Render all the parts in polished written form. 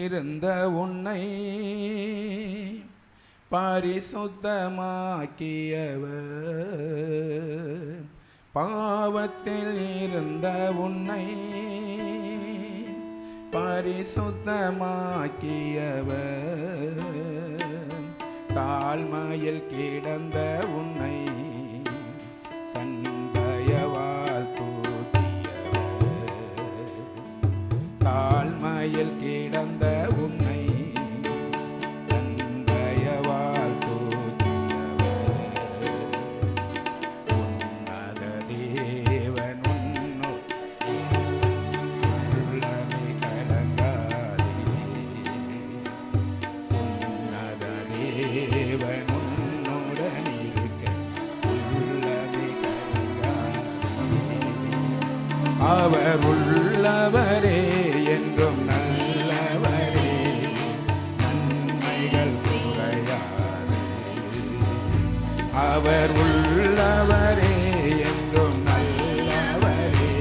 இருந்த உன்னை பரிசுத்தமாக்கியவர், பாவத்தில் இருந்த உன்னை பரிசுத்தமாக்கியவர், தாழ்மையில் கிடந்த உன்னை தன் தயவால் தூக்கியவர், தாழ்மையில் கிடந்த உன்னை தன் தயவால் தூக்கியவர், உன்னத தேவன் உள்ளமே கலங்காதே, உன்னத தேவன் உன்னுடன் இருக்க உள்ளமே கலங்காதே, அவர் உள்ளவரே என்றும் நல்லவரே, நன்மைகள் குறையாதே, அவர் உள்ளவரே என்றும் நல்லவரே,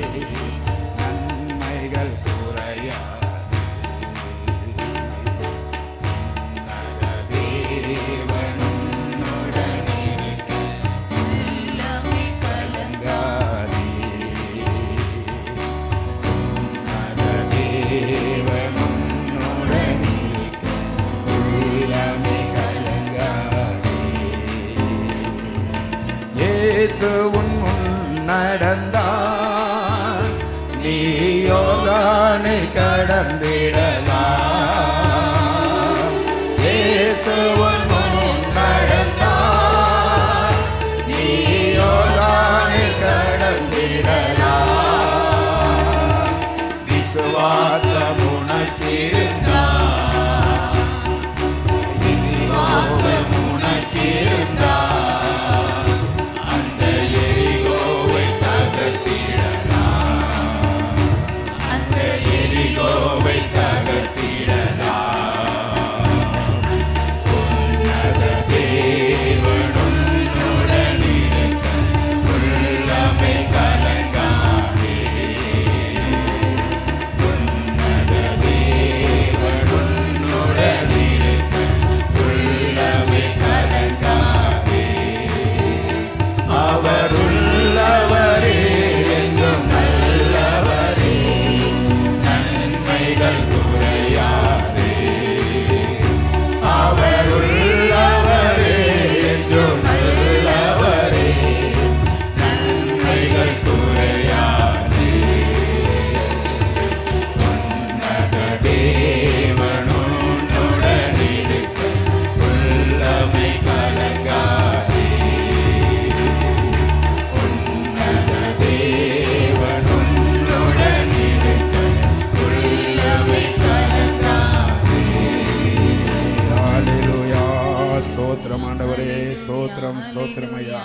நன்மைகள் குறையாதே, உன்னத தேவன் உன்னுடன் இருக்க உள்ளமே கலங்காதே, தேவன் உன்னுடன் இருக்க உள்ளமே கலங்காதே, இயேசு உன் முன் நடந்தார், நீ யோர்தானை கடந்திடலாம், இயேசு உன் முன் நடந்தார், நீ யோர்தானை கடந்திடலாம், விசுவாசம் உனக்கிருந்தால், விசுவாசம் உனக்கிருந்தால், அந்த எரிகோவை தகர்த்திடலாம், அந்த எரிகோவை தகர்த்திடலாம், உன்னத தேவன் உன்னுடன் இருக்க உள்ளமே கலங்காதே, உன்னத தேவன் உன்னுடன் இருக்க உள்ளமே கலங்காதே, அவர் உள்ளவரே என்றும் நல்லவரே, நன்மைகள் குறையாதே, அவர் உள்ளவரே என்றும் நல்லவரே, நன்மைகள் குறையாதே, உன்னத தேவன் உன்னுடன் இருக்க உள்ளமை கலங்காதே, உன்னத தேவன் உன்னுடன் இருக்க உள்ளமை கலங்காதே. ஹல்லேலூயா. ஸ்தோத்திரம் ஆண்டவரே, ஸ்தோத்திரம், ஸ்தோத்திரம் ஐயா.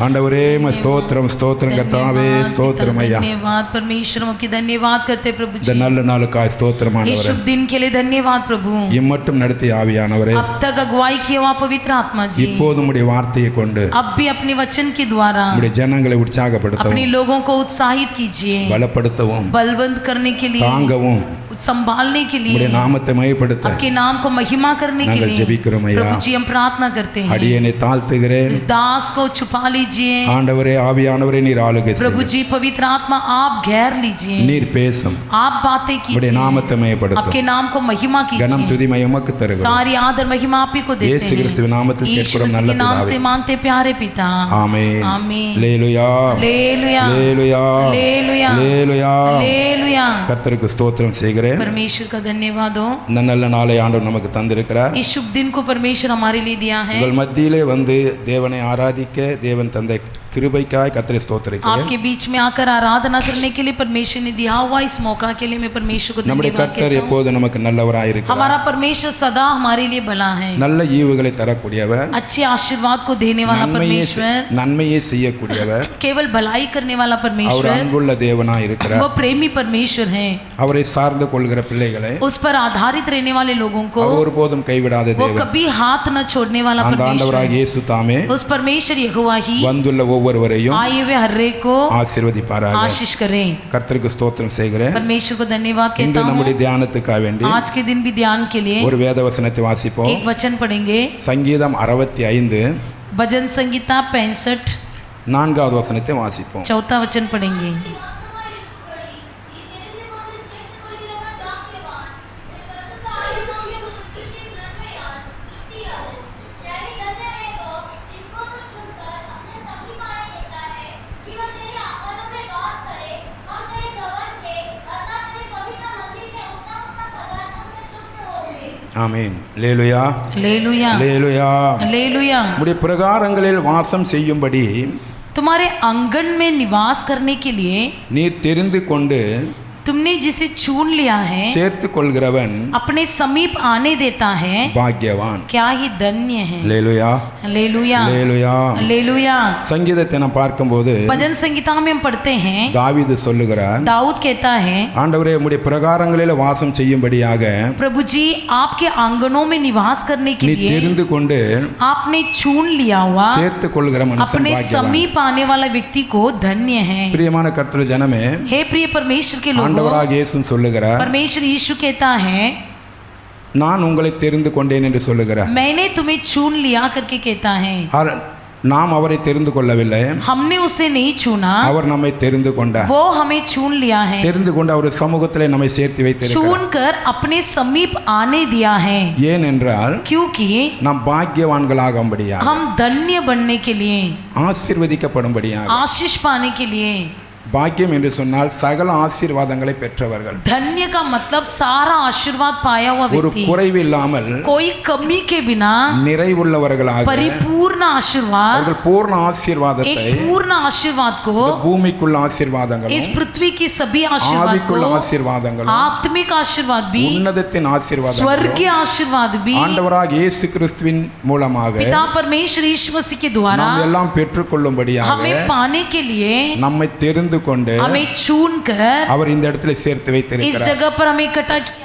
ஆண்டவரே ஸ்தோத்திரம், ஸ்தோத்திரம் கர்த்தாவே, ஸ்தோத்திரம் ஐயா. धन्यवाद परमेश्वर, मुझे धन्यवाद करते प्रभु जी, இந்த நல்ல நாளுக்காய் ஸ்தோத்திரம் इस ஆண்டவரே. शुभ दिन के लिए धन्यवाद प्रभु, இம்மட்டும் நடத்திய ஆவியானவரே, अब तक अगुवाई किया हुआ पवित्र आत्मा जी, இப்போது உம்முடைய வார்த்தையை கொண்டு अब भी अपने वचन के द्वारा உம்முடைய ஜனங்களை अपने உற்சாகப்படுத்தவும், लोगों को उत्साहित कीजिए, பலப்படுத்தவும், बलवंत करने के लिए, தாங்கவும், संभालने के लिए, உம்முடைய நாமத்தை மகிமைப்படுத்த आपके नाम को महिमा करने के நாங்கள் लिए ஜெபிக்கிறோம் ஐயா. प्रभु जी हम प्रार्थना करते हैं, அடியேனை தாழ்த்துகிறேன். इस दास को छुपा लीजिए ஆண்டவரே ஆவியானவரே, நீர் ஆளுகை प्रभु செய்யும். जी, पवित्र आत्मा आप घेर लीजिए, நீர் பேசும். आप बातें உம்முடைய कीजिए, நாமத்தை மகிமைப்படுத்தும். आपके नाम को महिमा கனம் कीजिए, துதிமை உமக்கு தருகிறோம். सारी आदर महिमा आप ही को देते இயேசு கிறிஸ்துவின் हैं, நாமத்தில் यीशु கேட்கிறோம் मसीह நல்ல के नाम से பிதாவே. मांगते प्यारे पिता, ஆமென். आमीन. அல்லேலூயா, हालेलुया, அல்லேலூயா, हालेलुया, அல்லேலூயா. हालेलुया। கர்த்தருக்கு ஸ்தோத்திரம் செய்கிறேன். परमेश्वर का धन्यवाद हो, இந்த நல்ல நாளை ஆண்டவர் நமக்கு தந்திருக்கிறார். इस शुभ दिन को परमेश्वर हमारे लिए दिया है, உங்கள் மத்தியிலே வந்து தேவனை ஆராதிக்க தேவன் தந்தை கிருபைக்காய் கர்த்தரை ஸ்தோத்திரிக்கிறேன். आपके बीच में आकर आराधना करने के लिए परमेश्वर ने दिया हुआ इस मौका के लिए मैं परमेश्वर को நம்முடைய धन्यवाद கர்த்தர் कहता हूँ। எப்போது நமக்கு நல்லவராய் இருக்கிறார். हमारा परमेश्वर सदा हमारे लिए भला है, நல்ல ஈவுகளை தரக்கூடியவர், अच्छे आशीर्वाद को देने वाला परमेश्वर, நன்மையை செய்யக்கூடியவர், केवल भलाई करने वाला அவர் परमेश्वर, அன்புள்ள தேவனாய் இருக்கிறார். वो प्रेमी परमेश्वर है, அவரை சார்ந்து கொள்கிற பிள்ளைகளை उस पर आधारित रहने वाले लोगों को அவர் ஒருபோதும் கைவிடாத वो தேவன். कभी हाथ न छोड़ने वाला அந்த ஆண்டவராகிய परमेश्वर, இயேசு தாமே उस परमेश्वर यहोवा ही வந்துள்ள ஒவ்வொருவரையும் आए हुए हर एक को ஆசீர்வதிப்பாராக. आशीष करें। கர்த்தருக்கு ஸ்தோத்திரம் செய்கிறேன். परमेश्वर को धन्यवाद இன்று कहता हूँ। நம்முடைய தியானத்துக்காக வேண்டி आज के दिन भी ध्यान के लिए ஒரு வேத வசனத்தை வாசிப்போம். एक वचन पढ़ेंगे। சங்கீதம் 65 भजन संगीता 65 4வது வசனத்தை வாசிப்போம். चौथा वचन पढ़ेंगे। ஆமென். அல்லேலூயா. அல்லேலூயா. அல்லேலூயா. அல்லேலூயா। உம்முடைய பிரகாரங்களில் வாசம் செய்யும்படி तुम्हारे आंगन में निवास करने के लिए நீர் தெரிந்து கொண்டு तुमने जिसे चुन लिया है சேர்த்து கொள்கிறவன் अपने समीप आने देता है பாக்கியவான். क्या ही धन्य है। அல்லேலூயா. हालेलुया। அல்லேலூயா. हालेलुया। சங்கீதத்தை நாம் பார்க்கும்போது भजन संगीता में हम पढ़ते हैं தாவீது சொல்லுகிறார், दाऊद कहता है ஆண்டவரே உம்முடைய பிரகாரங்களில் வாசம் செய்யும்படியாக प्रभु जी आपके आंगनों में निवास करने के நீ लिए தெரிந்து கொண்டு आपने चुन लिया हुआ சேர்த்து கொள்கிற மனுஷன் अपने பாக்கியவான். समीप आने वाला व्यक्ति को धन्य है। பிரியமான கர்த்தருடைய ஜனமே, हे प्रिय परमेश्वर के लोगों, ஆண்டவராக இயேசு சொல்லுகிறார், परमेश्वर यीशु कहता है நான் உங்களை தெரிந்து கொண்டேன் என்று சொல்லுகிறார். मैंने तुम्हें चुन लिया करके कहता है। நாம் அவரை தெரிந்து கொள்ளவில்லை, हमने उसे नहीं चुना, அவர் நம்மை தெரிந்து கொண்டார். वो हमें चुन लिया है, தெரிந்து கொண்டு அவர் சமூகத்திலே நம்மை சேர்த்து வைத்திருக்கிறார். चुनकर अपने समीप आने दिया है। ஏனென்றால் क्योंकि நாம் பாக்கியவான்களாகும்படியாக, हम धन्य बनने के लिए, ஆசீர்வதிக்கப்படும்படியாக. आशीष पाने के लिए। பாக்கியம் என்று சொன்னால் சகல ஆசீர்வாதங்களை பெற்றவர்கள். धन्य का मतलब सारा आशीर्वाद पाया हुआ ஒரு व्यक्ति, குறைவு இல்லாமல் कोई कमी के बिना நிறைவுள்ளவர்களாக, परिपूर्ण आशीर्वाद, அவர்கள் பூர்ண ஆசீர்வாதத்தை, एक पूर्ण आशीर्वाद को, பூமிக்குள்ள ஆசீர்வாதங்களும் इस पृथ्वी की सभी आशीर्वाद ஆவிக்குள்ள को, ஆசீர்வாதங்களும் आत्मिक आशीर्वाद भी, உன்னதத்தின் ஆசீர்வாதங்களும் स्वर्गीय आशीर्वाद भी ஆண்டவராக இயேசு கிறிஸ்துவின் மூலமாக पिता परमेश्वर यीशु मसीह के द्वारा நாம் எல்லாம் பெற்றுக்கொள்ளும்படியாக हमें पाने के लिए, நம்மை தெரிந்து கொண்டு हमें चुनकर அவர் இந்த இடத்துல சேர்த்து इस வைத்திருக்கிறார். जगह पर हमें इकट्ठा किया है।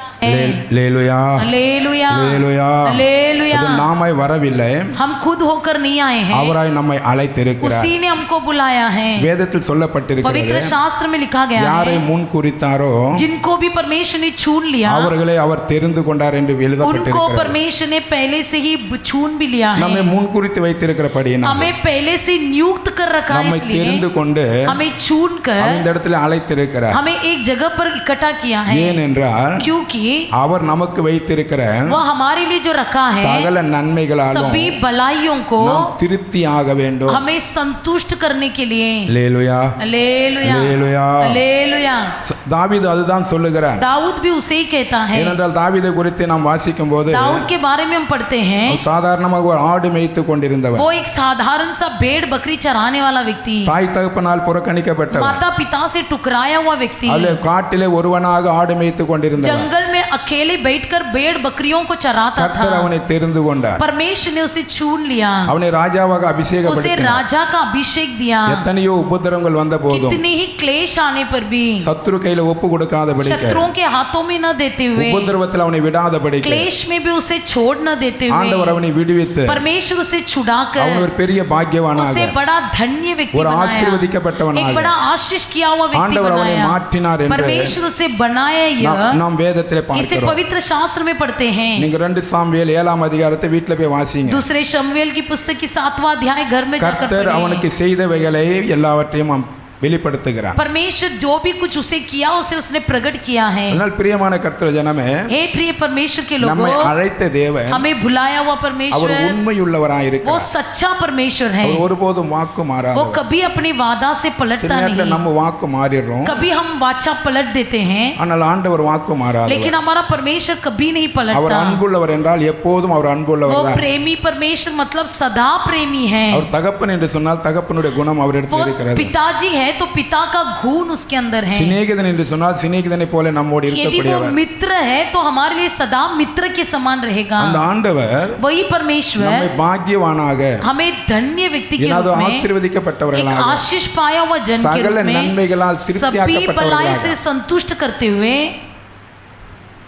அல்லேலூயா. हालेलुया। அல்லேலூயா. हालेलुया। இது நாமாய் வரவில்லை, हम खुद होकर नहीं आए हैं, அவராய் நம்மை அழைத்திருக்கிறார். उसी ने हमको बुलाया है। வேதத்தில் சொல்லப்பட்டிருக்கிறது, पवित्र शास्त्र में लिखा गया யாரை है முன் குறித்தாரோ जिनको भी परमेश्वर ने चुन लिया அவர்களை அவர் தெரிந்து கொண்டார் என்று उनको எழுதப்பட்டிருக்கிறது. परमेश्वर ने पहले से ही चुन भी लिया நம்மை है, முன் குறித்து வைத்திருக்கிறபடியினால் हमें पहले से नियुक्त कर रखा है, நம்மை इसलिए தெரிந்து கொண்டு हमें चुन அவர் இந்த कर இடத்துல அழைத்திருக்கிறார். हमें एक जगह पर इकट्ठा किया है, ஏனென்றால் क्योंकि அவர் நமக்கு வைத்திருக்கிற वो हमारे लिए जो रखा है சகல நன்மைகளாலும் सभी भलाइयों को நாம் திருப்தி ஆக வேண்டும். हमें संतुष्ट करने के लिए। அல்லேலூயா. हालेलुया। அல்லேலூயா. हालेलुया। தாவீது அதுதான் சொல்லுகிறார். दाऊद भी उसे ही कहता है। ஏனென்றால் தாவீதை குறித்து நாம் வாசிக்கும் போது दाऊद के बारे में हम पढ़ते हैं, சாதாரணமாக ஒரு ஆடு மேய்த்து கொண்டிருந்தவர், वो एक साधारण सा भेड़ बकरी चराने वाला व्यक्ति, தாய் தகப்பனால் புறக்கணிக்கப்பட்டவர், माता पिता से टुकराया हुआ व्यक्ति, அல்ல காட்டிலே ஒருவனாக ஆடு மேய்த்து கொண்டிருந்தவர். जंगल में अकेले बैठकर भेड़ बकरियों को चराता கர்த்தர் था। அவனை தெரிந்து கொண்டார், परमेश्वर ने उसे चुन लिया, அவனை ராஜாவாக उसे அபிஷேகப்படுத்தினார். राजा का अभिषेक दिया। எத்தனையோ உபத்திரங்கள் வந்த போதும் कितने ही क्लेश आने पर भी சத்துரு கையில ஒப்பு கொடுக்காதபடிக்கு, शत्रुओं के हाथों में न देते हुए, உபத்திரவத்தில் அவனை விடாதபடிக்கு क्लेश में भी उसे छोड़ न देते ஆண்டவர் हुए, அவனை விடுவித்து परमेश्वर उसे छुड़ाकर அவன் ஒரு பெரிய பாக்கியவானாக, उसे बड़ा धन्य व्यक्ति ஒரு बनाया, ஆசீர்வதிக்கப்பட்டவனாக एक बड़ा आशीष किया हुआ व्यक्ति ஆண்டவர் அவனை बनाया। மாற்றினார் என்று परमेश्वर उसे बनाया यह, நாம் வேதத்திலே इसे பார்க்கிறோம். पवित्र शास्त्र में पढ़ते हैं। நீங்க 2 சாமுவேல் 7ஆம் அதிகாரத்தை வீட்ல போய் வாசிங்க. दूसरे शमूएल की पुस्तक की 7वां अध्याय घर में जाकर கர்த்தர் पढ़ें। அவனுக்கு செய்தவைகளை எல்லாவற்றையும் வெளிப்படுத்துகிறார். परमेश्वर जो भी कुछ उसे किया उसे उसने प्रकट किया है। அதனால் பிரியமான கர்த்தர் ஜனமே, हे प्रिय परमेश्वर के நம்மை लोगों, அழைத்த தேவன் हमें बुलाया हुआ அவர் परमेश्वर உண்மையுள்ளவராய் वो இருக்கிறார். सच्चा परमेश्वर है, அவர் ஒருபோதும் வாக்கு वो மாறாதவர். कभी अपनी वादा से சில पलटता நேரத்துல नहीं, நம்ம வாக்கு மாறிடுறோம், कभी हम वाचा पलट देते हैं, ஆனால் ஆண்டவர் வாக்கு மாறாதவர். लेकिन हमारा परमेश्वर कभी नहीं அவர் पलटता। அன்புள்ளவர் என்றால் எப்போதும் அவர் वो அன்புள்ளவர் தான். प्रेमी परमेश्वर मतलब सदा प्रेमी है। அவர் தகப்பன் என்று சொன்னால் தகப்பனுடைய குணம் அவரிடத்தில் वो இருக்கிறது. पिताजी है तो पिता का गुण उसके अंदर है। சிநேகிதன் என்று சொன்னால் சிநேகிதனை போல நம்மோடு यदि वो இருக்கக்கூடியவர். मित्र है तो हमारे लिए सदा मित्र के समान रहेगा। அந்த ஆண்டவர் वही நம்மை परमेश्वर பாக்கியவானாக, हमें धन्य व्यक्ति के ஏதாவது रूप में, एक ஆசீர்வதிக்கப்பட்டவர்களாக, आशीष पाया हुआ जन के சகல रूप में, நன்மைகளால் सभी भलाई திருப்தியாக்கப்பட்டவர்களாக से संतुष्ट करते हुए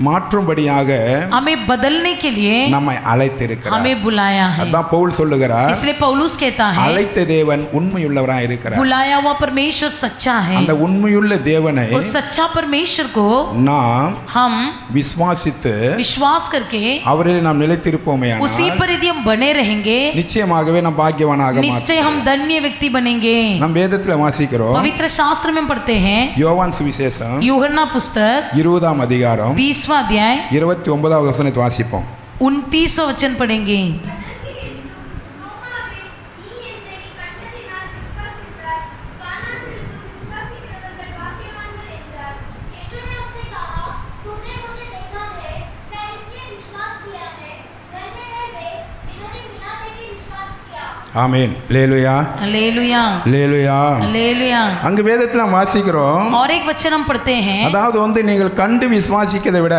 மாற்றும்படியாக हमें बदलने के लिए நம்மை அழைத்திருக்கிறார். हमें बुलाया है। அதான் பவுல் சொல்லுகிறார், इसलिए पौलुस कहता है அழைத்த தேவன் உண்மையுள்ளவராய் இருக்கிறார். बुलाया हुआ परमेश्वर सच्चा है। அந்த உண்மையுள்ள தேவனை उस सच्चा परमेश्वर को நாம் हम விசுவாசித்து विश्वास करके அவரில் நாம் நிலைத்திருப்போமேயானால் उसी पर यदि हम बने रहेंगे நிச்சயமாகவே நாம் பாக்கியவானாக निश्चय हम धन्य व्यक्ति बनेंगे। நாம் வேதத்துல வாசிக்கிறோம், पवित्र शास्त्र में पढ़ते हैं யோவான் சுவிசேஷம் यूहन्ना पुस्तक 20ஆம் அதிகாரம் 20वां अध्याय 29வது வசனத்தை வாசிப்போம். 29वां वचन पढ़ेंगे। ஆமென். அல்லேலூயா हालेलुया அல்லேலூயா. हालेलुया। அங்க வேதத்துல நாம் வாசிக்கிறோம், और एक वचन हम पढ़ते हैं அதாவது நீங்கள் கண்டு விசுவாசிக்கிறதை விட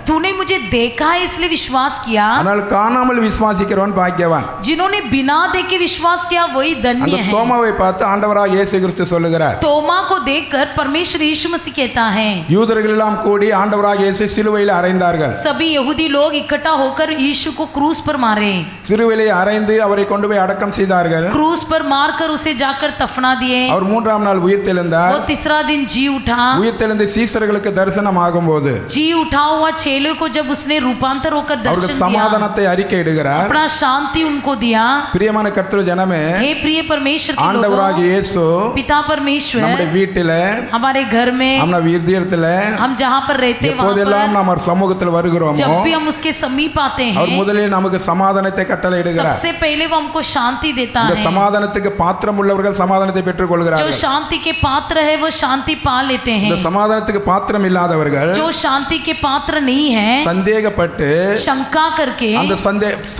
तूने मुझे देखा है इसलिए विश्वास किया, ஆனால் காணாமல் விசுவாசிக்கிறவன் பாக்கியவான். जिन्होंने बिना देखे विश्वास किया वही அந்த धन्य है। தோமாவை பார்த்து ஆண்டவராக இயேசு கிறிஸ்து சொல்லுகிறார், तोमा को देखकर परमेश्वर यीशु मसीह कहता है யூதர்கள் எல்லாம் கூடி ஆண்டவராக இயேசு சிலுவையில் அறைந்தார்கள். सभी यहूदी लोग इकट्ठा होकर यीशु को क्रूस पर मारे, சிலுவையிலே அறைந்து அவரை கொண்டு போய் அடக்கம் செய்தார்கள். क्रूस पर मारकर उसे जाकर दफना दिए। அவர் 3ஆம் நாள் உயிர் தெழுந்தார். वो तीसरा दिन जी उठा। உயிர் தெழுந்து சீசர்களுக்கு தரிசனம் ஆகும்போது जी उठा हुआ चेलों को जब उसने रूपांतर होकर அவருக்கு दर्शन दिया, சமாதானத்தை அறிக்கையிடுகிறார். अपना शांति उनको दिया। பிரியமான கர்த்தர் ஜனமே, हे प्रिय परमेश्वर के ஆண்டவராக लोगों, இயேசு पिता परमेश्वर நம்முடைய வீட்டில हमारे घर में, நம்ம இதயத்துல हम जहाँ पर रहते वहाँ எப்போதெல்லாம் पर நாம் அவர் சமூகத்தில் வருகிறோமோ जब भी हम उसके समीप आते அவர் हैं முதலில் நமக்கு சமாதானத்தை கட்டளையிடுகிறார். सबसे पहले वो हमको शांति देता இந்த है। சமாதானத்துக்கு பாத்திரம் உள்ளவர்கள் சமாதானத்தை பெற்றுக் जो கொள்கிறார்கள். शांति के पात्र है वो शांति पा लेते हैं। இந்த சமாதானத்துக்கு பாத்திரம் இல்லாதவர்கள் जो शांति के पात्र नहीं है சந்தேகப்பட்டு शंका करके அந்த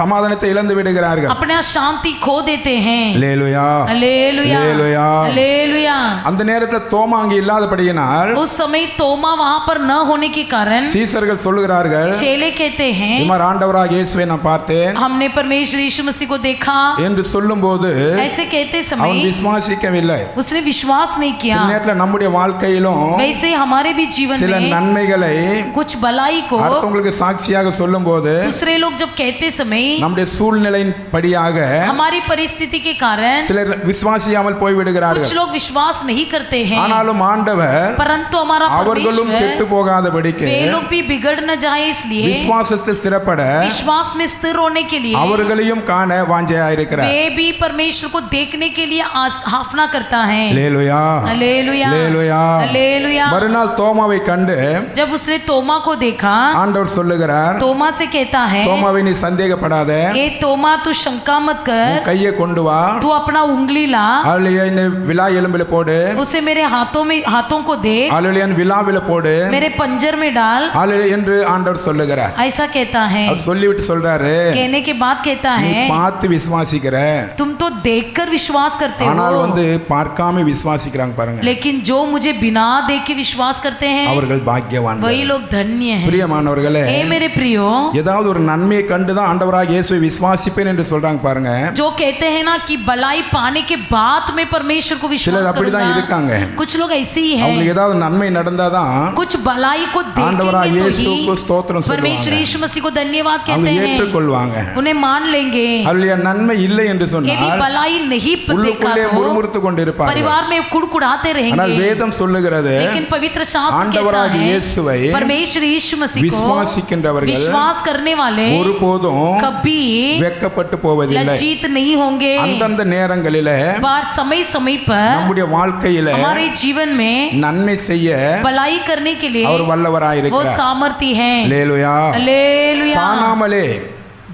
சமாதானத்தை இழந்து விடுகிறார்கள். अपना शांति खो देते हैं। அல்லேலூயா हालेलुया அல்லேலூயா. हालेलुया। அந்த நேரத்தில் தோமா அங்கே இல்லாதபடியினால் उस समय तोमा वहां पर न होने के कारण சீசர்கள் சொல்லுகிறார்கள், चेले कहते हैं இமார் ஆண்டவராக இயேசுவை நான் பார்த்தேன் हमने परमेश्वर यीशु मसीह को देखा। என்று சொல்லும்போது ऐसे कहते அவன் समय விசுவாசிக்கவில்லை. उसने विश्वास नहीं किया। சில நேரத்தில் நம்முடைய வாழ்க்கையிலும் वैसे हमारे भी जीवन சில में நன்மைகளை कुछ भलाई को அடுத்தவங்களுக்கு சாட்சியாக சொல்லும்போது दूसरे लोग जब कहते समय நம்முடைய சூழ்நிலையின் படியாக हमारी परिस्थिति के कारण சிலர் விசுவாசியாமல் போய் कुछ விடுகிறார்கள். लोग विश्वास नहीं करते हैं, ஆனாலும் ஆண்டவர் परंतु हमारा அவர்களும் கெட்டு परमेश्वर போகாதபடிக்கு वे लोग भी बिगड़ न जाए इसलिए விசுவாசத்தில் ஸ்திரப்பட विश्वास में स्थिर होने के लिए அவர்களையும் காண வாஞ்சையாயிருக்கிறார். वे भी परमेश्वर को देखने के लिए हाफना करता है। அல்லேலூயா हालेलुया அல்லேலூயா. हालेलुया। மறுநாள் தோமாவை கண்டு जब उसने तोमा को देखा, ஆண்டவர் சொல்லுகிறார், तोमा से कहता है தோமாவை நீ சந்தேகப்படாத, ए तोमा तू शंका मत कर, உன் கையை கொண்டு வா, तू अपना उंगली ला, அல்லேலூயா விழா எலும்பில போடு, उसे मेरे हाथों को दे, அல்லேலூயா விழாவில போடு, मेरे पंजर में डाल, அல்லேலூயா என்று ஆண்டவர் சொல்லுகிறார். ऐसा कहता है। அவர் சொல்லிவிட்டு சொல்றாரு, कहने के बाद कहता நீ है பார்த்து விசுவாசிக்கிற, तुम तो देखकर विश्वास करते ஆனால் हो, பார்க்காம விசுவாசிக்கிறாங்க பாருங்க, लेकिन जो मुझे बिना देख के विश्वास करते हैं அவர்கள் பாக்கியவான்கள். वही लोग धन्य हैं। பிரியமானவர்களே, हे मेरे प्रियो, ஏதாவது ஒரு நன்மையை கண்டுதான் ஆண்டவராக இயேசுவை விசுவாசிப்பேன் என்று சொல்றாங்க பாருங்க. जो कहते हैं ना कि भलाई पाने के बाद मैं परमेश्वर को विश्वास சிலர் அப்படிதான் இருக்காங்க. करूंगा, कुछ लोग ऐसे ही அவங்களுக்கு हैं, ஏதாவது நன்மை நடந்தாதான் कुछ भलाई को ஆண்டவராக देखेंगे तो இயேசுவுக்கு ही ஸ்தோத்திரம் परमेश्वर சொல்லுவாங்க, यीशु मसीह को धन्यवाद அவங்க कहते हैं, ஏற்றுக்கொள்வாங்க. उन्हें मान लेंगे। அல்லேலூயா. நன்மை இல்லை என்று यदि சொன்னால் भलाई नहीं देखा உள்ளுக்குள்ளே तो முறுமுறுத்து கொண்டிருப்பார்கள். परिवार में कुड़कुड़ाते ஆனால் रहेंगे। வேதம் சொல்லுகிறது, लेकिन पवित्र शास्त्र कहता ஆண்டவராக है இயேசுவை परमेश्वर यीशु मसीह को விசுவாசிக்கின்றவர்கள் विश्वास करने वाले ஒருபோதும் कभी வெட்கப்பட்டு போவதில்லை. लज्जित नहीं होंगे। அந்தந்த நேரங்களில बार समय समय पर நம்முடைய வாழ்க்கையில हमारे जीवन में நன்மை செய்ய भलाई करने के लिए அவர் वो வல்லவராயிருக்கிறார். सामर्थ्य है। அல்லேலூயா. हालेलुया। காணாமலே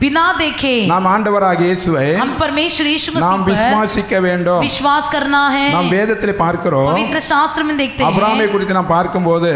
बिना देखे நாம் ஆண்டவராக இயேசுவை हम परमेश्वर यीशु நாம் मसीह पर விசுவாசிக்க வேண்டும். विश्वास करना है। நாம் வேதத்தில் பார்க்கிறோம், पवित्र शास्त्र में देखते அபிராமை हैं, குறித்து நாம் பார்க்கும்போது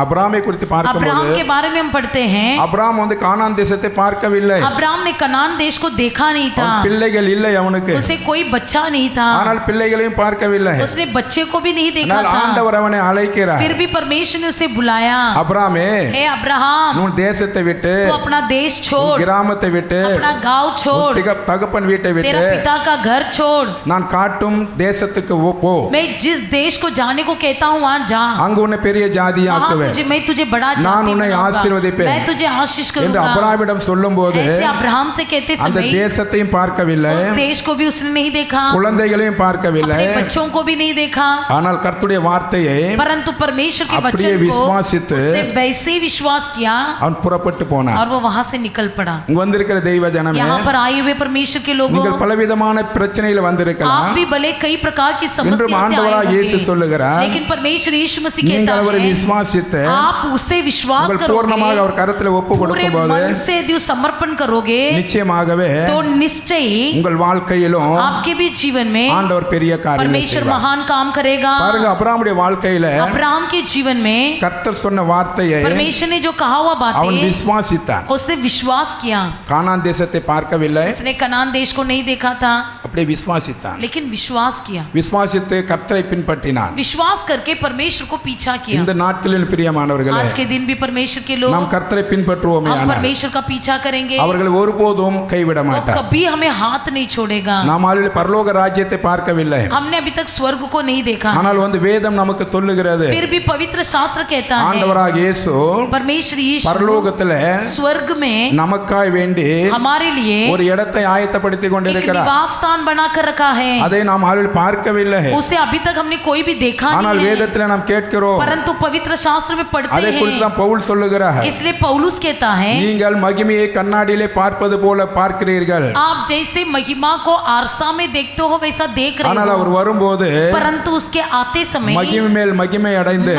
அபிராமை குறித்து अब्राहम பார்க்கும்போது के बारे में हम पढ़ते हैं, அபிராம் கானான் தேசத்தை பார்க்கவில்லை. अब्राहम ने कनान देश को देखा नहीं था, அவன் பிள்ளைகள் இல்லை அவனுக்கு, उसे कोई बच्चा नहीं था, ஆனால் பிள்ளைகளையும் பார்க்கவில்லை. उसने बच्चे को भी नहीं देखा ஆனால் था, ஆண்டவர் அவனை அழைக்கிறார். फिर भी परमेश्वर ने उसे बुलाया, அபிராமே, हे अब्राहम உன் தேசத்தை விட்டு तू अपना देश உன் छोड़, கிராமத்தை கிராமத்தை விட்டு अपना गांव छोड़, தகப்பன் வீட்டை तेरा விட்டு पिता का घर छोड़, நான் காட்டும் தேசத்துக்கு போ, मैं जिस देश को जाने को कहता हूँ वहाँ जा, அங்க உன்னை பெரிய ஜாதி वहाँ ஆக்குவேன், मैं तुझे बड़ा நான் जाति உன்னை बनाऊंगा, ஆசீர்வதிப்பேன் मैं तुझे आशीष என்று करूंगा। அபிரகாமிடம் சொல்லும்போது ऐसे अब्राहम से कहते அந்த समय தேசத்தையும் பார்க்கவில்லை, उस देश को भी उसने नहीं देखा, குழந்தைகளையும் பார்க்கவில்லை, अपने बच्चों को भी नहीं देखा, ஆனால் கர்த்தருடைய வார்த்தையை परंतु परमेश्वर के அப்படியே वचन को விசுவாசித்து उसने वैसे ही विश्वास किया அவன் புறப்பட்டு போனான்। और वो वहां से निकल पड़ा। இங்க வந்திருக்கிற தெய்வ ஜனமே, यहाँ पर आए हुए परमेश्वर के लोगों, நீங்கள் பலவிதமான பிரச்சனையில आप வந்திருக்கலாம், भी भले कई प्रकार की समस्या இன்றும் से आए ஆண்டவராக இயேசு होंगे, சொல்லுகிறார், लेकिन परमेश्वर यीशु मसीह நீங்கள் कहता அவரை है விசுவாசித்து आप उसे विश्वास உங்கள் करोगे, பூர்ணமாக அவர் கரத்தில் ஒப்பு पूरे கொடுக்கும்போது मन से यदि समर्पण करोगे நிச்சயமாகவே तो निश्चय ही உங்கள் வாழ்க்கையிலும் आपके भी जीवन में ஆண்டவர் பெரிய காரியங்களை परमेश्वर செய்வார்। महान काम करेगा। பாருங்க, அபிரகாமுடைய வாழ்க்கையில अब्राहम के जीवन में கர்த்தர் சொன்ன வார்த்தையை परमेश्वर ने जो कहा हुआ அவன் बातें விசுவாசித்தான்। उसने विश्वास किया। கானான் தேசத்தை பார்க்கவில்லை, उसने कनान देश को नहीं देखा था, அப்படியே விசுவாசித்தான்। लेकिन विश्वास किया, விசுவாசித்து கர்த்தரை பின்பற்றினான்। विश्वास करके परमेश्वर को पीछा किया। இந்த நாட்களில் பிரியமானவர்களே, आज के दिन भी परमेश्वर के लोग நாம் கர்த்தரை பின்பற்றுவோமே हम ஆனால் परमेश्वर का पीछा करेंगे, அவர்கள் ஒருபோதும் கைவிட वो மாட்டார்। कभी हमें हाथ नहीं छोड़ेगा। நாம் ஆளுடைய பரலோக ராஜ்யத்தை பார்க்கவில்லை, हमने अभी तक स्वर्ग को नहीं देखा, ஆனால் வேதம் நமக்கு சொல்லுகிறது, फिर भी पवित्र शास्त्र कहता है ஆண்டவராக இயேசு परमेश्वर यीशु பரலோகத்துல स्वर्ग में நமக்காய் வேண்டி हमारे लिए ஒரு இடத்தை ஆயத்தப்படுத்தி एक கொண்டிருக்கிறார்। निवास स्थान बनाकर रखा है, அதை நாம் ஆளுடைய பார்க்கவில்லை, उसे अभी तक हमने कोई भी देखा ஆனால் नहीं है, வேதத்துல நாம் கேட்கிறோம்। परंतु पवित्र शास्त्र में पढ़ते அதை குறித்து हैं। தான் பவுல் சொல்லுகிறார், इसलिए पौलुस कहता है நீங்கள் மகிமையை கண்ணாடியிலே பார்ப்பது போல பார்க்கிறீர்கள், आप जैसे महिमा को आरसा में देखते हो वैसा देख रहे ஆனால் அவர் हो, வரும்போது परंतु उसके आते समय மகிமை மேல் மகிமை அடைந்து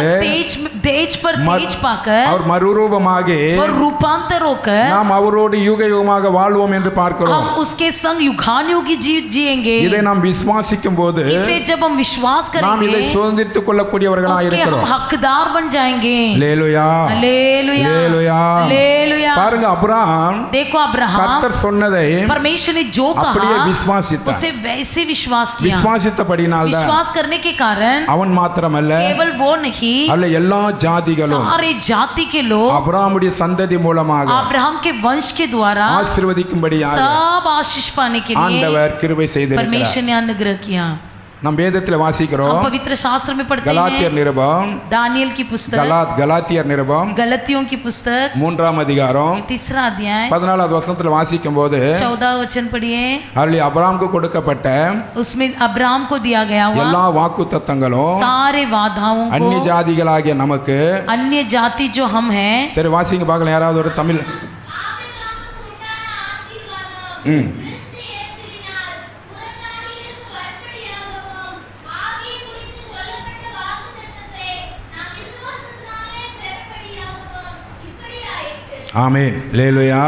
तेज पर तेज पाकर அவர் மறுரூபமாகி और रूपांतर होकर நாம் அவரோடு யுக யுகமாக வாழ்வோம் என்று பார்க்கிறோம்। हम उसके संग युगानुयुगी जिएंगे। இதை நாம் விசுவாசிக்கும் போது इसे जब हम विश्वास நாம் இதை करेंगे சுதந்திரித்துக் கொள்ளக்கூடியவர்களாக उसके हम இருக்கிறோம்। हकदार बन जाएंगे। அல்லேலூயா, हालेलुया, அல்லேலூயா। हालेलुया। பாருங்க, அபிரகாம் देखो अब्राहम கர்த்தர் சொன்னதை परमेश्वर ने जो அப்படியே कहा விசுவாசித்தான்। उसे वैसे विश्वास किया। விசுவாசித்தபடினால்தான் विश्वास करने के कारण அவன் மாத்திரமல்ல, केवल वो नहीं அல்ல எல்லா ஜாதிகளும் सारे जाति के लोग அபிரகாமுடைய சந்ததி மூலமாக अब्राहम के वंश के द्वारा ஆசீர்வதிக்கும்படியாக सब आशीष पाने के लिए ஆண்டவர் கிருபை செய்திருக்கிறார்। परमेश्वर ने अनुग्रह किया। நாம் வேதத்தில் வாசிக்கிறோம், हम पवित्र शास्त्र में पढ़ते கலாத்தியர் हैं நிருபம், दानियल की पुस्तक, கலாத்தியர் நிருபம் गलतियों की पुस्तक 3ஆம் அதிகாரம் 3 अध्याय 14வது வசனத்தில் வாசிக்கும் போது 14 वचन पढ़िए। அதில் அபிரகாமுக்கு கொடுக்கப்பட்ட उसमें अब्राहम को दिया गया हुआ எல்லா வாக்குத்தத்தங்களும் सारे वादाओं அந்நிய को ஜாதிகளாகிய நமக்கு, अन्य जाति जो हम हैं, சரி வாசிங்க பார்க்கலாம், யாராவது ஒரு தமிழ் ஆமென், அல்லேலூயா।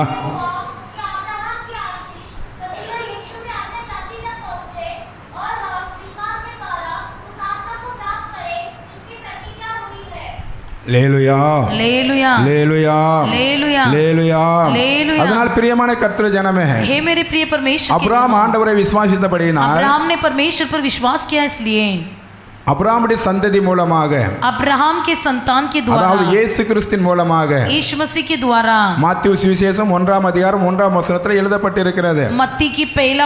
அல்லேலூயா, हालेलुया, அல்லேலூயா, हालेलुया, அல்லேலூயா। हालेलुया। அதனால் பிரியமான கர்த்தர் ஜனமே, हे मेरे प्रिय परमेश्वर के அபிரகாம் ஆண்டவரை விசுவாசித்தபடியினால் अब्राहम ने परमेश्वर पर विश्वास किया, इसलिए அபிரகாமுடைய சந்ததி மூலமாக, अब्राहम के संतान के द्वारा, அதாவது இயேசு கிறிஸ்துவின் மூலமாக, यीशु मसीह के द्वारा, மாத்தியூ சுவிசேஷம் 1ஆம் அதிகாரம் 1ஆம் வசனத்தில் எழுதப்பட்டிருக்கிறது, मत्ती की पहला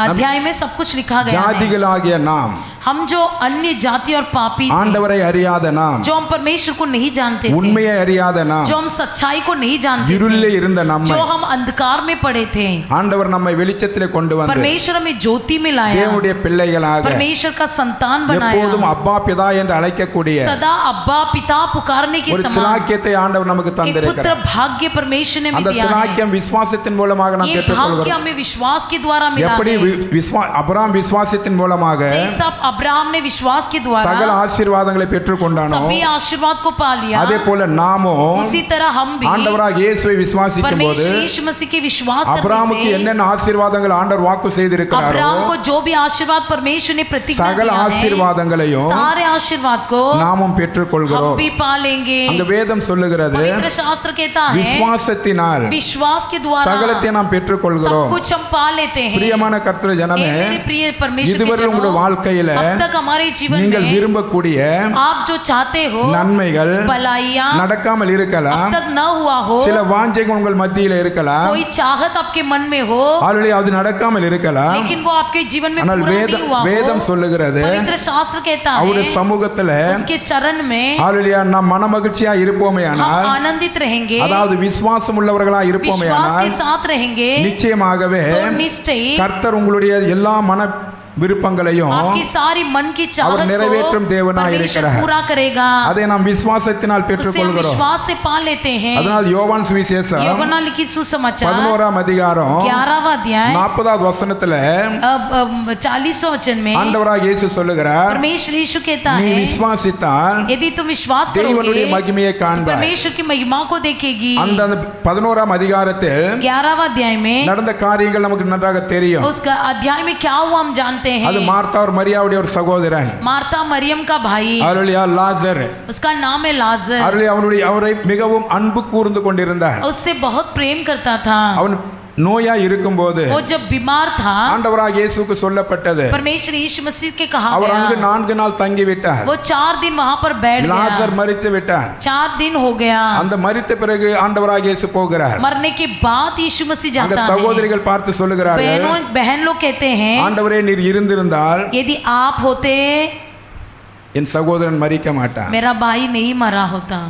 अध्याय में सब कुछ लिखा गया है। ஜாதிகளாகிய நாம், हम जो अन्य जाति और पापी थे, ஆண்டவரை அறியாத நாம், जो हम परमेश्वर को नहीं जानते थे, உண்மையை அறியாத நாம், जो हम सच्चाई को नहीं जानते இருளிலே थे, இருந்த நம்மை जो हम अंधकार में पड़े थे, ஆண்டவர் நம்மை வெளிச்சத்திலே கொண்டு வந்து परमेश्वर हमें ज्योति में लाया, தேவனுடைய பிள்ளைகளாக परमेश्वर का संतान எப்போதும் बनाया, அப்பா பிதா என்று அழைக்கக்கூடிய सदा अब्बा पिता पुकारने के ஒரு समान சிலாக்கியத்தை ஆண்டவர் நமக்கு एक पुत्र தந்திருக்கிறார்। भाग्य परमेश्वर ने हमें அந்த दिया है। சிலாக்கியம் விசுவாசத்தின் மூலமாக நாம் ये भाग्य பெற்றுக்கொள்கிறோம்। हमें विश्वास के द्वारा मिला எப்படி है। அபிரகாம் விசுவாசத்தின் மூலமாக जैसा अब्राहम ने विश्वास के द्वारा சகல ஆசீர்வாதங்களை பெற்றுக்கொண்டானோ, सभी आशीर्वाद को पा लिया, அதே போல நாமும் उसी तरह हम भी ஆண்டவராக இயேசுவை விசுவாசிக்கும் போது परमेश्वर यीशु मसीह के विश्वास करने அபிரகாமுக்கு से என்னென்ன ஆசீர்வாதங்கள் ஆண்டவர் வாக்கு செய்திருக்கிறாரோ, अब्राहम को जो भी आशीर्वाद परमेश्वर ने प्रतिज्ञा சகல किया है, ஆசீர்வாதங்களையும் सारे आशीर्वाद को நாமும் பெற்றுக்கொள்கிறோம். हम भी पा लेंगे। அந்த வேதம் சொல்லுகிறது पवित्र शास्त्र कहता है விசுவாசத்தினால் विश्वास के द्वारा சகலத்தை நாம் सब பெற்றுக்கொள்கிறோம். कुछ हम पा लेते हैं। பிரியமான கர்த்தருடைய ஜனமே, हे मेरे प्रिय परमेश्वर के இதுவரை உங்களுடைய जनों, வாழ்க்கையில अब तक हमारे जीवन நீங்கள் में விரும்பக்கூடிய आप जो चाहते हो நன்மைகள் भलाइयाँ நடக்காமல் अब இருக்கலாம். तक न हुआ हो, சில வாஞ்சைகள் உங்கள் மத்தியில இருக்கலாம். कोई चाहत आपके मन में हो ஆல்ரெடி அது நடக்காமல் இருக்கலாம். लेकिन वो आपके जीवन में ஆனால் पूरा नहीं हुआ வேதம் हो। சொல்லுகிறது पवित्र शास्त्र कहता அவருடைய है சமூகத்துல उसके चरण में ஆல்ரெடியா நாம் மனமகிழ்ச்சியா இருப்போமே हम ஆனால், आनंदित रहेंगे, அதாவது விசுவாசம் உள்ளவர்களா இருப்போமே विश्वास के ஆனால், साथ रहेंगे, நிச்சயமாகவே तो निश्चय கர்த்தர் உங்களுடைய எல்லா மன விருப்பங்களையும் आपकी सारी मन की அவர் चाहत நிறைவேற்றும் को தேவனாய் परमेश्वर இருக்கிறார். पूरा करेगा। அதை நாம் விசுவாசத்தினால் उसे हम பெற்றுக்கொள்கிறோம். विश्वास से पा लेते हैं। அதனால் யோவான் சுவிசேஷம் यूहन्ना लिखित सुसमाचार 11ஆம் அதிகாரம் 11वां अध्याय 40வது வசனத்துல 40वां वचन में ஆண்டவராகிய இயேசு சொல்லுகிறார், परमेश्वर यीशु कहता நீ है விசுவாசித்தால் यदि तुम विश्वास தேவனுடைய करोगे மகிமையை तो காண்பாய். परमेश्वर की महिमा को देखेगी। அந்த 11ஆம் அதிகாரத்தில் 11वां अध्याय में நடந்த காரியங்கள் நமக்கு நன்றாக தெரியும். उसका अध्याय में क्या हुआ हम जानते அது हैं। மார்த்தா और மரியாவுடைய ஒரு சகோதரன், मार्था मरियम का भाई, அவருடைய லாசர், उसका नाम है लाजर, அவரை மிகவும் அன்பு கூர்ந்து கொண்டிருந்தார். उससे बहुत प्रेम करता था। அவன் நோயா இருக்கும்போது वो जब बीमार था ஆண்டவராகிய இயேசுவுக்கு சொல்லப்பட்டது, परमेश्वर यीशु मसीह के कहा அவர் அங்கு गया, 4 நாள் தங்கி விட்டார். वो 4 दिन वहां पर बैठ லாசர் गया। மரித்து விட்டார். 4 दिन हो गया। அந்த மரித்த பிறகு ஆண்டவராகிய இயேசு போகிறார். मरने के बाद यीशु मसीह அங்க जाता है। சகோதரிகள் பார்த்து சொல்லுகிறார்கள், बहन लोग कहते हैं ஆண்டவரே நீர் இருந்திருந்தால் यदि आप होते என் சகோதரன் மரிக்க மாட்டான். मेरा भाई नहीं मरा होता।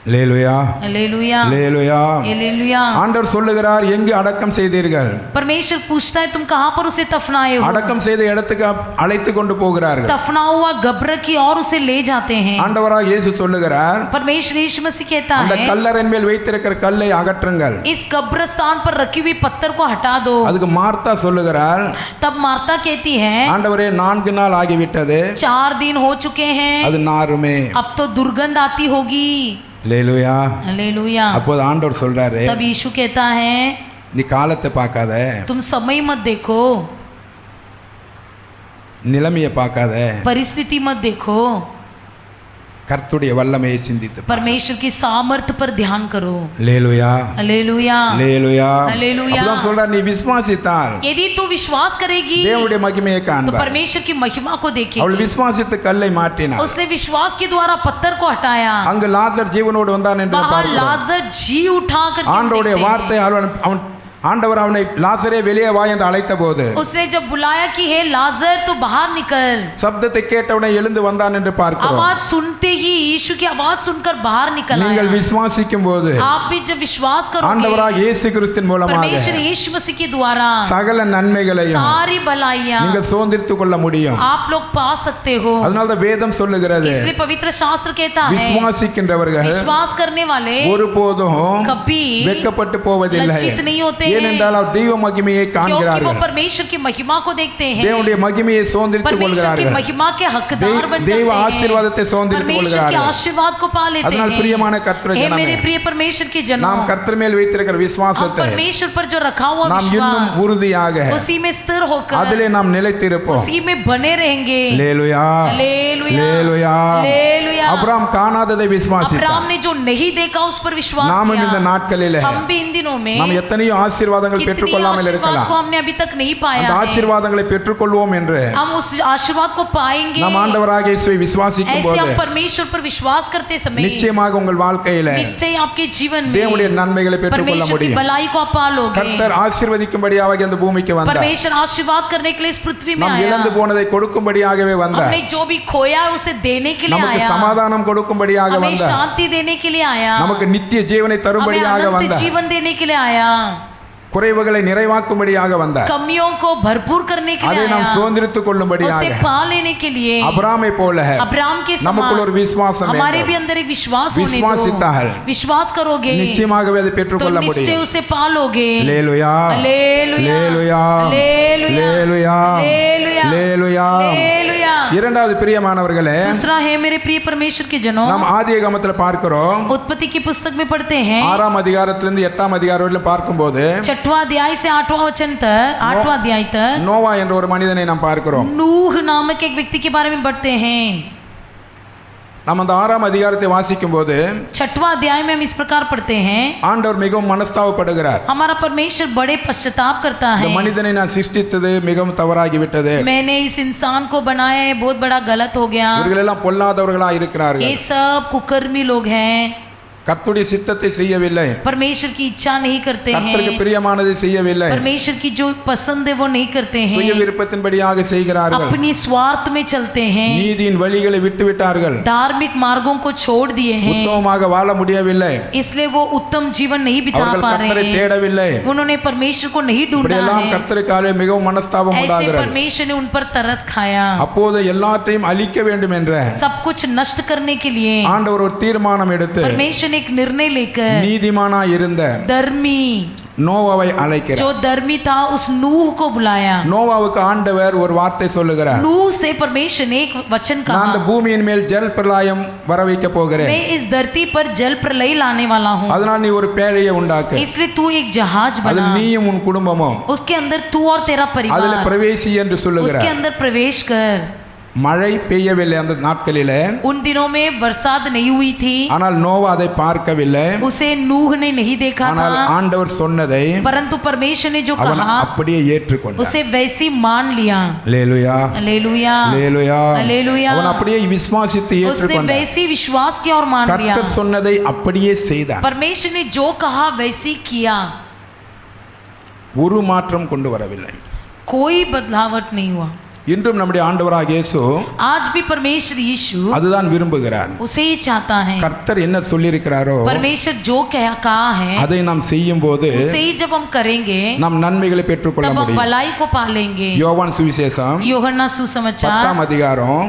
அல்லேலூயா, हालेलुया, அல்லேலூயா. हालेलुया। ஆண்டவர் சொல்லுகிறார், எங்கு அடக்கம் செய்தீர்கள்? परमेश्वर पूछता है तुम कहां पर उसे दफनाए हो? அடக்கம் செய்த இடத்துக்கு அழைத்து கொண்டு போகிறார்கள். दफना हुआ कब्र की और उसे ले जाते हैं। ஆண்டவராகிய இயேசு சொல்லுகிறார், परमेश्वर यीशु मसीह कहता அந்த है கல்லறையின் மேல் வைத்திருக்கிற கல்லை அகற்றுங்கள். इस कब्रस्तान पर रखी हुई पत्थर को हटा दो। அதுக்கு மார்த்தா சொல்லுகிறார், तब मार्ता कहती है ஆண்டவரே 4 நாள் ஆகிவிட்டது, 4 दिन हो चुके हैं, அது நாறுமே. अब तो दुर्गंध आती होगी। அல்லேலூயா. हालेलुया। அப்போது ஆண்டவர் சொல்றாரு, तब यीशु कहता है நீ காலத்தை பார்க்காத, तुम समय मत देखो, நிலைமையை பார்க்காத, परिस्थिति मत देखो, கர்த்தருடைய வல்லமையை சிந்தித்து பார். परमेश्वर की सामर्थ्य पर ध्यान करो। அல்லேலூயா, हालेलुया, அல்லேலூயா. அல்லேலூயா. அப்பதான் சொல்றார், நீ விசுவாசித்தால் यदि तू विश्वास करेगी தேவனுடைய மகிமையை तो காண்பாய். परमेश्वर की महिमा को அவள் देखेगी। விசுவாசித்து கல்லை மாற்றினாள். उसने विश्वास के द्वारा पत्थर को हटाया। அங்கு லாசர் ஜீவனோடு வந்தான் என்று वहां பார்க்கிறோம். लाजर जी उठा कर ஆண்டவருடைய வார்த்தை அவன் ஆண்டவர் அவனை லாசரே வெளியே வா என்று அழைத்த போது उसने जब बुलाया कि हे लाजर तू बाहर निकल, சப்தத்தை கேட்டவனை எழுந்து வந்தான் என்று பார்க்கிறோம். आवाज सुनते ही यीशु की आवाज सुनकर बाहर निकल நீங்கள் आया। விசுவாசிக்கும் போது आप भी जब विश्वास करोगे ஆண்டவராகிய இயேசு கிறிஸ்துவின் மூலமாக परमेश्वर यीशु मसीह के द्वारा சகல நன்மைகளையும் सारी भलाइयां நீங்கள் சுதந்திரித்துக் கொள்ள முடியும். आप लोग पा सकते हो। அதனால தான் வேதம் சொல்லுகிறது, इसलिए पवित्र शास्त्र कहता है விசுவாசிக்கின்றவர்கள் विश्वास करने वाले ஒருபோதும் कभी வெட்கப்பட்டு போவதில்லை. लज्जित नहीं होते हैं, ஏனென்றால் அவர் தெய்வ மகிமையை क्योंकि वो காண்கிறார்கள். परमेश्वर की महिमा को देखते हैं, தேவனுடைய மகிமையை சுதந்திரித்துக் परमेश्वर की கொள்கிறார்கள். महिमा के हकदार बन जाते தெய்வ हैं, ஆசீர்வாதத்தை சுதந்திரித்துக் परमेश्वर के கொள்கிறார்கள். आशीर्वाद को पा लेते அதனால் हैं। பிரியமான கர்த்தருடைய हे ஜனமே, मेरे प्रिय परमेश्वर के जनों, நாம் கர்த்தர் மேல் வைத்திருக்கிற हम விசுவாசத்தை परमेश्वर पर जो रखा हुआ நாம் இன்னும் विश्वास உறுதியாக उसी में स्थिर होकर அதிலே நாம் நிலைத்திருப்போம். उसी में बने रहेंगे। அல்லேலூயா, हालेलुया, அல்லேலூயா. हालेलुया। அபிரகாம் காணாததை விசுவாசித்தார். अब्राहम ने जो नहीं देखा उस पर विश्वास நாமும் இந்த किया। நாட்களிலே हम भी इन दिनों में நாம் எத்தனையோ ஆசீர்வாதங்கள் कितनी பெற்றுக்கொள்ளாமல் आशीर्वाद இருக்கலாம். को हमने अभी तक नहीं पाया அந்த है। ஆசீர்வாதங்களை பெற்றுக்கொள்வோம் என்று हम उस आशीर्वाद को पाएंगे। நாம் ஆண்டவராகிய இயேசுவை விசுவாசிக்கும் ऐसे போது हम परमेश्वर पर विश्वास करते समय நிச்சயமாக உங்கள் வாழ்க்கையில निश्चय आपके जीवन में தேவனுடைய நன்மைகளை பெற்றுக்கொள்ள परमेश्वर की முடியும். भलाई को आप पालोगे। கர்த்தர் ஆசீர்வதிக்கும்படியாக இந்த பூமிக்கு வந்தார். परमेश्वर आशीर्वाद करने के लिए इस पृथ्वी में நாம் आया। இழந்து போனதை கொடுக்கும்படியாகவே வந்தார். हमने जो भी खोया है उसे देने के लिए நமக்கு आया। சமாதானம் கொடுக்கும்படியாக हमें வந்தார். शांति देने के लिए आया। நமக்கு நித்திய ஜீவனை हमें தரும்படியாக अनंत வந்தார். जीवन देने के लिए आया। குறைவுகளை நிறைவாக்கும்படியாக வந்தார். कमियों को भरपूर करने के அதை लिए நாம் आया। சுதந்திரித்துக் उसे கொள்ளும்படியாக पा लेने के लिए அபிரகாமை போல अब्राहम के நமக்குள்ள ஒரு समान விசுவாசம் हमारे வேண்டும். भी अंदर एक विश्वास होने विश्वासिताल। दो। विश्वास करोगे நிச்சயமாகவே அதை तो பெற்றுக்கொள்ள निश्चय முடியும். उसे पालोगे। அல்லேலூயா, हालेलुया, அல்லேலூயா, हालेलुया, அல்லேலூயா, हालेलुया, அல்லேலூயா. हालेलुया। இரண்டாவது பிரியமானவர்களே, दूसरा है मेरे प्रिय परमेश्वर के जनों, நாம் ஆதியாகமத்துல பார்க்கிறோம், उत्पत्ति की पुस्तक में पढ़ते हैं 6ஆம் அதிகாரத்திலிருந்து 8ஆம் அதிகாரம் வரை பார்க்கும்போது 6वां अध्याय से 8वां वचन तक 8वां अध्याय तक நோவா என்ற ஒரு மனிதனை நாம் பார்க்கிறோம். नूह नामक एक व्यक्ति के बारे में पढ़ते हैं। நாம் அந்த 6ஆம் அதிகாரத்தை வாசிக்கும் போது 6वां अध्याय में हम इस प्रकार पढ़ते हैं, ஆண்டவர் மிகவும் மனஸ்தாபப்படுகிறார். हमारा परमेश्वर बड़े पश्चाताप करता இந்த है, மனிதனை நான் சிருஷ்டித்தது மிகவும் தவறாகி விட்டது. मैंने इस इंसान को बनाया है, बहुत बड़ा गलत हो गया। இவர்கள் எல்லாம் பொல்லாதவர்களா இருக்கிறார்கள். ये सब कुकर्मी लोग हैं, கர்த்தருடைய சித்தத்தை செய்யவில்லை, परमेश्वर की इच्छा नहीं करते கர்த்தருக்கு हैं, பிரியமானதை செய்யவில்லை, परमेश्वर की जो पसंद है वो नहीं करते சுய हैं, விருப்பத்தின்படியாக செய்கிறார்கள், अपनी स्वार्थ में चलते हैं, நீதியின் வழிகளை விட்டுவிட்டார்கள், धार्मिक मार्गों को छोड़ दिए हैं, உத்தமமாக வாழ முடியவில்லை, इसलिए वो उत्तम जीवन नहीं बिता அவர்கள் पा கர்த்தரை रहे हैं, தேடவில்லை. उन्होंने परमेश्वर को नहीं ढूंढा இப்படியெல்லாம் है, கர்த்தருக்காலே மிகவும் மனஸ்தாபம் ऐसे உண்டாகிறது. परमेश्वर ने उन पर तरस खाया। அப்போது எல்லாத்தையும் அழிக்க வேண்டும் என்ற सब कुछ नष्ट करने के लिए ஆண்டவர் ஒரு தீர்மானம் எடுத்து परमेश्वर ने एक निर्णय लेकर நீதிமானாய் இருந்த धर्मी, நோவாவை அழைக்கிறார். जो धर्मी था, उस नूह को बुलाया। நோவாவுக்கு ஆண்டவர் ஒரு வார்த்தை சொல்லுகிறார், नूह से परमेश्वर ने एक वचन நான் அந்த कहा, பூமியின் மேல் ஜல் பிரளயம் வர வைக்க போகிறேன், मैं इस धरती पर जल प्रलय लाने वाला हूँ, அதனால் நீ ஒரு பேழையை உண்டாக்கு, इसलिए तू एक जहाज அதில் बना, நீயும் உன் குடும்பமும் उसके अंदर तू और तेरा அதில் परिवार பிரவேசி என்று उसके சொல்லுகிறார். अंदर प्रवेश कर। மழை பெய்யவில்லை அந்த நாட்களிலே, उन दिनों में बरसात नहीं हुई थी, ஆனால் நோவா அதை பார்க்கவில்லை. उसे नूह ने नहीं देखा ஆனால் था, ஆண்டவர் சொன்னதை परंतु परमेश्वर ने जो அவன் कहा அப்படியே ஏற்றுக்கொண்டான். उसे वैसी मान लिया। அல்லேலூயா, हालेलुया, அல்லேலூயா. हालेलुया। அவன் அப்படியே விசுவாசித்து उसने ஏற்றுக்கொண்டான். वैसी विश्वास किया और मान लिया। கர்த்தர் சொன்னதை அப்படியே செய்தான். परमेश्वर ने जो कहा वैसी किया, ஒரு மாற்றம் கொண்டு வரவில்லை. कोई बदलावट नहीं हुआ। இன்றும் நம்முடைய ஆண்டவராகிய இயேசு आज भी परमेश्वर यीशु அதுதான் விரும்புகிறார். उसे ही चाहता है। கர்த்தர் என்ன சொல்லியிருக்கிறாரோ परमेश्वर जो कहा है அதை நாம் செய்யும் போது उसे ही जब हम करेंगे நாம் நன்மைகளை பெற்றுக்கொள்ள तब हम முடியும். भलाई को पालेंगे। யோவான் சுவிசேஷம் यूहन्ना सुसमाचार 10ஆம் அதிகாரம்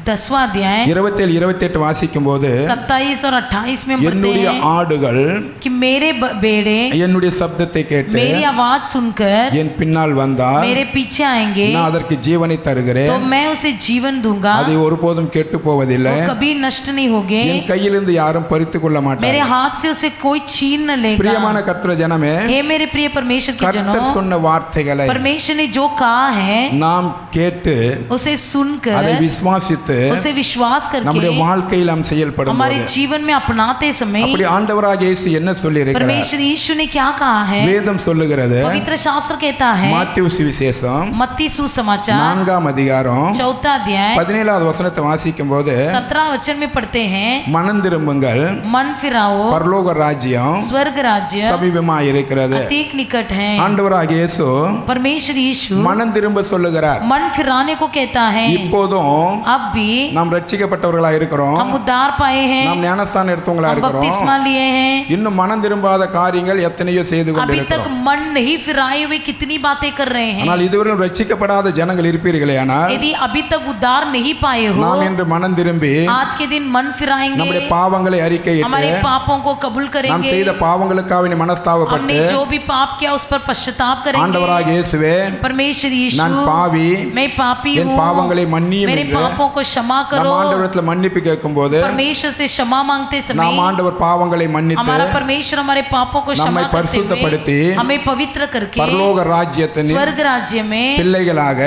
10वां अध्याय 27 28 வாசிக்கும் போது 27 और 28 में पढ़ते என்னுடைய हैं ஆடுகள் कि मेरे बेड़े என்னுடைய சப்தத்தை கேட்டு मेरी आवाज सुनकर என் பின்னால் வந்தால் मेरे पीछे आएंगे நான் அதற்கு ஜீவனை तो தருகிறேன், मैं उसे जीवन दूंगा, அதை ஒருபோதும் கெட்டு போவதில்லை, वो कभी नष्ट नहीं होगे, என் கையிலிருந்து யாரும் பறித்துக் கொள்ள मेरे மாட்டார்கள். हाथ से उसे कोई छीन न लेगा। பிரியமான கர்த்தர் ஜனமே, हे मेरे प्रिय परमेश्वर के கர்த்தர் जनों, சொன்ன வார்த்தைகளை परमेश्वर ने जो कहा है நாம் கேட்டு उसे सुनकर அதை விசுவாசித்து उसे विश्वास நம்முடைய करके வாழ்க்கையில் நாம் செயல்படும் हमारे போது जीवन में अपनाते समय அப்படி ஆண்டவராகிய இயேசு என்ன சொல்லி இருக்கிறார்? परमेश्वर यीशु ने क्या कहा है? வேதம் சொல்லுகிறது, पवित्र शास्त्र कहता है, மாத்தேயு சுவிசேஷம் मत्ती सुसमाचार 4ஆம் அதிகாரம் 4वां अध्याय 17வது வசனத்தை வாசிக்கும் போது 17 वचन में पढ़ते हैं, மனம் திரும்புங்கள், मन फिराओ, பரலோக ராஜ்யம் स्वर्ग राज्य சமீபமாய் இருக்கிறது. अतीक निकट है। ஆண்டவராகிய இயேசு परमेश्वर यीशु மனம் திரும்ப சொல்லுகிறார். मन फिराने को कहता है। இப்போதும் अब भी நாம் ரட்சிக்கப்பட்டவர்களா இருக்கிறோம், हम उद्धार पाए हैं, நாம் ஞானஸ்தானம் எடுத்தவங்களா हम இருக்கிறோம், बपतिस्मा लिए हैं, இன்னும் மனம் திரும்பாத காரியங்கள் எத்தனையோ செய்து अभी तक கொண்டிருக்கிறோம். मन नहीं फिराए हुए कितनी बातें कर रहे हैं। ஆனால் இதுவரை ரட்சிக்கப்படாத ஜனங்கள் இருப்பீர்களே, ஆனால் यदि अभी तक उद्धार नहीं पाए हो, நாம் இன்று மனம் திரும்பி आज के दिन मन फिराएंगे, நம்முடைய பாவங்களை அறிக்கையிட்டு हमारे पापों को कबूल நாம் करेंगे, செய்த பாவங்களுக்காக நீ மனஸ்தாபப்பட்டு हमने जो भी पाप किया उस पर पश्चाताप करेंगे। ஆண்டவராகிய இயேசுவே, परमेश्वर यीशु, நான் பாவி, मैं पापी என் हूँ, பாவங்களை மன்னியும் मेरे என்று पापों को क्षमा நம்ம करो। ஆண்டவரிடத்தில் மன்னிப்பு கேட்கும்போது परमेश्वर से क्षमा मांगते நாம் समय ஆண்டவர் பாவங்களை மன்னித்து हमारा परमेश्वर हमारे पापों को क्षमा நம்மை करते பரிசுத்தப்படுத்தி हुए हमें पवित्र करके பரலோக ராஜ்யத்தின் स्वर्ग राज्य में பிள்ளைகளாக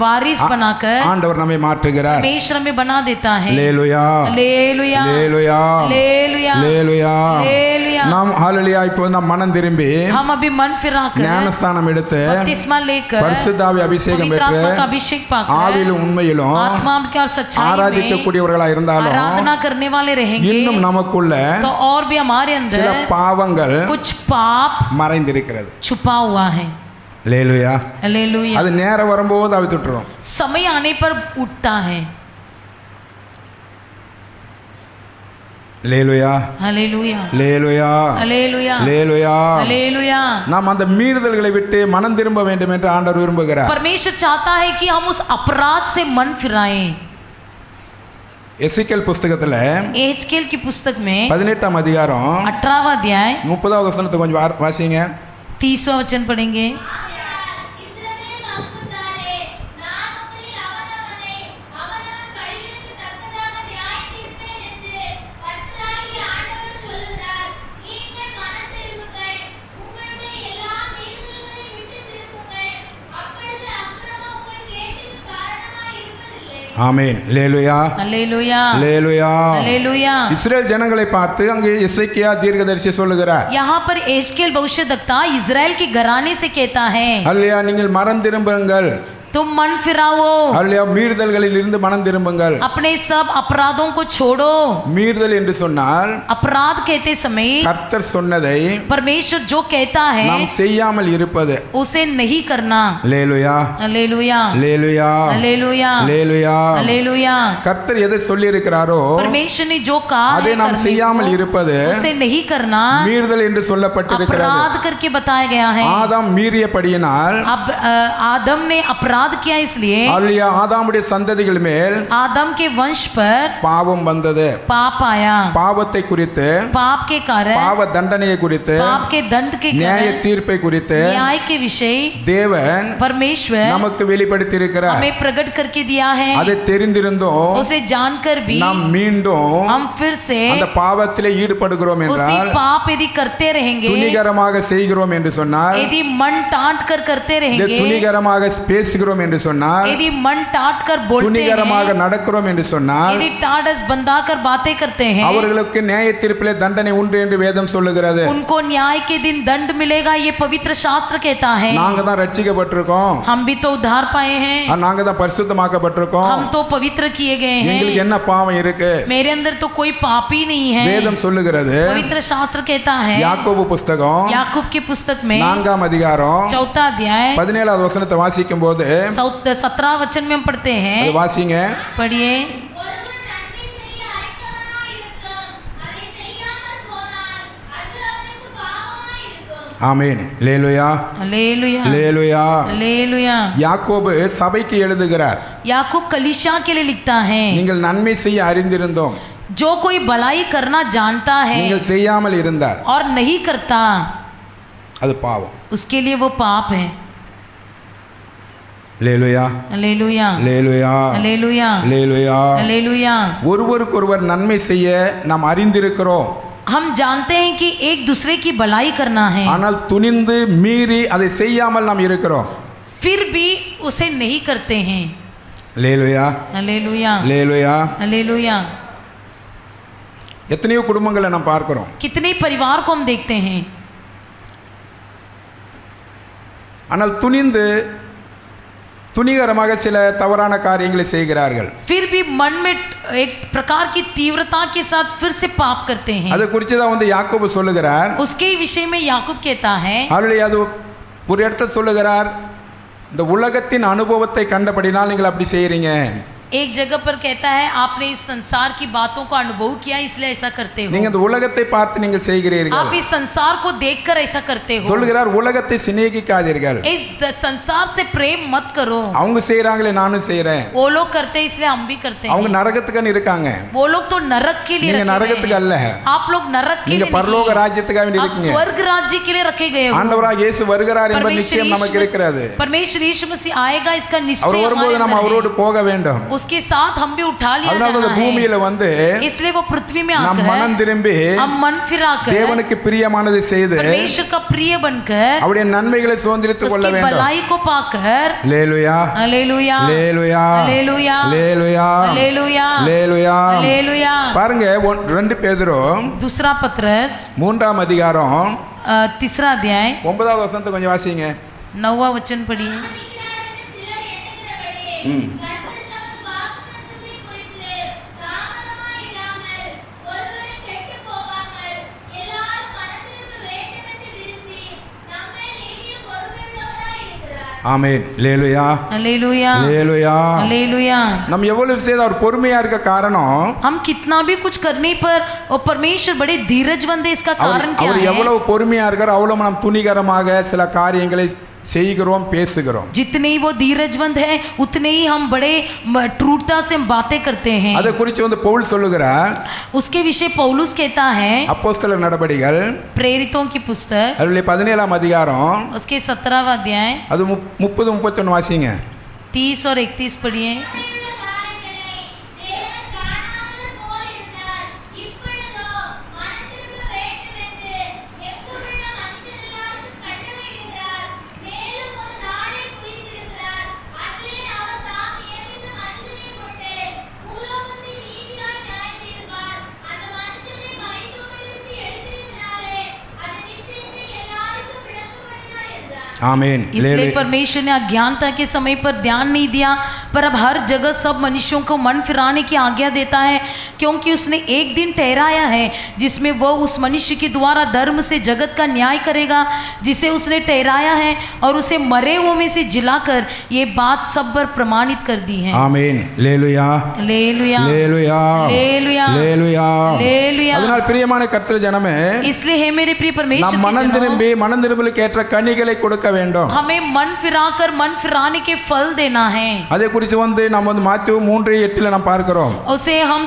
वारिस बनाकर ஆண்டவர் நம்மை மாற்றுகிறார். परमेश्वर में बना देता है। அல்லேலூயா, हालेलुया, அல்லேலூயா, हालेलुया, அல்லேலூயா. हालेलुया। நாம் ஹalleluya இப்போ நாம் மனம் திரும்பி हम अभी मन फिराकर ஞானஸ்தானம் எடுத்து बपतिस्मा लेकर பரிசுத்தாவி அபிஷேகம் पवित्र பெற்று आत्मा का अभिषेक पाकर ஆவிலும் உண்மையிலும் आत्मा के और सच्चाई में ஆராதிக்கக்கூடியவர்களா இருந்தாலும் आराधना करने वाले रहेंगे, இன்னும் நமக்குள்ள तो और भी हमारे சில अंदर பாவங்கள் कुछ पाप மறைந்திருக்கிறது. छुपा हुआ है। அல்லேலூயா. हालेलुया। அது நேரம் வரும்போது அவித்துட்டுரும். समय आने पर उठता है। அல்லேலூயா, हालेलुया, அல்லேலூயா, हालेलुया, அல்லேலூயா. हालेलुया। நாம் அந்த மீறுதல்களை விட்டு மனம் திரும்ப வேண்டும் என்று ஆண்டவர் விரும்புகிறார். परमेश्वर चाहता है कि हम उस अपराध से मन फिराएं। எசேக்கியேல் புத்தகத்துல एहजकेल की पुस्तक में 18ஆம் அதிகாரம் 18वां अध्याय 30வது வசனத்தை கொஞ்சம் வாசிங்க. 30वां वचन पढ़ेंगे। இஸ்ரவேல் வம்சத்தாரே, நான் உங்களில் அவனவனை அவன் ஆமென். அல்லேலூயா, அல்லேலூயா, அல்லேலூயா. அல்லேலூயா. இஸ்ரேல் ஜனங்களை பார்த்து அங்கே எசேக்கியா தீர்க்கதரிசி சொல்லுகிறார், यहाँ पर एजकेल भविष्यद्वक्ता इजराइल के घराने से कहता है, அல்லேலூயா, நீங்கள் மனம் திரும்புங்கள், तुम मन फिराओ, அல்லேலூயா, மீறுதல்களில் இருந்து மனம் திரும்புங்கள். अपने सब अपराधों को छोड़ो। மீறுதல் என்று சொன்னால் अपराध कहते समय கர்த்தர் சொன்னதை परमेश्वर जो कहता है நாம் செய்யாமல் இருப்பது. उसे नहीं करना। அல்லேலூயா, அல்லேலூயா, அல்லேலூயா, அல்லேலூயா, அல்லேலூயா. அல்லேலூயா। கர்த்தர் எதை சொல்லி இருக்கிறாரோ परमेश्वर ने जो कहा அதை है நாம் करने செய்யாமல் को, இருப்பது उसे नहीं करना மீறுதல் என்று சொல்லப்பட்டிருக்கிறது. अपराध करके बताया गया है। ஆதாம் மீறியபடியினால் अब आदम ने अपराध किया, इसलिए அல்லேலூயா, ஆதாமுடைய சந்ததிகள் மேல் आदम के वंश पर பாவம் வந்தது. पाप आया। பாவத்தை குறித்து, पाप के कारण, பாவ தண்டனையை குறித்து, पाप के दंड के நியாய कारण, தீர்ப்பை குறித்து न्याय के विषय தேவன் परमेश्वर நமக்கு வெளிப்படுத்தி இருக்கிறார். हमें प्रकट करके दिया है। அதை தெரிந்திருந்தோம் उसे जानकर भी நாம் மீண்டும் हम फिर से அந்த பாவத்திலே ஈடுபடுகிறோம் उसी என்றால், पाप यदि करते रहेंगे, துணிகரமாக செய்கிறோம் என்று சொன்னால், यदि मन टाट कर करते இல்லை रहेंगे, துணிகரமாக பேசுகிறோம் என்று சொன்னால், यदि मन टाट कर बोलते துணிகரமாக हैं, நடக்கிறோம் என்று சொன்னால், यदि टाटस बंधा कर बातें करते हैं, அவர்களுக்கு நியாய தீர்ப்பிலே தண்டனை உண்டு என்று வேதம் சொல்லுகிறது. उनको न्याय के दिन दंड मिलेगा, ये पवित्र शास्त्र कहता है। நாங்க தான் ரட்சிக்கப்பட்டிருக்கோம், हम भी तो उद्धार पाए हैं, நாங்க தான் பரிசுத்தமாக்கப்பட்டிருக்கோம், हम तो पवित्र किए गए எங்களுக்கு हैं, என்ன பாவம் இருக்கு? मेरे अंदर तो कोई पाप ही नहीं है। வேதம் சொல்லுகிறது. पवित्र शास्त्र कहता है, யாக்கோபு புஸ்தகம் याकूब की पुस्तक में 4ஆம் அதிகாரம் 4 अध्याय 17வது வசனத்தை வாசிக்கும் போது 17 वचन में हम पढ़ते हैं, அது வாசிங்க. पढ़िए। ஆமென். அல்லேலூயா, हालेलुया, அல்லேலூயா. हालेलुया। யாக்கோபு சபைக்கு எழுதுகிறார், याकूब कलीसिया के लिए लिखता है, நீங்கள் நன்மை செய்ய அறிந்திருந்தோம், जो कोई भलाई करना जानता है நீங்கள் செய்யாமல் இருந்தார், और नहीं करता, அது பாவம். उसके लिए वो पाप है। அல்லேலூயா, हालेलुया, அல்லேலூயா, हालेलुया, அல்லேலூயா. हालेलुया। ஒருவருக்கொருவர் நன்மை செய்ய நாம் அறிந்திருக்கிறோம், हम जानते हैं कि एक दूसरे की भलाई करना है, ஆனால் துணிந்து மீறி அதை செய்யாமல் நாம் இருக்கிறோம். फिर भी उसे नहीं करते हैं। அல்லேலூயா, हालेलुया, அல்லேலூயா. हालेलुया। எத்தனையோ குடும்பங்களை நாம் பார்க்கிறோம், कितने परिवार को हम देखते हैं, ஆனால் துணிகரமாக சில தவறான காரியங்களை செய்கிறார்கள். फिर भी मन में एक प्रकार की तीव्रता के साथ फिर से पाप करते हैं। அதை குறித்து தான் வந்து யாக்கோபு சொல்லுகிறார். उसके विषय में याकूब कहता है, அல்லேலூயா. அது ஒரு இடத்துல சொல்லுகிறார், இந்த உலகத்தின் அனுபவத்தை கண்டபடினால் நீங்கள் அப்படி செய்கிறீங்க. एक जगह पर कहता है, आपने इस संसार की बातों का अनुभव किया इसलिए ऐसा करते हो, நீங்க இந்த உலகத்தை பார்த்து நீங்கள் செய்கிறீர்கள். आप इस संसार को देखकर ऐसा करते हो। சொல்லுகிறார், உலகத்தை சிநேகிக்காதீர்கள், इस संसार से प्रेम मत करो। அவங்க செய்றாங்களே நானும் செய்றேன், वो लोग करते हैं इसलिए हम भी करते அவங்க हैं। நரகத்துக்குன்னு இருக்காங்க, वो लोग तो नरक के लिए நீங்க रखे गए நரகத்துக்கு அல்ல, हैं। आप लोग नरक के நீங்க लिए பரலோக नहीं, ராஜ்யத்துக்காக வேண்டி आप இருக்கீங்க. स्वर्ग राज्य के लिए रखे गए हो। ஆண்டவராக இயேசு வருகிறார் என்ற நிச்சயம் நமக்கு இருக்கிறது. परमेश्वर यीशु मसीह आएगा इसका அவர் निश्चय வரும்போது हमारे நம்ம अंदर அவரோடு है। போக வேண்டும். उसके साथ हम भी उठा लिया அதனால जाना இந்த है। பூமியில வந்து इसलिए वो पृथ्वी में நாம் மனம் आकर திரும்பி हम मन फिराकर தேவனுக்கு பிரியமானதை செய்து परमेश्वर का प्रिय बनकर அவருடைய நன்மைகளை சுதந்திரித்துக் கொள்ள उसकी வேண்டும். भलाई को पाकर அல்லேலூயா, हालेलुया, அல்லேலூயா, हालेलुया, அல்லேலூயா, हालेलुया, அல்லேலூயா. हालेलुया। பாருங்க 2 பேதுரு दूसरा पत्रस 3ஆம் அதிகாரம் 3 अध्याय 9வது வசனத்தை கொஞ்சம் வாசிங்க. 9वां वचन पढ़िए। ஆமென். அல்லேலூயா, हालेलुया, அல்லேலூயா. हालेलुया। நம்ம எவ்வளவு செய்து அவர் பொறுமையா இருக்க காரணம், हम कितना भी कुछ करने पर और परमेश्वर बड़े धीरजवंत है, इसका कारण क्या அவர் है? எவ்வளவு பொறுமையா இருக்கார், அவ்வளவு நாம் துணிகரமாக சில காரியங்களை செய்கிறோம், பேசுகிறோம். जितने ही वो धीरजवंत है उतने ही हम बड़े ट्रूटता से बातें करते हैं। அதை குறித்து வந்து பவுல் சொல்லுகிறார், उसके विषय पौलुस कहता है, அப்போஸ்தலர் நடபடிகள் प्रेरितों की पुस्तक அதில் 17ஆம் அதிகாரம் उसके 17वां अध्याय அது 30-31 வாசிங்க. 30 और 31 पढ़िए। ஆமென். इसलिए परमेश्वर ने अज्ञानता के समय पर ध्यान नहीं दिया, पर अब हर जगह सब मनुष्यों को मन फिराने की आज्ञा देता है, क्योंकि उसने एक दिन ठहराया है जिसमें वह उस मनुष्य के द्वारा धर्म से जगत का न्याय करेगा, जिसे उसने ठहराया है, और उसे मरे हुओं में से जिलाकर ये बात सब पर प्रमाणित कर दी है। ஆமென். அல்லேலூயா. हालेलुया, அல்லேலூயா. हालेलुया, அல்லேலூயா. हालेलुया। அதனால் பிரியமான கர்த்தர் ஜனமே, इसलिए हे मेरे प्रिय परमेश्वर நாம் के மனம் जनों, திரும்பி மனம் திரும்பலுக்கு ஏற்ற கனிகளை கொடுக்க வேண்டும். हमें मन फिराकर मन फिराने के फल देना है। அதை குறித்து நம்ம மாத்தியு 3:8 நாம் பார்க்கிறோம். उसे हम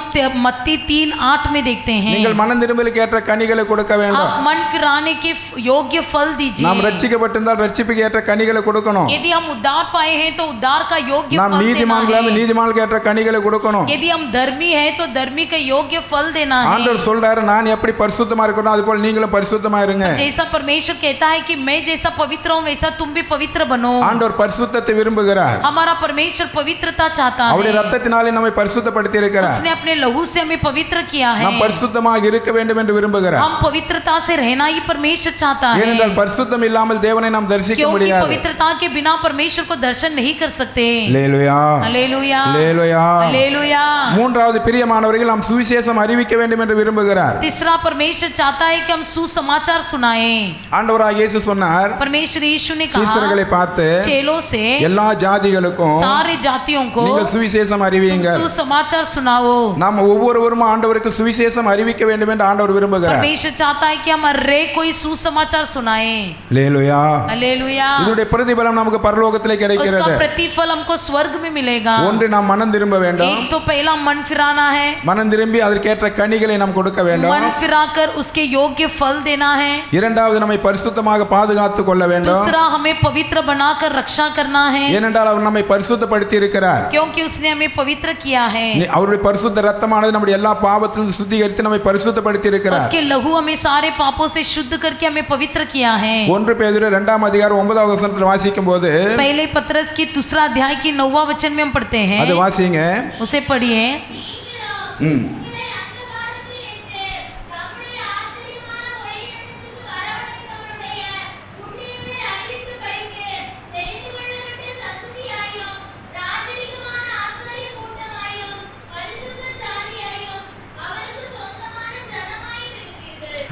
मत्ती 3:8 में देखते हैं। நீங்கள் மனம் திரும்பலுக்கு ஏற்ற கனிகளை கொடுக்க வேண்டும். आप मन फिराने के योग्य फल दीजिए। நாம் ரட்சிக்கப்பட்டிருந்தால் ரட்சிப்புக்கு ஏற்ற கனிகளை கொடுக்கணும். यदि हम उद्धार पाए हैं तो उद्धार का योग्य நாம் फल देना நீதிமான்களாக है। நீதிமான்களுக்கு ஏற்ற கனிகளை கொடுக்கணும். यदि हम धर्मी हैं तो धर्मी का योग्य फल देना है। ஆண்டவர் சொல்றாரு, நான் எப்படி பரிசுத்தமா இருக்கணும் அதுபோல நீங்களும் பரிசுத்தமா இருங்க. जैसा परमेश्वर कहता है कि मैं जैसा पवित्र हूँ वैसा तुम भी पवित्र बनो। ஆண்டவர் பரிசுத்தத்தை விரும்புகிறார். हमारा परमेश्वर पवित्रता चाहता அவருடைய है। ரத்தத்தினாலே நம்மை பரிசுத்தப்படுத்தி இருக்கிறார். उसने अपने लहू से हमें पवित्र किया है। நாம் பரிசுத்தமாக இருக்க வேண்டும் என்று விரும்புகிறார். हम पवित्रता से रहना ही परमेश्वर चाहता है, ஏனென்றால் பரிசுத்தம் இல்லாமல் தேவனை நாம் தரிசிக்க क्योंकि முடியாது. पवित्रता के बिना परमेश्वर को दर्शन नहीं कर सकते। அல்லேலூயா. हालेलुया, அல்லேலூயா. हालेलुया। மூன்றாவது பிரியமானவர்கள் நாம் சுவிசேஷம் அறிவிக்க வேண்டும் என்று விரும்புகிறார். तीसरा परमेश्वर चाहता है कि हम सुसमाचार सुनाएं। ஆண்டவராகிய இயேசு சொன்னார், परमेश्वर यीशु ने कहा சீசர்களை பார்த்து, चेलों से எல்லா ஜாதிகளுக்கும் सारे जातियों को நீங்கள் சுவிசேஷம் तुम அறிவியுங்கள். सुसमाचार सुनाओ। நாம் ஒவ்வொருவரும் ஆண்டவருக்கு சுவிசேஷம் அறிவிக்க வேண்டும் என்று ஆண்டவர் விரும்புகிறார். परमेश्वर चाहता है कि हम हर कोई सुसमाचार सुनाएं। அல்லேலூயா. हालेलुया। இதனுடைய பிரதிபலம் நமக்கு பரலோகத்திலே उसका கிடைக்கிறது. प्रतिफल हमको स्वर्ग में मिलेगा। ஒன்று நாம் மனம் திரும்ப வேண்டும். एक तो पहला मन फिराना है, மனம் திரும்பி அதற்கேற்ற கனிகளை நாம் கொடுக்க வேண்டும். मन फिराकर उसके योग्य फल देना है। இரண்டாவது நம்மை பரிசுத்தமாக பாதுகாத்துக் கொள்ள வேண்டும். दूसरा हमें पवित्र बनाकर रक्षा करना है, ஏனென்றால் அவர் நம்மை பரிசுத்தப்படுத்தி இருக்கிறார். क्योंकि उसने हमें पवित्र किया है। அவருடைய பரிசுத்த ரத்தமானது நம்முடைய எல்லா பாவத்திலிருந்து சுத்திகரித்து நம்மை பரிசுத்தப்படுத்தி இருக்கிறார். उसके लहू हमें सारे पापों से शुद्ध करके हमें पवित्र किया है। 1 பேதுரு 2ஆம் அதிகாரம் 9வது வசனத்தில் வாசிக்கும் போது, पहले पत्रस की 2 अध्याय की 9वां वचन में हम पढ़ते हैं, அது வாசிங்க. उसे पढ़िए।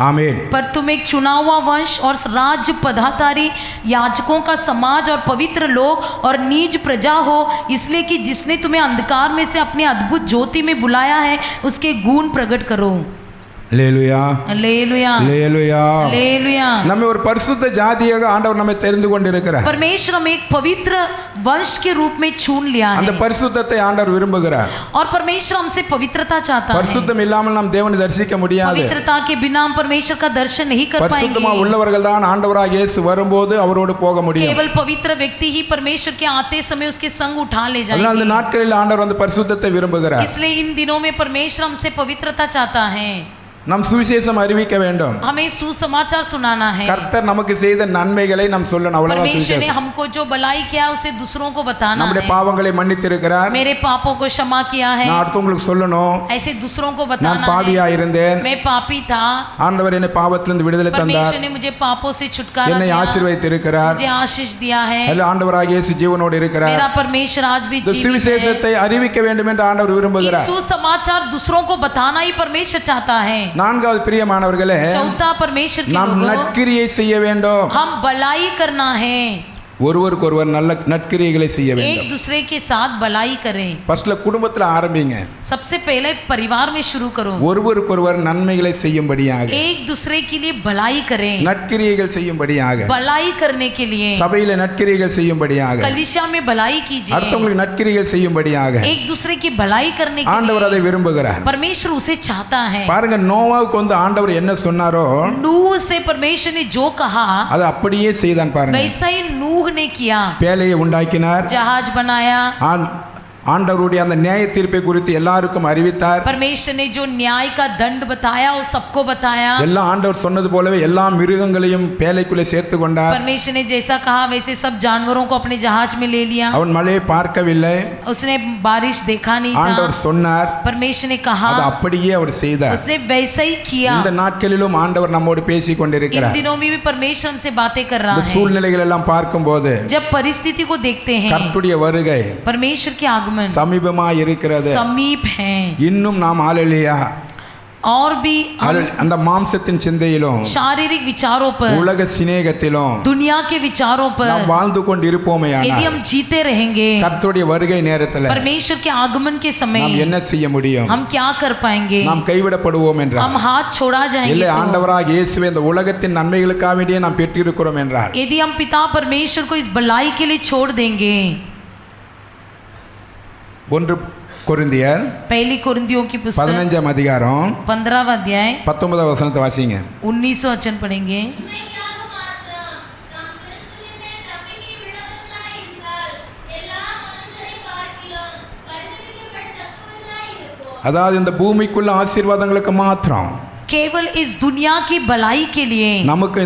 ஆமென். पर तुम एक चुना हुआ वंश और राज्य पदाधारी याजकों का समाज और पवित्र लोग और नीच प्रजा हो, इसलिए कि जिसने तुम्हें अंधकार में से अपने अद्भुत ज्योति में बुलाया है उसके गुण प्रकट करो। அல்லேலூயா. हालेलुया, அல்லேலூயா. हालेलुया। நம்மை ஒரு பரிசுத்த ஜாதியாக ஆண்டவர் நம்மை தெரிந்து கொண்டிருக்கிறார். परमेश्वर हमें एक पवित्र वंश के रूप में चुन लिया அந்த है, பரிசுத்தத்தை ஆண்டவர் விரும்புகிறார். और परमेश्वर हमसे पवित्रता चाहता है। பரிசுத்தம் இல்லாமல் நாம் தேவனை தரிசிக்க முடியாது. पवित्रता के बिना हम परमेश्वर का दर्शन नहीं कर பரிசுத்தமா पाएंगे। உள்ளவர்கள் தான் ஆண்டவராகிய இயேசு வரும்போது அவரோடு போக முடியும். केवल पवित्र व्यक्ति ही परमेश्वर के आते समय उसके संग उठा ले அதனால் இந்த जाएंगे। நாட்களில் ஆண்டவர் அந்த பரிசுத்தத்தை விரும்புகிறார். इसलिए इन दिनों में परमेश्वर हमसे पवित्रता चाहता है। நாம் சுவிசேஷம் அறிவிக்க வேண்டும். हमें सुसमाचार सुनाना है। கர்த்தர் நமக்கு செய்த நன்மைகளை நாம் சொல்லணும். அவ்வளவுதான் परमेश्वर ने சுவிசேஷம். हमको जो भलाई किया उसे दूसरों को बताना நம்முடைய है। பாவங்களை மன்னித்திருக்கிறார். मेरे पापों को क्षमा किया है, நான் அடுத்தவங்களுக்கு சொல்லணும், ऐसे दूसरों को நான் बताना பாவியா है। இருந்தேன், मैं पापी था, ஆண்டவர் என்னை பாவத்திலிருந்து விடுதலை தந்தார், परमेश्वर ने मुझे पापों से छुटकारा என்னை दिया, ஆசீர்வதித்திருக்கிறார். मुझे आशीष दिया है। அல்ல ஆண்டவராகிய இயேசு ஜீவனோடு இருக்கிறார். मेरा परमेश्वर आज भी இந்த जीवित है। சுவிசேஷத்தை அறிவிக்க வேண்டும் என்று ஆண்டவர் ये விரும்புகிறார். सुसमाचार दूसरों को बताना ही परमेश्वर चाहता है। நான்காவது பிரியமானவர்களே, चौथा परमेश्वर के நாம் लोगों, நற்கிரியை செய்ய வேண்டும். हम भलाई करना है, ஒருவருக்கொருவர் நல்ல நற்கிரியைகளை செய்ய एक வேண்டும். दूसरे के साथ भलाई करें। ஃபர்ஸ்ட்ல குடும்பத்துல ஆரம்பிங்க. सबसे पहले परिवार में शुरू करो, ஒருவருக்கொருவர் நன்மைகளை செய்யும்படியாக, एक दूसरे के लिए भलाई करें, நற்கிரியைகள் செய்யும்படியாக, भलाई करने के लिए சபையில நற்கிரியைகள் செய்யும்படியாக, कलीसिया में भलाई कीजिए, அடுத்தவங்களுக்கு நற்கிரியைகள் செய்யும்படியாக एक दूसरे की भलाई करने के ஆண்டவர் அதை लिए விரும்புகிறார். परमेश्वर उसे चाहता है। பாருங்க, நோவாவுக்கு வந்து ஆண்டவர் என்ன சொன்னாரோ नूह से परमेश्वर ने जो कहा அதை அப்படியே செய்தான். பாருங்க, वैसा ही नूह ने किया, பேழையை உண்டாக்கினார், जहाज बनाया, ஆண்டவருடைய அந்த நியாய தீர்ப்பை குறித்து எல்லாருக்கும் அறிவித்தார். परमेश्वर ने जो न्याय का दंड बताया वो सबको बताया. எல்லா ஆண்டவர் சொன்னது போலவே எல்லா மிருகங்களையும் பேழைக்குள்ளே சேர்த்து கொண்டார். परमेश्वर ने जैसा कहा वैसे सब जानवरों को अपने जहाज में ले लिया. அவன் மழையை பார்க்கவில்லை. उसने बारिश देखा नहीं था. ஆண்டவர் சொன்னார். परमेश्वर ने कहा. அது அப்படியே அவர் செய்தார். उसने वैसा ही किया. இந்த நாட்களிலும் ஆண்டவர் நம்மோடு பேசிக் கொண்டிருக்கிறார். इन दिनों में भी परमेश्वर हमसे बातें कर रहा இந்த है. சூழ்நிலைகள் எல்லாம் பார்க்கும்போது जब परिस्थिति को देखते हैं கர்த்தருடைய வருகை परमेश्वर के आगमन சமீபமாய் இருக்கிறது. समीप है. இன்னும் நாம் ஹalleluya और भी அந்த மாம்சத்தின் சிந்தையிலும் शारीरिक विचारों पर உலக சிநேகத்திலும் दुनिया के विचारों पर நாம் வாழ்ந்து கொண்டிருப்போமேயானால் यदि हम जीते रहेंगे கர்த்தருடைய வருகை நேரத்தில் परमेश्वर के आगमन के समय நாம் என்ன செய்ய முடியும்? हम क्या कर पाएंगे? நாம் கைவிடப்படுவோம் என்றார். हम हाथ छोड़ा जाएंगे. இல்லை, ஆண்டவராக இயேசுவே இந்த உலகத்தின் நன்மைகளுக்காக வேண்டியே நாம் பெற்றிருக்கிறோம் என்றார். यदि हम पिता परमेश्वर को इस भलाई के लिए छोड़ देंगे. 1 கொரிந்தியர் पहली कोरिन्थियों की पुस्तक 15 அதிகாரம் 15वां अध्याय 19 वचनத்தை வாசிங்க. 19 वचन पढ़ेंगे. அதாவது இந்த பூமிக்குள்ள ஆசீர்வாதங்களுக்கு மாத்திரம் केवल इस दुनिया की भलाई के लिए நமக்கு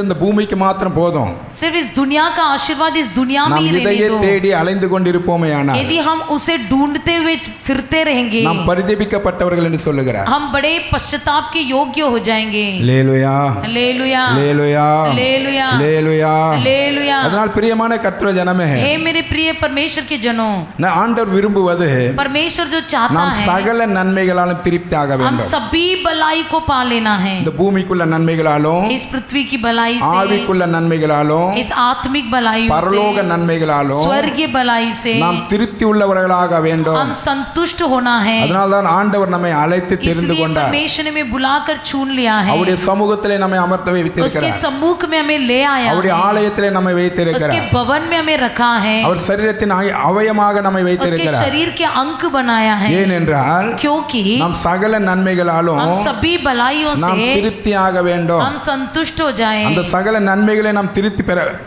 இந்த பூமிக்கு மாத்திரம் போதும். सिर्फ इस दुनिया का आशीर्वाद इस दुनिया में நாம் ही रहने இதையே दो. தேடி அலைந்து கொண்டிருப்போமேயானால் यदि हम उसे ढूंढते हुए फिरते रहेंगे நாம் பரிதபிக்கப்பட்டவர்கள் என்று சொல்லுகிறார். हम बड़े पश्चाताप के योग्य हो जाएंगे. அல்லேலூயா हालेलुया அல்லேலூயா हालेलुया அல்லேலூயா. हालेलुया. அதனால் பிரியமான கர்த்தருடைய ஜனமே, हे मेरे प्रिय परमेश्वर के जनों, ஆண்டவர் விரும்புவது परमेश्वर जो चाहता நாம் है சகல நன்மைகளாலும் திருப்தியாக हम வேண்டும். सभी भलाई को पा लेना है. இந்த பூமிக்குள்ள நன்மைகளாலும் इस पृथ्वी की भलाई से, ஆவிக்குள்ள நன்மைகளாலும் इस आत्मिक भलाई பரலோக से, நன்மைகளாலும் स्वर्गीय भलाई से நாம் திருப்தி உள்ளவர்களாக வேண்டும். हम संतुष्ट होना है. அதனால்தான் ஆண்டவர் நம்மை அழைத்து தெரிந்து इसलिए கொண்டார். परमेश्वर ने हमें बुलाकर चुन लिया है. அவருடைய சமூகத்திலே நம்மை அமர்த்த उसके வைத்திருக்கிறார். सम्मुख में हमें ले आया அவருடைய है. ஆலயத்திலே நம்மை उसके வைத்திருக்கிறார். भवन में हमें रखा है. அவர் சரீரத்தின் அவயமாக நம்மை उसके வைத்திருக்கிறார். शरीर के अंक बनाया है. ஏனென்றால் क्योंकि நாம் சகல நன்மைகளாலும் हम सभी भलाइयों நாம் से திருப்தியாக வேண்டும். हम संतुष्ट हो जाएं. அந்த சகல நன்மைகளை நாம்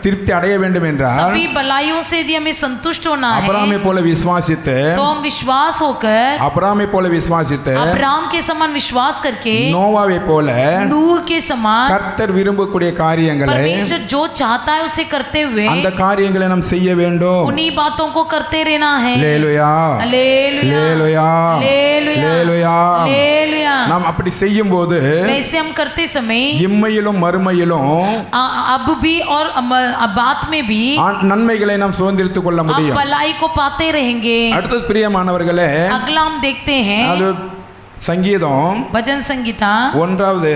திருப்தி அடைய வேண்டும் என்றால் सभी भलाइयों से यदि हमें संतुष्ट होना है அபிரகாமை போல விசுவாசித்து तो हम विश्वास होकर அபிரகாமை போல விசுவாசித்து अब्राहम के समान विश्वास करके நோவாவை போல नूह के समान கர்த்தர் விரும்பக்கூடிய காரியங்களை परमेश्वर जो चाहता है उसे करते हुए அந்த காரியங்களை நாம் செய்ய வேண்டும். उन्हीं बातों को करते रहना है. அல்லேலூயா हालेलुया அல்லேலூயா हालेलुया அல்லேலூயா. हालेलुया. நாம் அப்படி செய்யும்போது वैसे हम करते समय இம்மையிலும் மறுமையிலும் अब भी और बात में भी நன்மைகளை நாம் சுதந்திரித்துக் கொள்ள हम முடியும். भलाई को पाते रहेंगे. அடுத்தது பிரியமானவர்களே, अगला हम देखते हैं அது சங்கீதம் भजन संगीता 1வது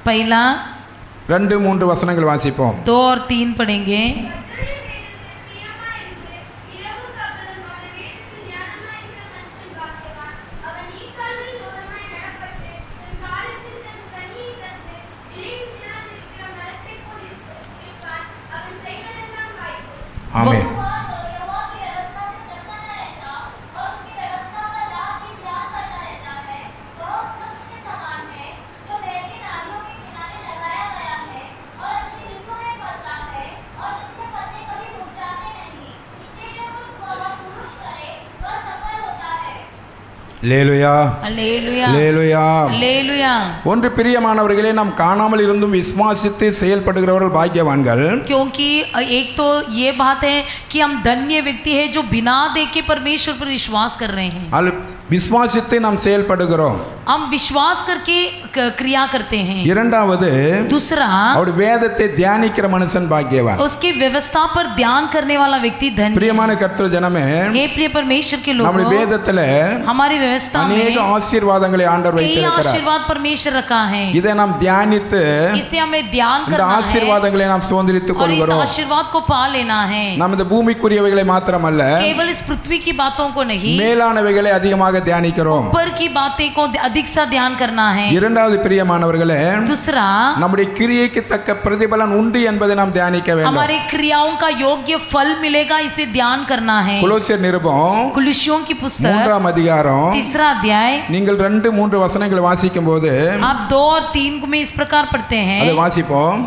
पहला 2-3 வசனங்கள் வாசிப்போம். 2 और 3 पढ़ेंगे. ஆமென். அல்லேலூயா हालेलुया அல்லேலூயா. हालेलुया. ஒன்று பிரியமானவர்களே, நாம் காணாமல் இருந்தும் விசுவாசித்து செயல்படுகிறவர்கள் பாக்கியவான்கள். क्योंकि एक तो ये बात है कि हम धन्य व्यक्ति है जो बिना देखे परमेश्वर पर विश्वास कर रहे हैं. விசுவாசித்து நாம் செயல்படுகிறோம். हम विश्वास करके क्रिया करते हैं. இரண்டாவது, दूसरा அவருடைய வேதத்தை தியானிக்கிற மனுஷன் பாக்கியவான். उसकी व्यवस्था पर ध्यान करने वाला व्यक्ति धन्य. பிரியமான கர்த்தர் ஜனமே, हे प्रिय परमेश्वर के நம்முடைய लोगों, வேதத்துல हमारी व्यवस्था अनेक में ஆசீர்வாதங்களை ஆண்டவர் कई வைத்திருக்கிறார். आशीर्वाद परमेश्वर रखा है. இதை நாம் தியானித்து इसे हमें ध्यान இந்த करना है ஆசீர்வாதங்களை நாம் சுதந்திரித்துக் और इस கொள்கிறோம். आशीर्वाद को पा लेना है. நாம் இந்த பூமிக்குரியவைகளை மாத்திரமல்ல, केवल इस पृथ्वी की बातों को नहीं, மேலானவைகளை அதிகமாக தியானிக்கிறோம். ऊपर की बातें को अधिक सा ध्यान करना है. இரண்டாவது பிரியமானவர்களே, दूसरा நம்முடைய கிரியைக்கு தக்க பிரதிபலன் உண்டு என்பதை நாம் தியானிக்க வேண்டும். हमारे क्रियाओं का योग्य फल मिलेगा, इसे ध्यान करना है. கொலோசியர் நிருபம் कुलुस्सियों की पुस्तक 3ஆம் அதிகாரம், 3 अध्याय நீங்கள் 2-3 வசனங்களை வாசிக்கும் போது आप 2 और 3 में इस प्रकार पढ़ते हैं. அதை வாசிப்போம்.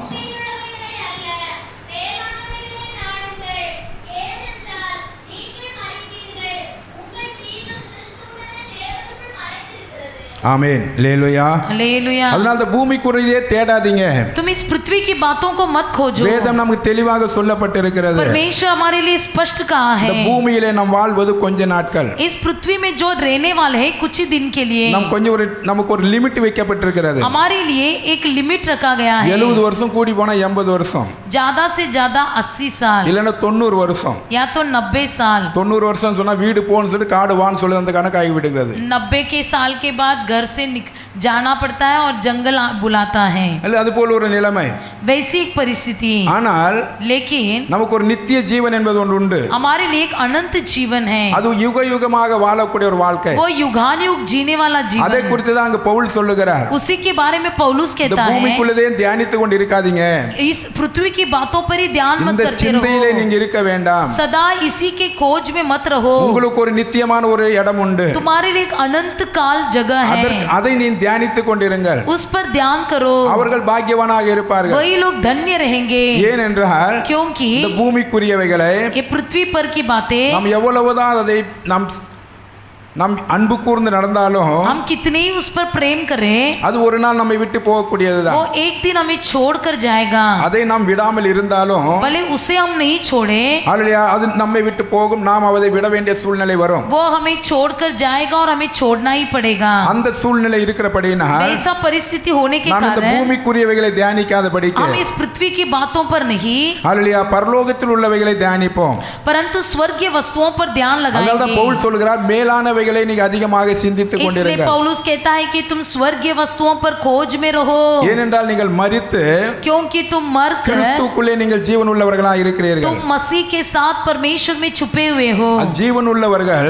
ஆமென் அல்லேலூயா हालेलुया। அதனால இந்த பூமிக்குரியதே தேடாதீங்க तुम इस पृथ्वी की बातों को मत खोजो। வேதம் நமக்கு தெளிவாக சொல்லப்பட்டிருக்கிறது परमेश्वर हमारे लिए स्पष्ट कहा இந்த है பூமியிலே நாம் வாழ்வது கொஞ்ச நாட்கள் इस पृथ्वी में जो रहने वाले हैं कुछ ही दिन के लिए நாம் கொஞ்சம் நமக்கு ஒரு லிமிட் வைக்கப்பட்டிருக்கிறது हमारे लिए एक लिमिट रखा गया है 70 வருஷம் கூடி போனா 80 வருஷம் ज्यादा से ज्यादा 80 साल இல்லைன்னா 90 வருஷம் या तो 90 साल 90 வருஷம் சொன்னா வீடு போன்னு சொல்லிட்டு காடு வான்னு சொல்லி அந்த கணக்காகி விடுகிறது 90 के साल के बाद घर से जाना पड़ता है और जंगल बुलाता है அல்ல அது போல ஒரு நிலைமை वैसी एक परिस्थिति ஆனால் लेकिन நமக்கு ஒரு நித்திய ஜீவன் என்பது ஒன்று உண்டு हमारे लिए एक अनंत जीवन है அது யுக யுகமாக வாழக்கூடிய ஒரு வாழ்க்கை वो युगानुयुग जीने वाला அதை जीवन குறித்து தான் அங்க பவுல் சொல்லுகிறார் उसी के बारे में पौलुस இந்த कहता है பூமிக்குள்ளதே தியானித்து கொண்டு இருக்காதீங்க इस पृथ्वी की बातों पर ही ध्यान मत இந்த करते சிந்தையிலே रहो நீங்க இருக்க வேண்டாம் सदा इसी के खोज में मत रहो உங்களுக்கு ஒரு நித்தியமான ஒரு இடம் உண்டு तुम्हारे लिए एक अनंत काल जगह है அதை நீ தியானித்து கொண்டிருங்கள் उस पर ध्यान करो அவர்கள் பாக்கியவானாக இருப்பார்கள் वही लोग धन्य रहेंगे ஏனென்றால் क्योंकि இந்த பூமிக்குரியவைகளை ये पृथ्वी पर की बातें நாம் எவ்வளவுதான் அதை நாம் அன்பு கூர்ந்து நடந்தாலும் हम कितने ही उस पर प्रेम करें அது ஒரு நாள் நம்மை விட்டு போகக்கூடியதுதான் वो एक दिन हमें छोड़ कर जाएगा அதை நாம் விடாமல் இருந்தாலும் भले उसे हम नहीं छोड़े அல்லேலூயா அது நம்மை விட்டு போகும் நாம் அதை விட வேண்டிய சூழ்நிலை வரும் वो हमें छोड़ कर जाएगा और हमें छोड़ना ही पड़ेगा அந்த சூழ்நிலை இருக்கிறபடியினால் ऐसा परिस्थिति होने के நாம் இந்த कारण பூமிக்குரியவைகளை தியானிக்காதபடிக்கு हम इस पृथ्वी की बातों पर नहीं அல்லேலூயா பரலோகத்தில் உள்ளவைகளை தியானிப்போம் परंतु स्वर्गीय वस्तुओं पर ध्यान அதனால தான் लगाएंगे பவுல் சொல்கிறார் மேலானவைகளை நீங்க அதிகமாக சிந்தித்துக் इसलिए கொண்டிருங்கள் पौलुस कहता है कि तुम स्वर्गीय वस्तुओं पर खोज में रहो ஏனென்றால் நீங்கள் மரித்து क्योंकि तुम मर कर கிறிஸ்துவுக்குள்ளே நீங்கள் ஜீவன் உள்ளவர்களாக இருக்கிறீர்கள் तुम मसीह के साथ परमेश्वर में छुपे हुए हो ஜீவன் உள்ளவர்கள்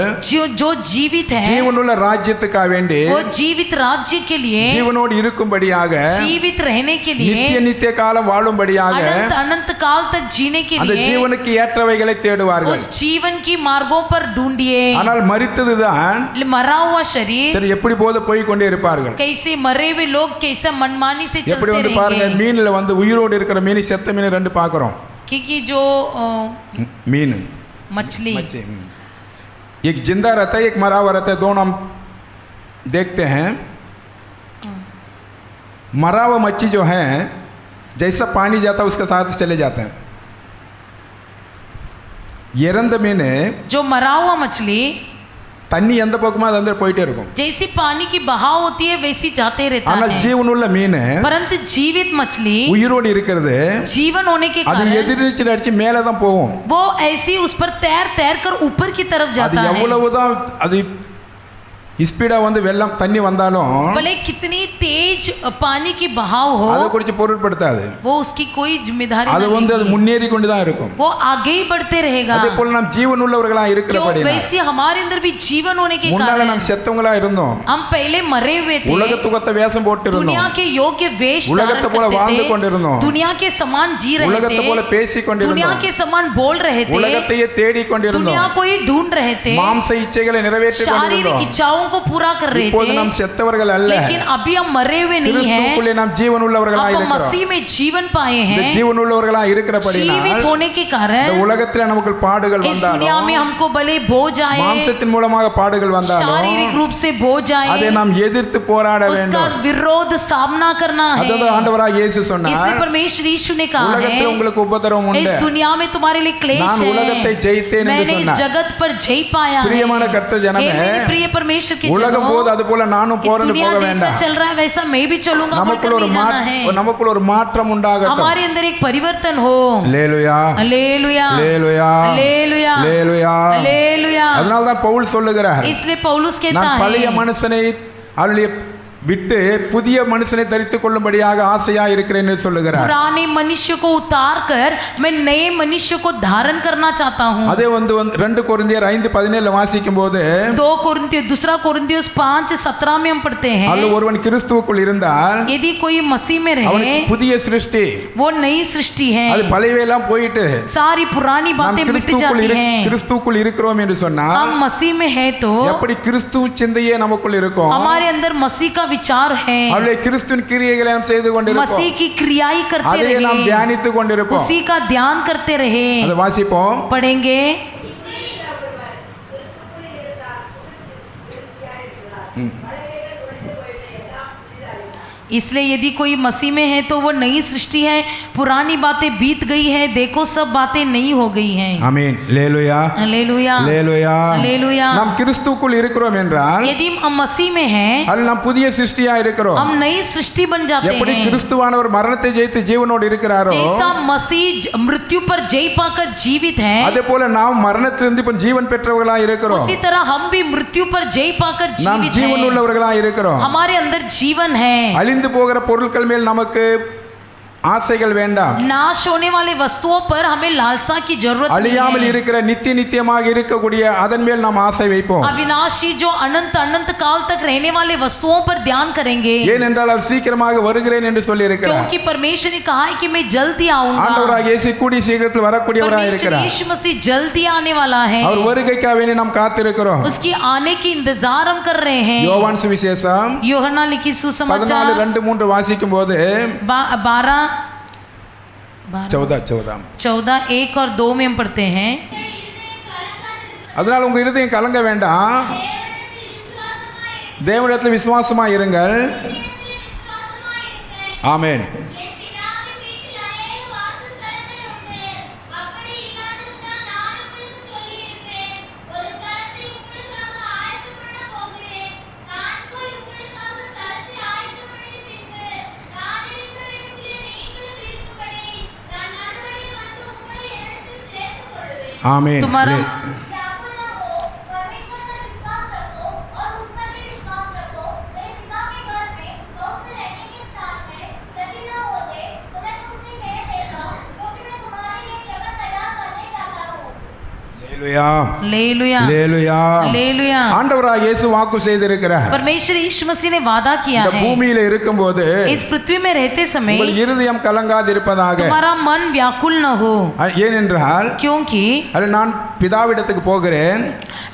जो जीवित है ஜீவனுள்ள ராஜ்யத்துக்காக வேண்டி वो जीवित राज्य के लिए ஜீவனோடு இருக்கும்படியாக जीवित रहने के लिए நித்திய நித்திய காலம் வாழும்படியாக अनंत अनंत काल तक जीने के அந்த लिए ஜீவனுக்கு ஏற்றவைகளை தேடுவார்கள் उस जीवन की मार्गों पर ढूंढिए ஆனால் மரித்ததுதான் मरा हुआ शरीर சரி எப்படி போது போய் கொண்டே இருப்பார்கள் कैसे मरे हुए लोग कैसे मनमानी से எப்படி चलते வந்து பாருங்க रहेंगे மீன்ல வந்து உயிரோடு இருக்கிற மீன் செத்த மீன் ரெண்டு பார்க்கிறோம் क्योंकि जो மீன் मछली एक जिंदा रहता है एक मरा हुआ रहता है दोनों हम देखते हैं मरा हुआ मच्छी जो है जैसा पानी जाता है उसके साथ चले जाते हैं இறந்த மீன் जो मरा हुआ मछली தண்ணி எந்த பக்கமோ அது வந்து போயிட்டே இருக்கும் जैसी पानी की बहाव होती है वैसी जाते रहता ஆனால் है ஜீவனுள்ள மீன் परंतु जीवित मछली உயிரோடு இருக்கிறது जीवन होने के அது कारण எதிர்நீச்சல் அடிச்சு மேலே தான் போகும் वो ऐसी उस पर तैर तैर कर ऊपर की तरफ அது जाता है எவ்வளவுதான் அது ஸ்பீடா வந்து வெள்ளம் தண்ணி வந்தாலும் भले कितनी तेज पानी की बहाव हो அதை குறித்து பொருட்படுத்தாது वो उसकी कोई जिम्मेदारी அது नहीं வந்து அது लेगी। முன்னேறி கொண்டு தான் இருக்கும் वो आगे ही बढ़ते रहेगा அதே போல நாம் ஜீவன் உள்ளவர்களா क्यों இருக்கிறபடியால் वैसे हमारे अंदर भी जीवन होने के முன்னால कारण நாம் செத்தவங்களா இருந்தோம் हम पहले मरे हुए थे உலக துக்கத்தை வேஷம் போட்டு दुनिया இருந்தோம் के योग्य वेश धारण உலகத்தை போல வாழ்ந்து करते கொண்டிருந்தோம் थे दुनिया के समान जी रहे உலகத்தை போல थे பேசி दुनिया கொண்டிருந்தோம் के समान बोल रहे थे உலகத்தையே தேடி दुनिया கொண்டிருந்தோம் को ही ढूंढ रहे थे மாம்ச இச்சைகளை நிறைவேற்றி शारीरिक கொண்டிருந்தோம் इच्छाओं को पूरा कर रहे இப்போது थे நாம் செத்தவர்கள் அல்ல लेकिन अभी हम मरे हुए नहीं हैं கிறிஸ்துவுக்குள்ளே நாம் ஜீவன் உள்ளவர்களா हम இருக்கிறோம் मसीह में जीवन पाए இந்த हैं ஜீவன் உள்ளவர்களா இருக்கிறபடியால் जीवित होने के இந்த कारण உலகத்துல நமக்கு பாடுகள் इस दुनिया வந்தாலும் में हमको भले बोझ आए மாம்சத்தின் மூலமாக பாடுகள் வந்தாலும் शारीरिक रूप से बोझ அதை आए நாம் எதிர்த்து போராட उसका வேண்டும் विरोध सामना करना है அதாவது ஆண்டவராகிய இயேசு इसलिए சொன்னார் परमेश्वर यीशु ने कहा உலகத்தில் है உங்களுக்கு உபத்திரவம் इस உண்டு दुनिया में तुम्हारे लिए क्लेश நான் உலகத்தை है ஜெயித்தேன் என்று मैंने इस சொன்னார் जगत पर जय पाया है பிரியமான கர்த்தர் ஜனமே, हे मेरे प्रिय परमेश्वर के உலகம் जनों போது அது போல நானும் इस போறேன்னு दुनिया போக जैसा வேண்டாம் चल रहा है वैसा मैं भी चलूंगा बढ़कर நமக்குள்ள ஒரு नहीं जाना है நமக்குள்ள ஒரு மாற்றம் உண்டாகட்டும் हमारे अंदर एक परिवर्तन हो அல்லேலூயா हालेलुया அல்லேலூயா हालेलुया அல்லேலூயா हालेलुया அதனால தான் பவுல் சொல்லுகிறார் इसलिए पौलुस कहता நான் பழைய है மனுஷனை அவருடைய விட்டு புதிய மனுஷனை தரித்துக் கொள்ளும்படியாக ஆசையா இருக்கிறேன் என்று சொல்லுகிறார் पुराने मनुष्य को उतार कर मैं नए मनुष्य को धारण करना चाहता हूँ அதே வந்து 2 கொரிந்தியர் 5:17 வாசிக்கும் போது दूसरा कोरिन्थियोस 5:17 में हम पढ़ते हैं அல்ல ஒருவன் கிறிஸ்துவுக்குள் இருந்தால் यदि कोई मसीह में அவனுக்கு रहे புதிய சிருஷ்டி वो नई सृष्टि है அது பழையவையெல்லாம் போயிட்டு सारी पुरानी நாம் बातें मिट जाती हैं கிறிஸ்துவுக்குள் இருக்கிறோம் என்று சொன்னால் हम मसीह में है तो எப்படி கிறிஸ்து சிந்தையே நமக்குள் இருக்கும் हमारे अंदर मसीह का विचार है அவளை கிறிஸ்துவின் கிரியைகளை நாம் செய்து கொண்டிருப்போம் मसीह की क्रियाएं करते அதையே நாம் रहे தியானித்துக் கொண்டிருப்போம் उसी का ध्यान करते रहे அதை வாசிப்போம் पढ़ेंगे इसलिए यदि कोई मसीह में है तो वो नई सृष्टि है, पुरानी बातें बीत गई है, देखो सब बातें नई हो गई हैं। ஆமென். அல்லேலூயா. हालेलुया அல்லேலூயா. हालेलुया। நாம் கிறிஸ்துவுக்குள் இருக்கிறோம் என்றால் यदि हम मसीह में हैं, அதில் நாம் புதிய சிருஷ்டியா இருக்கிறோம். हम नई सृष्टि बन जाते எப்படி हैं। கிறிஸ்துவானவர் மரணத்தை ஜெயித்து ஜீவனோடு இருக்கிறாரோ जैसा मसीह मृत्यु पर जय पाकर जीवित है, அதே போல நாம் மரணத்திலிருந்து இப்ப ஜீவன் பெற்றவர்களா இருக்கிறோம். उसी तरह हम भी मृत्यु पर जय पाकर நாம் जीवित ஜீவன் हैं। உள்ளவர்களா இருக்கிறோம். हमारे अंदर जीवन है। அழிந்து போகிற பொருட்கள் மேல் நமக்கு ஆசைகள் வேண்டாம். नाश होने वाले वस्तुओं पर हमें लालसा की जरूरत அழியாமல் नहीं है। இருக்கிற நித்தியமாக இருக்கக்கூடிய அதன் மேல் நாம் ஆசை வைப்போம். अविनाशी जो अनंत अनंत काल तक रहने वाले वस्तुओं पर ध्यान करेंगे, ஏனென்றால் அவர் சீக்கிரமாக வருகிறேன் என்று சொல்லி இருக்கிறார். क्योंकि परमेश्वर ने कहा है कि मैं जल्दी आऊंगा। ஆண்டவராகிய இயேசு கூடி சீக்கிரத்தில் வரக்கூடியவராக परमेश्वर இருக்கிறார். यीशु मसीह जल्दी आने वाला है। அவர் வருகைக்காக வேண்டி நாம் காத்திருக்கிறோம். उसकी आने की इंतजार हम कर रहे हैं। யோவான் சுவிசேஷம் यूहन्ना लिखित सुसमाचार 14:2-3 வாசிக்கும் போது 14:1 और 2 में हम पढ़ते हैं, அதனால் உங்க இருதயம் கலங்க வேண்டாம், தேவனிடத்தில் விசுவாசமா இருங்கள். ஆமென். ஆமென். तुम्हारा அல்லேலூயா. हालेलुया அல்லேலூயா. हालेलुया। ஆண்டவராகிய இயேசு வாக்கு செய்திருக்கிறார். परमेश्वर यीशु मसीह ने वादा किया இந்த है, பூமியில இருக்கும்போது इस पृथ्वी में रहते समय உங்கள் இருதயம் கலங்காதிருப்பதாக. तुम्हारा मन व्याकुल न हो, ஏனென்றால் क्योंकि அது நான் பிதாவிடத்துக்கு போகிறேன்,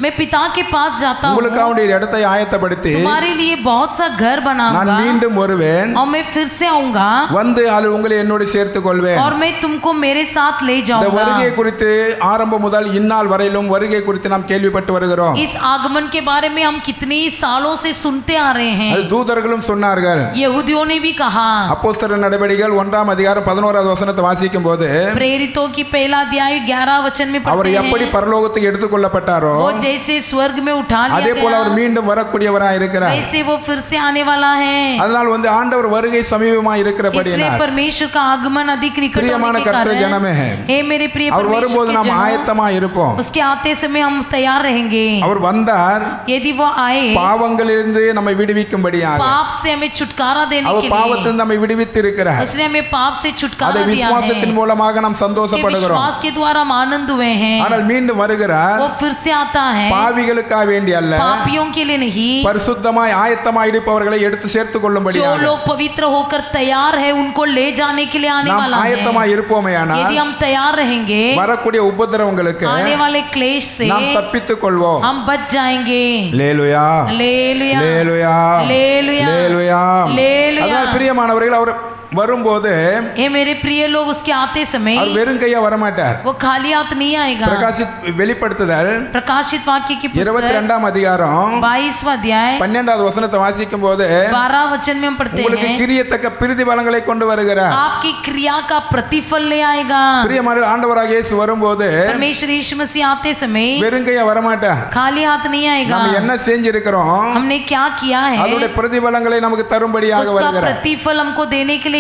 मैं पिता के पास जाता हूँ, உங்களுக்கு ஒரு இடத்தை ஆயத்தப்படுத்தி तुम्हारे लिए बहुत सा घर நான் बनाऊंगा மீண்டும் வருவேன், और मैं फिर से आऊंगा வந்து அதில் உங்களை என்னோடு சேர்த்துக் கொள்வேன். और मैं तुमको मेरे साथ ले இந்த जाऊंगा। வருகை குறித்து ஆரம்பம் முதல் இந்நாள் வரையிலும் வருகை குறித்து நாம் கேள்விப்பட்டு வருகிறோம். इस आगमन के बारे में हम कितने सालों से सुनते आ रहे அது हैं। தூதர்களும் சொன்னார்கள். यहूदियों ने भी कहा। அப்போஸ்தலர் நடவடிக்கைகள் 1:11 வசனத்தை வாசிக்கும் போது प्रेरितों की पहला अध्याय 11 वचन में அவர் पढ़ते எப்படி हैं, பரலோகத்துக்கு எடுத்துக்கொள்ளப்பட்டாரோ वो जैसे स्वर्ग में उठा அதே लिया போல அவர் गया, மீண்டும் வரக்கூடியவராய் இருக்கிறார். वैसे वो फिर से आने वाला है। அதனால் வந்து ஆண்டவர் வருகை சமீபமாய் इसलिए இருக்கிறபடியால் परमेश्वर का आगमन अधिक निकट प्रियमान होने के कर्तृ जनमे है। कारण, हे मेरे प्रिय அவர் परमेश्वर வரும்போது के நாம் जनों, ஆயத்தமாய் இருப்போம். उसके आते समय हम तैयार रहेंगे। அவர் வந்தார் यदि वो आए பாவங்களிலிருந்து நம்மை விடுவிக்கும்படியாக. पाप से हमें छुटकारा देने அவர் के लिए, பாவத்திலிருந்து நம்மை விடுவித்து இருக்கிறார். उसने हमें पाप से அதை छुटकारा दिया है। விசுவாசத்தின் மூலமாக நாம் उसके சந்தோஷப்படுகிறோம். विश्वास के द्वारा हम आनंद हुए हैं। ஆனால் மீண்டும் வருகிறார், वो फिर से आता है, பாவிகளுக்காக வேண்டி அல்ல, पापियों के लिए नहीं, பரிசுத்தமாய் ஆயத்தமாய் இருப்பவர்களை எடுத்து சேர்த்துக் जो கொள்ளும்படியாக. लोग पवित्र होकर तैयार है उनको ले जाने के लिए आने நாம் वाला है। ஆயத்தமாய் இருப்போமேயானால் यदि हम तैयार रहेंगे, வரக்கூடிய உபத்திரவங்களுக்கு आने वाले क्लेश से நாம் தப்பித்துக் கொள்வோம். हम बच जाएंगे। அல்லேலூயா. हालेलुया அல்லேலூயா. हालेलुया அல்லேலூயா. हालेलुया। அதனால் பிரியமானவர்கள், அவர் வரும்போது हे मेरे प्रिय लोग, उसके आते समय அவர் வெறும் கையா வரமாட்டார். वो खाली हाथ नहीं आएगा। பிரகாசித் வெளிப்படுத்துதல் प्रकाशित वाक्य की पुस्तक 22 அதிகாரம் 22वां अध्याय 12வது வசனத்தை வாசிக்கும் போது 12 वचन में हम पढ़ते உங்களுக்கு हैं, கிரியத்தக்க பிரதிபலங்களை கொண்டு வருகிறார். आपकी क्रिया का प्रतिफल ले आएगा। பிரியமானவர்களே, ஆண்டவராகிய இயேசு வரும்போது परमेश्वर यीशु मसीह आते समय வெறும் கையா வரமாட்டார். खाली हाथ नहीं आएगा। நம்ம என்ன செஞ்சிருக்கிறோம் हमने क्या किया है, அதோட பிரதிபலங்களை நமக்கு தரும்படியாக उसका வருகிறார். प्रतिफल हमको देने के लिए,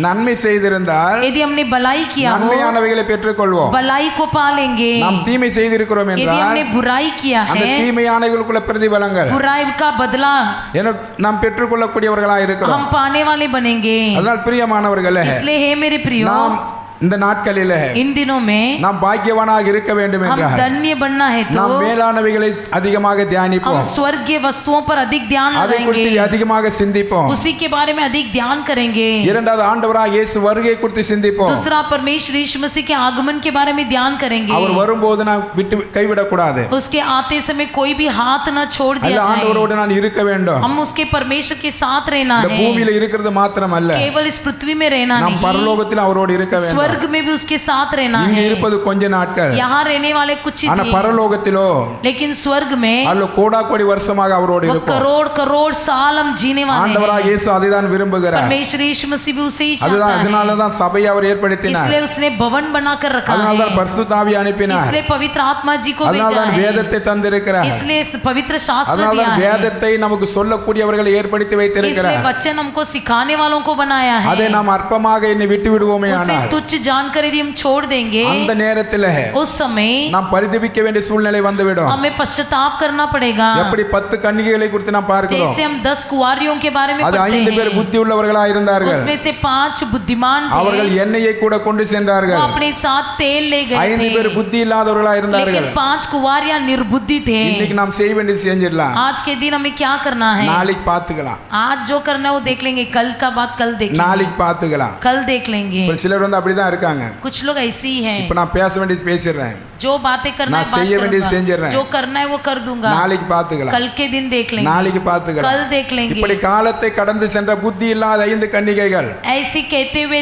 நன்மை செய்திருந்தால் यदि हमने भलाई किया हो நன்மையானவைகளை பெற்றுக்கொள்வோம். भलाई को पालेंगे। நாம் தீமை செய்திருக்கிறோம் यदि என்றால் हमने बुराई किया அந்த है, தீமையானவைகளுக்குள்ள பிரதிபலங்கள் बुराई का बदला என நாம் பெற்றுக்கொள்ளக்கூடியவர்களாக இருக்கிறோம். हम पाने वाले बनेंगे। அதனால் பிரியமானவர்களே, इसलिए हे मेरे प्रियो, நாம் இந்த நாட்களிலே इन दिनों में நாம் பாக்கியவானாக இருக்க வேண்டும் हम என்றால் धन्य बनना है तो நாம் மேலானவைகளை அதிகமாக हम தியானிப்போம், स्वर्गीय वस्तुओं पर अधिक ध्यान அதை குறித்து लगाएंगे, அதிகமாக சிந்திப்போம். उसी के बारे में अधिक ध्यान करेंगे। இரண்டாவது ஆண்டவராகிய இயேசு வருகை குறித்து சிந்திப்போம். दूसरा, परमेश्वर यीशु मसीह के आगमन के बारे में ध्यान करेंगे। அவர் வரும்போது நாம் விட்டு கைவிடக் கூடாது. उसके आते समय कोई भी हाथ न छोड़ அல்ல, दिया जाए। ஆண்டவரோடு நான் இருக்க வேண்டும். हम उसके परमेश्वर के साथ रहना இந்த है, பூமியில இருக்கிறது மாத்திரமல்ல, केवल इस पृथ्वी में रहना நாம் नहीं, பரலோகத்தில் அவரோடு இருக்க வேண்டும். स्वर्ग में भी उसके साथ रहना இங்க है। இருப்பது கொஞ்ச நாட்கள், यहाँ रहने वाले कुछ ही ஆனா दिन, பரலோகத்திலோ लेकिन स्वर्ग में அதுல கோடாக்கோடி வருஷமாக அவரோடு वो இருப்போம். करोड़ करोड़ साल हम जीने वाले ஆண்டவராக हैं। இயேசு அதுதான் விரும்புகிறார். परमेश्वर यीशु मसीह भी उसे ही அதுதான் चाहता है, அதனாலதான் சபையை அவர் ஏற்படுத்தினார். इसलिए उसने भवन बनाकर रखा அதனால்தான் है, பரிசுத்த ஆவி அனுப்பினார். इसलिए पवित्र आत्मा जी को भेजा அதனால்தான் है, வேதத்தை தந்திருக்கிறார். इसलिए इस पवित्र शास्त्र दिया அதனால்தான் है, வேதத்தை நமக்கு சொல்லக்கூடியவர்களை ஏற்படுத்தி इसलिए வைத்திருக்கிறார். वचन हमको सिखाने वालों को बनाया है। அதை நாம் அற்பமாக என்னை விட்டு விடுவோமே उसे ஆனால் तुच्छ जानकर यदि हम छोड़ देंगे, அந்த நேரத்தில் उस समय நாம் பரிதபிக்க வேண்டிய சூழ்நிலை வந்துவிடும். हमें पश्चाताप करना पड़ेगा। எப்படி 10 கன்னிகைகளை குறித்து நாம் பார்க்கிறோம். जैसे हम 10 कुंवारियों के बारे में அது पढ़ते 5 பேர் हैं, புத்தி உள்ளவர்களாக இருந்தார்கள். उसमें से 5 बुद्धिमान அவர்கள் थे, எண்ணெயை கூட கொண்டு वो சென்றார்கள். अपने साथ तेल ले गए 5 பேர் थे, புத்தி இல்லாதவர்களாக இருந்தார்கள். लेकिन 5 कुंवारियां निर्बुद्धि थे। இன்னைக்கு நாம் செய்ய வேண்டியது செஞ்சிடலாம், आज के दिन हमें क्या करना है? நாளைக்கு பார்த்துக்கலாம், आज जो करना है वो देख लेंगे, कल का बात कल देखेंगे, நாளைக்கு பார்த்துக்கலாம். कल देख लेंगे। இப்ப சிலர் வந்து அப்படிதான் இருக்காங்க. कुछ लोग ऐसे ही हैं, இப்ப நான் பேச வேண்டியது பேசிடுறேன், जो बातें करना நான் है बात செய்ய வேண்டியது करूंगा, செஞ்சிடுறேன், जो करना है वो कर दूंगा, நாளைக்கு பார்த்துக்கலாம், कल के दिन देख लेंगे, நாளைக்கு பார்த்துக்கலாம். कल देख लेंगे। இப்படி காலத்தை கடந்து சென்ற புத்தி இல்லாத 5 கன்னிகைகள், ऐसे कहते हुए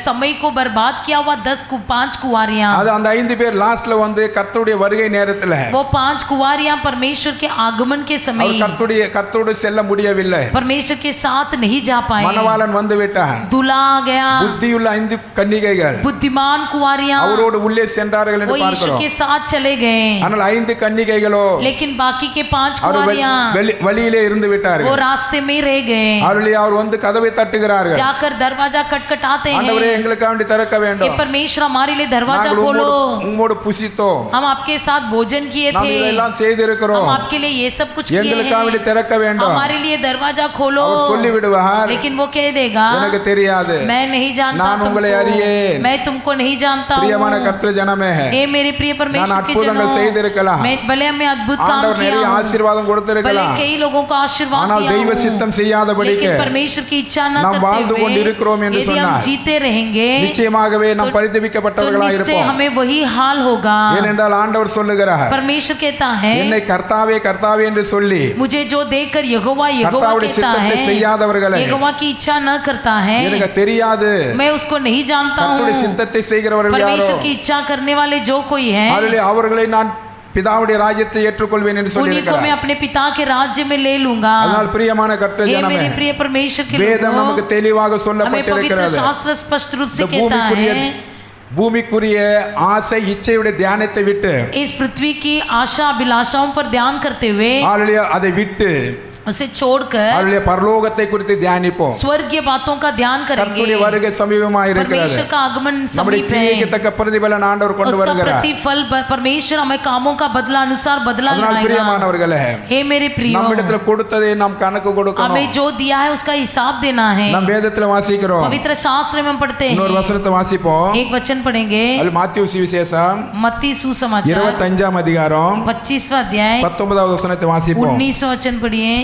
समय को बर्बाद किया हुआ 5 कुंवारियां, அது அந்த 5 பேர் லாஸ்ட்ல வந்து கர்த்தருடைய வருகை நேரத்துல वो 5 कुंवारियां परमेश्वर के आगमन के அவர் समय கர்த்தரோடு செல்ல முடியவில்லை. परमेश्वर के साथ नहीं जा पाए, மணவாளன் வந்து விட்டான். दूल्हा आ गया, புத்தியுள்ள 5 கன்னிகைகள் बुद्धिमान कुंवारियां அவரோடு உள்ளே சென்றார்கள் वो என்று यीशु பார்க்கிறோம். के साथ चले गए, ஆனால் 5 கன்னிகைகளோ लेकिन बाकी के 5 அவர் कुंवारियां வழியிலே இருந்து वो விட்டார்கள். रास्ते में रह गए। அவர் வந்து கதவை தட்டுகிறார்கள். जाकर दरवाजा खटखटाते ஆண்டவரே हैं எங்களுக்காக வேண்டி திறக்க कि வேண்டும், परमेश्वर हमारे लिए दरवाजा நாங்கள் खोलो, உம்மோடு புசித்தோம், हम आपके साथ भोजन किए நாம் थे, இதெல்லாம் हम செய்திருக்கிறோம், आपके लिए ये सब कुछ किए எங்களுக்காக வேண்டி हैं, திறக்க வேண்டும். हमारे लिए दरवाजा खोलो। அவர் சொல்லி விடுவார், लेकिन वो कह देगा எனக்கு தெரியாது, मैं नहीं जानता நான் உங்களை அறியேன், तुमको, मैं तुमको नहीं जानता பிரியமான हूँ। கர்த்தர் ஜனமே, हे मेरे प्रिय நான் परमेश्वर के அற்புதங்கள் செய்திருக்கலாம், जनों, मैं भले मैं अद्भुत काम ஆண்டவர் किया நிறைய हूँ, ஆசீர்வாதம் भले கொடுத்திருக்கலாம், कई लोगों को आशीर्वाद ஆனால் दिया தெய்வ हूँ, சித்தம் செய்யாதபடிக்கு लेकिन परमेश्वर की इच्छा न நாம் வாழ்ந்து करते கொண்டிருக்கிறோம் हुए என்று यदि हम சொன்னார். जीते रहेंगे நிச்சயமாகவே நாம் तो பரிதபிக்கப்பட்டவர்களாக निश्चय இருப்போம். हमें वही हाल होगा। ஏனென்றால் ஆண்டவர் சொல்லுகிறார், परमेश्वर कहता है என்னை கர்த்தாவே கர்த்தாவே என்று சொல்லி मुझे जो देखकर यहोवा यहोवा கர்த்தாவுடைய कहता சித்தத்தை है, செய்யாதவர்களை यहोवा की इच्छा न करता है, எனக்கு தெரியாது, मैं उसको नहीं जानता हूँ। கர்த்தருடைய சித்தத்தை செய்கிறவர்கள் யாரோ परमेश्वर की इच्छा करने वाले जो कोई है அவர்களை நான் பிதாவுடைய ராஜ்யத்தை ஏற்றுக்கொள்வேன் என்று उन्हीं को मैं சொல்லியிருக்கிறார். अपने पिता के राज्य में ले लूंगा। அதனால் பிரியமான கர்த்தர் हे ஜனமே, मेरे प्रिय परमेश्वर के வேதம் लोगों, நமக்கு தெளிவாக हमें पवित्र சொல்லப்பட்டிருக்கிறது. शास्त्र स्पष्ट रूप से இந்த कहता है பூமிக்குரிய ஆசை இச்சையுடைய தியானத்தை விட்டு इस पृथ्वी की आशा अभिलाषाओं पर ध्यान करते हुए அதை விட்டு उसे छोड़कर அவருடைய பரலோகத்தை குறித்து தியானிப்போம். स्वर्गीय बातों का ध्यान करेंगे। கர்த்தருடைய வருகை சமீபமாக இருக்கிறது. परमेश्वर का आगमन நம்முடைய समीप கிரியைக்கு है, தக்க பிரதிபலன் ஆண்டவர் கொண்டு उसका வருகிறார். प्रतिफल परमेश्वर हमें कामों का बदला अनुसार बदला அதனால் लाएगा। பிரியமானவர்களே, हे मेरे प्रियो, நம்மிடத்தில் கொடுத்ததை நாம் கணக்கு கொடுக்கணும். हमें जो दिया है उसका हिसाब देना है। நாம் வேதத்தில் வாசிக்கிறோம். पवित्र शास्त्र में हम पढ़ते இன்னொரு हैं, வசனத்தை வாசிப்போம். एक वचन पढ़ेंगे, அது மாத்தியூ சுவிசேஷம் मत्ती सुसमाचार 25ஆம் அதிகாரம் 25वां अध्याय 19வது வசனத்தை வாசிப்போம். 19वां वचन पढ़िए।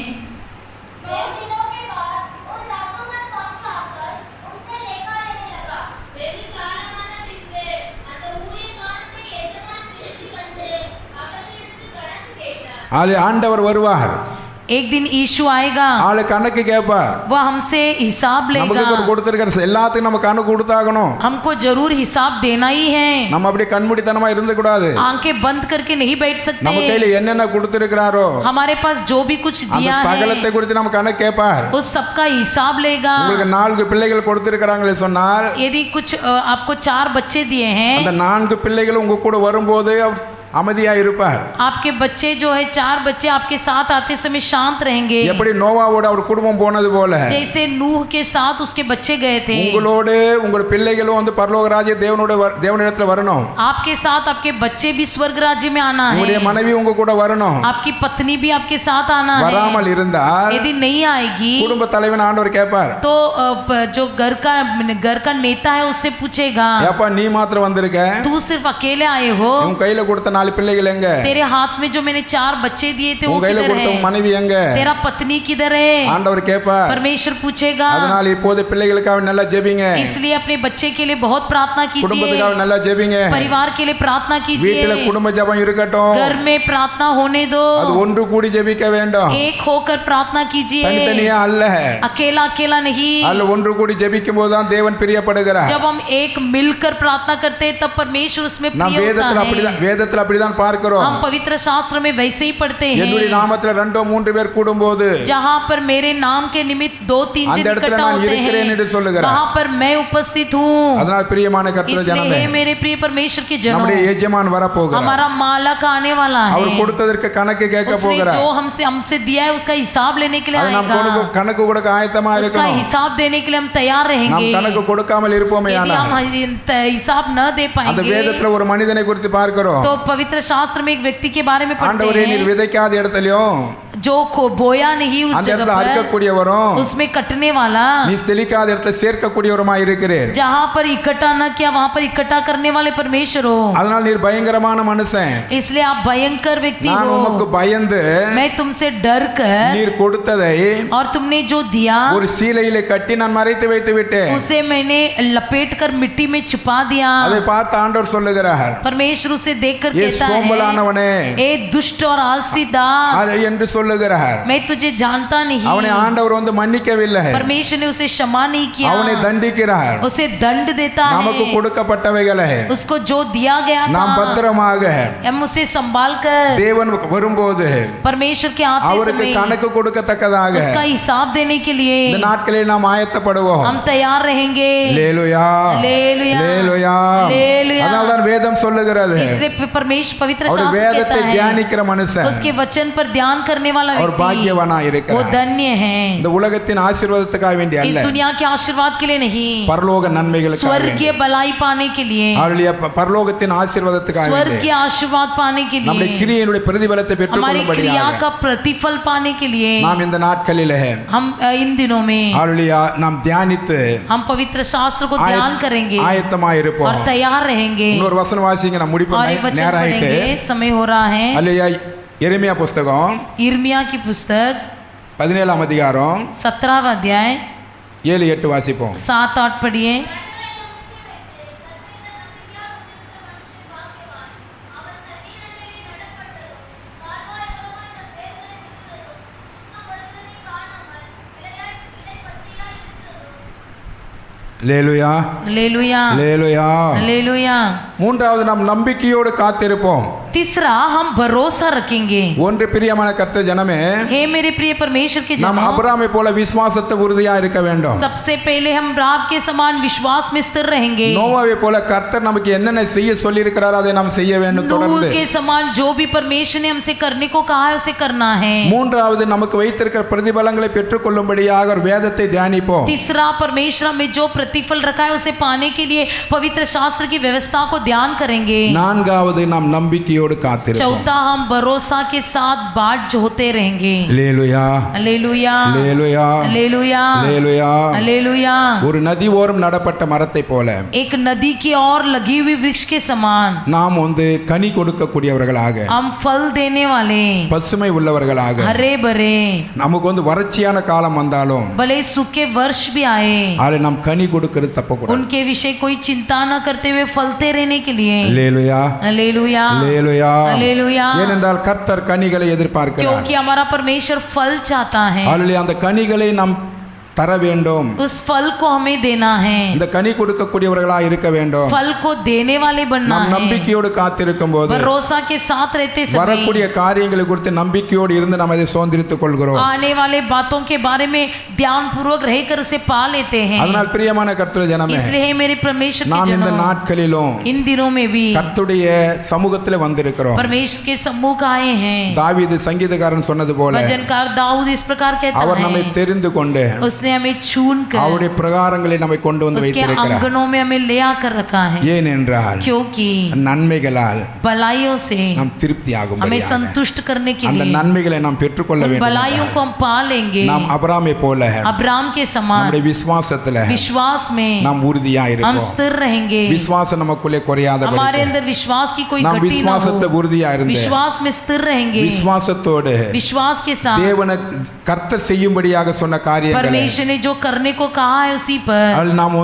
ஆண்டவர் வருவார், एक दिन यीशु आएगा, ஆளு கணக்கு கேட்பார். वह हमसे हिसाब நமக்கு लेगा, கொடுத்திருக்கிற எல்லாத்துக்கும் நம்ம கணக்கு கொடுத்தாகணும். हमको जरूर हिसाब देना ही है। நம்ம அப்படி கண்மூடித்தனமா இருந்து கூடாது. आंखें बंद करके नहीं बैठ நம்ம सकते। கையில என்னென்ன கொடுத்திருக்கிறாரோ हमारे पास जो भी कुछ அந்த दिया சகலத்தை है குறித்து நம்ம கணக்கு கேட்பார். उस सबका हिसाब लेगा। உங்களுக்கு 4 பிள்ளைகள் கொடுத்திருக்கிறாங்களே சொன்னால் यदि कुछ आपको 4 बच्चे दिए हैं, அந்த 4 பிள்ளைகள் உங்க கூட வரும்போது அமைதியா இருப்பார். आपके बच्चे जो है 4 बच्चे आपके साथ आते समय शांत रहेंगे, எப்படி நோவாவோட அவர் குடும்பம் போனது போல जैसे नूह के साथ उसके बच्चे गए थे। உங்களோடு உங்கள் பிள்ளைகளும் வந்து பரலோக ராஜ்ய தேவனிடத்துல வரணும். आपके साथ आपके बच्चे भी स्वर्ग राज्य में आना உங்களுடைய है, மனைவி உங்க கூட வரணும். आपकी पत्नी भी आपके साथ आना है। வராமல் இருந்தால் यदि नहीं आएगी குடும்ப தலைவன் ஆண்டவர் கேட்பார், तो जो घर का नेता है उससे पूछेगा, ஏப்பா நீ மாத்திரம் வந்திருக்க, तू सिर्फ अकेले आए हो, உன் கையில கொடுத்த 4 பிள்ளைகள் எங்க? तेरे हाथ में जो मैंने 4 बच्चे दिए थे वो உன் கையில किधर கொடுத்த है? உன் மனைவி எங்க? तेरा पत्नी किधर है? ஆண்டவர் கேட்பார். परमेश्वर पूछेगा। அதனால இப்போது பிள்ளைகளுக்காக நல்லா ஜெபிங்க, इसलिए अपने बच्चे के लिए बहुत प्रार्थना कीजिए, குடும்பத்துக்காக நல்லா ஜெபிங்க, परिवार के लिए प्रार्थना வீட்டில कीजिए, குடும்ப ஜெபம் இருக்கட்டும், घर में प्रार्थना होने दो, அது ஒன்று கூடி ஜெபிக்க வேண்டும், एक होकर प्रार्थना कीजिए, தனித்தனியா அல்ல. अकेला अकेला नहीं। அல்ல ஒன்று கூடி ஜெபிக்கும் போது தான் தேவன் பிரியப்படுகிறார். जब हम एक मिलकर प्रार्थना करते हैं तब परमेश्वर उसमें நாம் प्रिय होता வேதத்துல है। அப்படிதான் பார்க்கிறோம். हम पवित्र शास्त्र में वैसे ही पढ़ते என்னுடைய हैं, நாமத்துல 2-3 பேர் கூடும்போது जहाँ पर मेरे नाम के निमित्त 2-3 அந்த जन இடத்துல इकट्ठा நான் होते இருக்கிறேன் என்று हैं, சொல்லுகிறார். वहाँ पर मैं उपस्थित हूँ। அதனால பிரியமான கர்த்தருடைய इसलिए ஜனமே, हे मेरे प्रिय परमेश्वर के जनों, நம்முடைய எஜமான் வரப்போகிறார். हमारा मालक आने वाला है। அவர் கொடுத்ததற்கு கணக்கு கேட்க उसने போகிறார். जो हमसे दिया है उसका हिसाब लेने के लिए அதை நாம் आएगा। கணக்கு கொடுக்க ஆயத்தமா उसका இருக்கணும். हिसाब देने के लिए हम तैयार நாம் रहेंगे। கணக்கு கொடுக்காமல் இருப்போமே यदि ஆனால் हम हिसाब न दे அந்த पाएंगे வேதத்துல ஒரு மனிதனை குறித்து பார்க்கிறோம். तो पवित्र शास्त्र में एक व्यक्ति के बारे में पढ़ते ஆண்டவரே நீர் हैं, விதைக்காத இடத்துலயும் जो बोया नहीं उस அந்த जगह இடத்துல पर, அறுக்கக்கூடியவரும் उसमें कटने वाला, நீ தெளிக்காத இடத்துல சேர்க்கக்கூடியவருமா இருக்கிறீர். जहाँ पर इकट्ठा न किया वहाँ पर इकट्ठा करने वाले परमेश्वर हो। அதனால நீர் பயங்கரமான மனுஷன். इसलिए आप भयंकर व्यक्ति நான் हो। உமக்கு பயந்து मैं तुमसे डर कर நீர் கொடுத்ததை और तुमने जो दिया ஒரு சீலையிலே கட்டி நான் மறைத்து வைத்து விட்டேன். उसे मैंने लपेट कर मिट्टी में छुपा दिया। அதை பார்த்து ஆண்டவர் சொல்லுகிறார், परमेश्वर उसे देखकर ஏ कहता சோம்பலானவனே है, ए दुष्ट और आलसी दास, அதை என்று சொல்லுகிறார். मैं तुझे जानता नहीं। அவனை ஆண்டவர் வந்து மன்னிக்கவில்லை, परमेश्वर ने उसे क्षमा नहीं किया, அவனை தண்டிக்கிறார். उसे दंड देता நமக்கு है। கொடுக்கப்பட்டவைகளை उसको जो दिया गया நாம் था பத்திரமாக हम उसे संभाल कर தேவன் வரும்போது परमेश्वर के आते அவருக்கு समय கணக்கு கொடுக்கத்தக்கதாக उसका हिसाब देने के लिए இந்த நாட்களில் நாம் ஆயத்தப்படுவோம். हम तैयार रहेंगे। அல்லேலூயா, அல்லேலூயா, அல்லேலூயா. அல்லேலூயா। அதனால்தான் வேதம் சொல்லுகிறது, इसलिए परमेश्वर पवित्र அவர் शास्त्र வேதத்தை कहता है, தியானிக்கிற மனுஷன் उसके वचन पर ध्यान करने वाला அவர் व्यक्ति பாக்கியவானா वो இருக்கிறார். धन्य है। இந்த உலகத்தின் ஆசீர்வாதத்துக்காக வேண்டிய इस அல்ல, दुनिया के आशीर्वाद के लिए नहीं, பரலோக நன்மைகளுக்காக வேண்டி. स्वर्गीय भलाई पाने के लिए, அவருடைய பரலோகத்தின் ஆசீர்வாதத்துக்காக வேண்டி. स्वर्गीय आशीर्वाद पाने के நம்முடைய लिए, கிரியையினுடைய பிரதிபலத்தை हमारी क्रिया பெற்றுக்கொள்ளும்படியாக का प्रतिफल पाने के लिए நாம் இந்த நாட்களிலே हम इन दिनों में அவருடைய நாம் தியானித்து हम पवित्र शास्त्र को ध्यान करेंगे ஆயத்தமாய் और இருப்போம். तैयार रहेंगे। இன்னொரு வசனம் வாசிங்க, நான் और एक முடிப்பேன், वचन நேரம் ஆயிட்டு. पढ़ेंगे, समय हो रहा है। அல்லேலூயா. எரேமியா புஸ்தகம் यिर्मयाह की पुस्तक 17 அதிகாரம் 17वां अध्याय 7-8 வாசிப்போம். 7-8 पढ़िए। அல்லேலூயா, हालेलुया, அல்லேலூயா. हालेलुया। மூன்றாவது நாம் நம்பிக்கையோடு காத்திருப்போம். तीसरा हम भरोसा रखेंगे। ஒன்று பிரியமான கர்த்தர் ஜனமே, हे मेरे प्रिय परमेश्वर के நாம் जनों, அபிரகாமை போல விசுவாசத்தை உறுதியா இருக்க வேண்டும். सबसे पहले हम अब्राहम के समान विश्वास में स्थिर रहेंगे। நோவாவை போல கர்த்தர் நமக்கு என்னென்ன செய்ய சொல்லி இருக்கிறாரோ அதை நாம் செய்ய வேண்டும் नूह தொடர்ந்து. के समान जो भी परमेश्वर ने हमसे करने को कहा है उसे करना है। மூன்றாவது நமக்கு வைத்திருக்கிற பிரதிபலங்களை பெற்றுக்கொள்ளும்படியாக ஒரு வேதத்தை தியானிப்போம். तीसरा परमेश्वर में जो प्रतिफल रखा है उसे पाने के लिए पवित्र शास्त्र की व्यवस्था को ध्यान करेंगे। நான்காவது நாம் நம்பிக்கையோடு காத்திருப்போம். चौथा हम भरोसा के साथ बाट जोते रहेंगे। அல்லேலூயா, हालेलुया, அல்லேலூயா, हालेलुया, அல்லேலூயா. हालेलुया। ஒரு நதி ஓரம் நடப்பட்ட மரத்தை போல एक नदी की ओर लगी हुई वृक्ष के समान நாம் வந்து கனி கொடுக்கக்கூடியவர்களாக, हम फल देने वाले, பசுமை உள்ளவர்களாக, हरे भरे, நமக்கு வந்து வறட்சியான காலம் வந்தாலும் भले सूखे वर्ष भी आए அதில் நாம் கனி கொடுக்கிறது தப்பக்கூடாது. उनके विषय कोई चिंता न करते हुए फलते रहने के लिए। அல்லேலூயா, हालेलुया, அல்லேலூயா. हालेलुया। ஏனென்றால் கர்த்தர் கனிகளை எதிர்பார்க்கிறார். क्योंकि हमारा परमेश्वर फल चाहता है, அல்லேலூயா. அந்த கனிகளை நாம் தர வேண்டும். उस फल को हमें देना है, இந்த கனி கொடுக்கக்கூடியவர்களாக இருக்க வேண்டும். फल को देने वाले बनना நாம் है। நம்பிக்கையோடு காத்திருக்கும் போது भरोसा के साथ रहते समय வரக்கூடிய காரியங்களை குறித்து நம்பிக்கையோடு இருந்து நாம் அதை சுதந்திரித்துக் கொள்கிறோம். आने वाले बातों के बारे में ध्यान पूर्वक रहकर उसे पा लेते हैं। அதனால் பிரியமான கர்த்தர் ஜனமே, इसलिए मेरे परमेश्वर के நாம் இந்த जनों, नाட்களிலும் इन दिनों में भी கர்த்தருடைய சமூகத்தில் வந்திருக்கிறோம். परमेश्वर के सम्मुख आए हैं। தாவீது சங்கீதக்காரன் சொன்னது போல भजनकार दाऊद इस प्रकार कहता அவர் நம்மை है, தெரிந்து கொண்டு उसने उसने हमें चुन कर அவருடைய பிரகாரங்களை நம்மை கொண்டு வந்து उसके வைத்திருக்கிறார். आंगनों में हमें ले आकर रखा है, ஏனென்றால் क्योंकि நன்மைகளால் भलाइयों से நாம் திருப்தி हमें ஆகும்படியாக संतुष्ट करने के அந்த लिए நன்மைகளை நாம் பெற்றுக்கொள்ள उन வேண்டும். भलाइयों को हम पा लेंगे। நாம் அபிரகாமை போல अब्राम के समान நம்முடைய விசுவாசத்துல विश्वास में நாம் உறுதியா हम இருப்போம். स्थिर रहेंगे, விசுவாசம் நமக்குள்ளே हमारे குறையாதபடி अंदर विश्वास की कोई நாம் गति ना விசுவாசத்தை हो, உறுதியா இருந்து विश्वास में स्थिर रहेंगे। விசுவாசத்தோடு विश्वास के साथ தேவன கர்த்தர் செய்யும்படியாக சொன்ன காரியங்களை परमेश्वर ने जो करने को कहा है उसी पर அதில் நாம்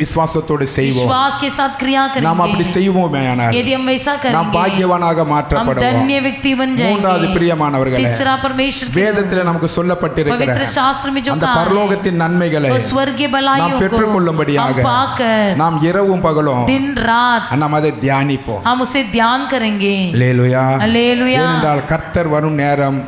விசுவாசத்தோடு செய்வோம். विश्वास के साथ क्रिया நாம் அப்படி करेंगे। செய்வோமேயானால் यदि हम वैसा நாம் करेंगे பாக்கியவானாக हम மாற்றப்படுவோம். धन्य व्यक्ति बन மூன்றாவது जाएंगे। பிரியமானவர்களே, तीसरा परमेश्वर के வேதத்தில் நமக்கு சொல்லப்பட்டிருக்கிற पवित्र शास्त्र में जो அந்த कहा है பரலோகத்தின் நன்மைகளை वो स्वर्गीय நாம் भलाइयों को பெற்றுக்கொள்ளும்படியாக हम पाकर நாம் இரவும் பகலும் दिन रात நாம் அதை தியானிப்போம். हम उसे ध्यान करेंगे। அல்லேலூயா. हालेलुया। ஏனென்றால் கர்த்தர் வரும் நேரம்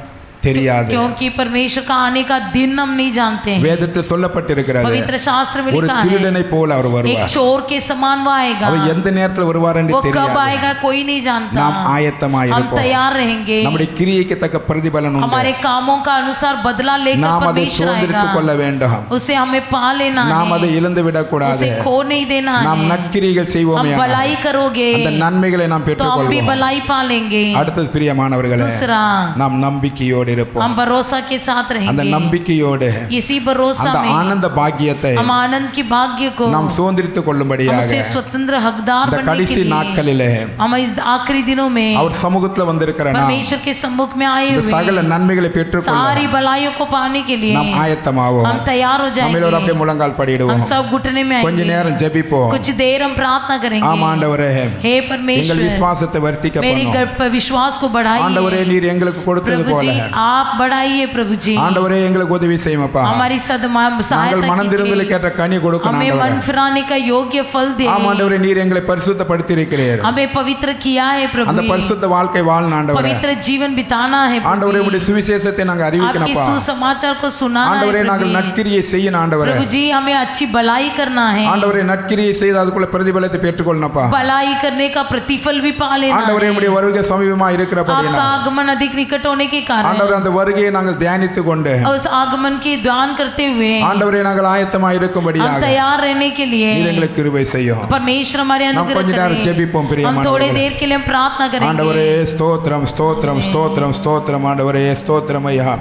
தெரியாது. क्योंकि परमेश्वर का आने का दिन हम नहीं जानते हैं। வேதத்தில் சொல்லப்பட்டிருக்கிறது पवित्र शास्त्र में ஒரு लिखा है திருடனை போல அவர் एक வருவார். चोर के समान वो आएगा, அவர் எந்த நேரத்தில் வருவார் என்று वो कब தெரியாது. आएगा कोई नहीं जानता। நாம் ஆயத்தமாக हम இருப்போம். तैयार रहेंगे, நம்முடைய கிரியைக்கு தக்க பிரதிபலன் உண்டு. हमारे कामों का अनुसार बदला लेकर நாம் அதை परमेश्वर சுதந்திரித்துக் கொள்ள आएगा, வேண்டும். उसे हमें पा लेना நாம் அதை है, இழந்து விடக்கூடாது. उसे खो नहीं देना நாம் है। நற்கிரியைகள் हम செய்வோமே भलाई करोगे அந்த நன்மைகளை நாம் तो हम भी பெற்றுக்கொள்வோம். भलाई पा लेंगे। அடுத்தது பிரியமானவர்களே, दूसरा நாம் நம்பிக்கையோடு இருப்போம். हम भरोसा के साथ அந்த रहेंगे, நம்பிக்கையோடு इसी भरोसा அந்த में ஆனந்த பாக்கியத்தை हम आनंद की भाग्य को நாம் சுதந்திரித்துக் हम கொள்ளும்படியாக उसे स्वतंत्र हकदार இந்த बनने के கடைசி लिए நாட்களிலே हम इस आखिरी दिनों में அவர் சமூகத்துல வந்திருக்கிற நாம் परमेश्वर के सम्मुख में आए இந்த हुए சகல நன்மைகளை பெற்றுக்கொள்ள सारी भलाइयों को पाने के लिए நாம் ஆயத்தமாவோம். हम तैयार हो நம்ம எல்லாரும் அப்படியே जाएंगे। முழங்கால் हम படிடுவோம். सब घुटने में கொஞ்ச आएंगे, நேரம் ஜெபிப்போம். कुछ देर हम प्रार्थना ஆம் करेंगे। ஆண்டவரே, हे எங்கள் परमेश्वर விசுவாசத்தை வர்த்திக்க मेरी பண்ணும். विश्वास को ஆண்டவரே, बढ़ाइए। நீர் எங்களுக்கு கொடுத்தது प्रभु போல जी आप बढ़ाइए, प्रभु जी ஆண்டவரே எங்களுக்கு உதவி செய்யுமப்பா. हमारी நாங்கள் सहायता மனந்திருந்தலை कीजिए, கேட்ட கனி கொடுக்கணும் हमें ஆண்டவரே. मन फिराने का योग्य फल दे। ஆம் ஆண்டவரே, நீர் எங்களை பரிசுத்தப்படுத்தி இருக்கிறீர். हमें पवित्र किया है அந்த प्रभु, பரிசுத்த வாழ்க்கை வாழணும் ஆண்டவரே. पवित्र जीवन बिताना है ஆண்டவரே, प्रभु, உம்முடைய சுவிசேஷத்தை நாங்கள் आपके அறிவிக்கணும்ப்பா. सुसमाचार को सुनाना ஆண்டவரே, है நாங்கள் प्रभु। நற்கிரியை செய்யணும் ஆண்டவரே. प्रभु जी हमें अच्छी भलाई करना है, ஆண்டவரே, நற்கிரியை செய்து அதுக்குள்ள பிரதிபலத்தை பெற்றுக்கொள்ளணும்ப்பா. भलाई करने का प्रतिफल भी पा लेना ஆண்டவரே, है। உம்முடைய வருகை சமீபமா आपका இருக்கிறபடியால் आगमन अधिक निकट होने के कारण ஆண்டவரே, அந்த வருகையை நாங்கள் தியானித்துக் கொண்டு उस आगमन की ध्यान करते हुए ஆண்டவரே, நாங்கள் ஆயத்தமா हम இருக்கும்படியாக तैयार रहने के लिए நீர் எங்களுக்கு கிருபை செய்யும். परमेश्वर हमारे நாம் अनुग्रह கொஞ்ச நேரம் करें। ஜெபிப்போம் हम பிரியமானவர்களே. थोड़ी देर के लिए हम प्रार्थना ஆண்டவரே, करेंगे। ஸ்தோத்திரம் ஸ்தோத்திரம் ஸ்தோத்திரம் ஸ்தோத்திரம் ஆண்டவரே, ஸ்தோத்திரம் ஐயா.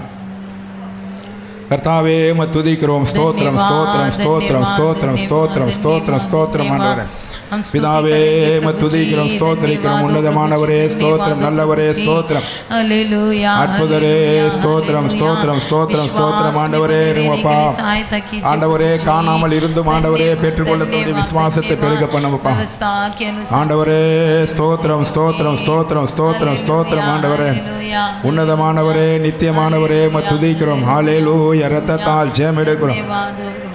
கர்த்தாவே, உம்மை துதிக்கிறோம். ஸ்தோத்திரம் ஸ்தோத்திரம் ஸ்தோத்திரம் ஸ்தோத்திரம் ஸ்தோத்திரம் ஸ்தோத்திரம் ஸ்தோத்திரம் ஆண்டவரே. பிதாவே, உம்மை துதிக்கிறோம், ஸ்தோத்திரிக்கிறோம். உன்னதமானவரே ஸ்தோத்திரம், நல்லவரே ஸ்தோத்திரம், அற்புதரே ஸ்தோத்திரம் ஸ்தோத்திரம் ஸ்தோத்திரம் ஸ்தோத்திரம் ஆண்டவரே. இருங்கப்பா ஆண்டவரே, காணாமல் இருந்தும் ஆண்டவரே பெற்றுக்கொள்ளக்கூடிய விசுவாசத்தை பெருக பண்ணுவப்பா ஆண்டவரே. ஸ்தோத்திரம் ஸ்தோத்திரம் ஸ்தோத்திரம் ஸ்தோத்திரம் ஸ்தோத்திரம் ஆண்டவரே. உன்னதமானவரே, நித்தியமானவரே, உம்மை துதிக்கிறோம். ஹல்லேலூயா. இரத்தத்தால் ஜெயம் எடுக்கிறோம்,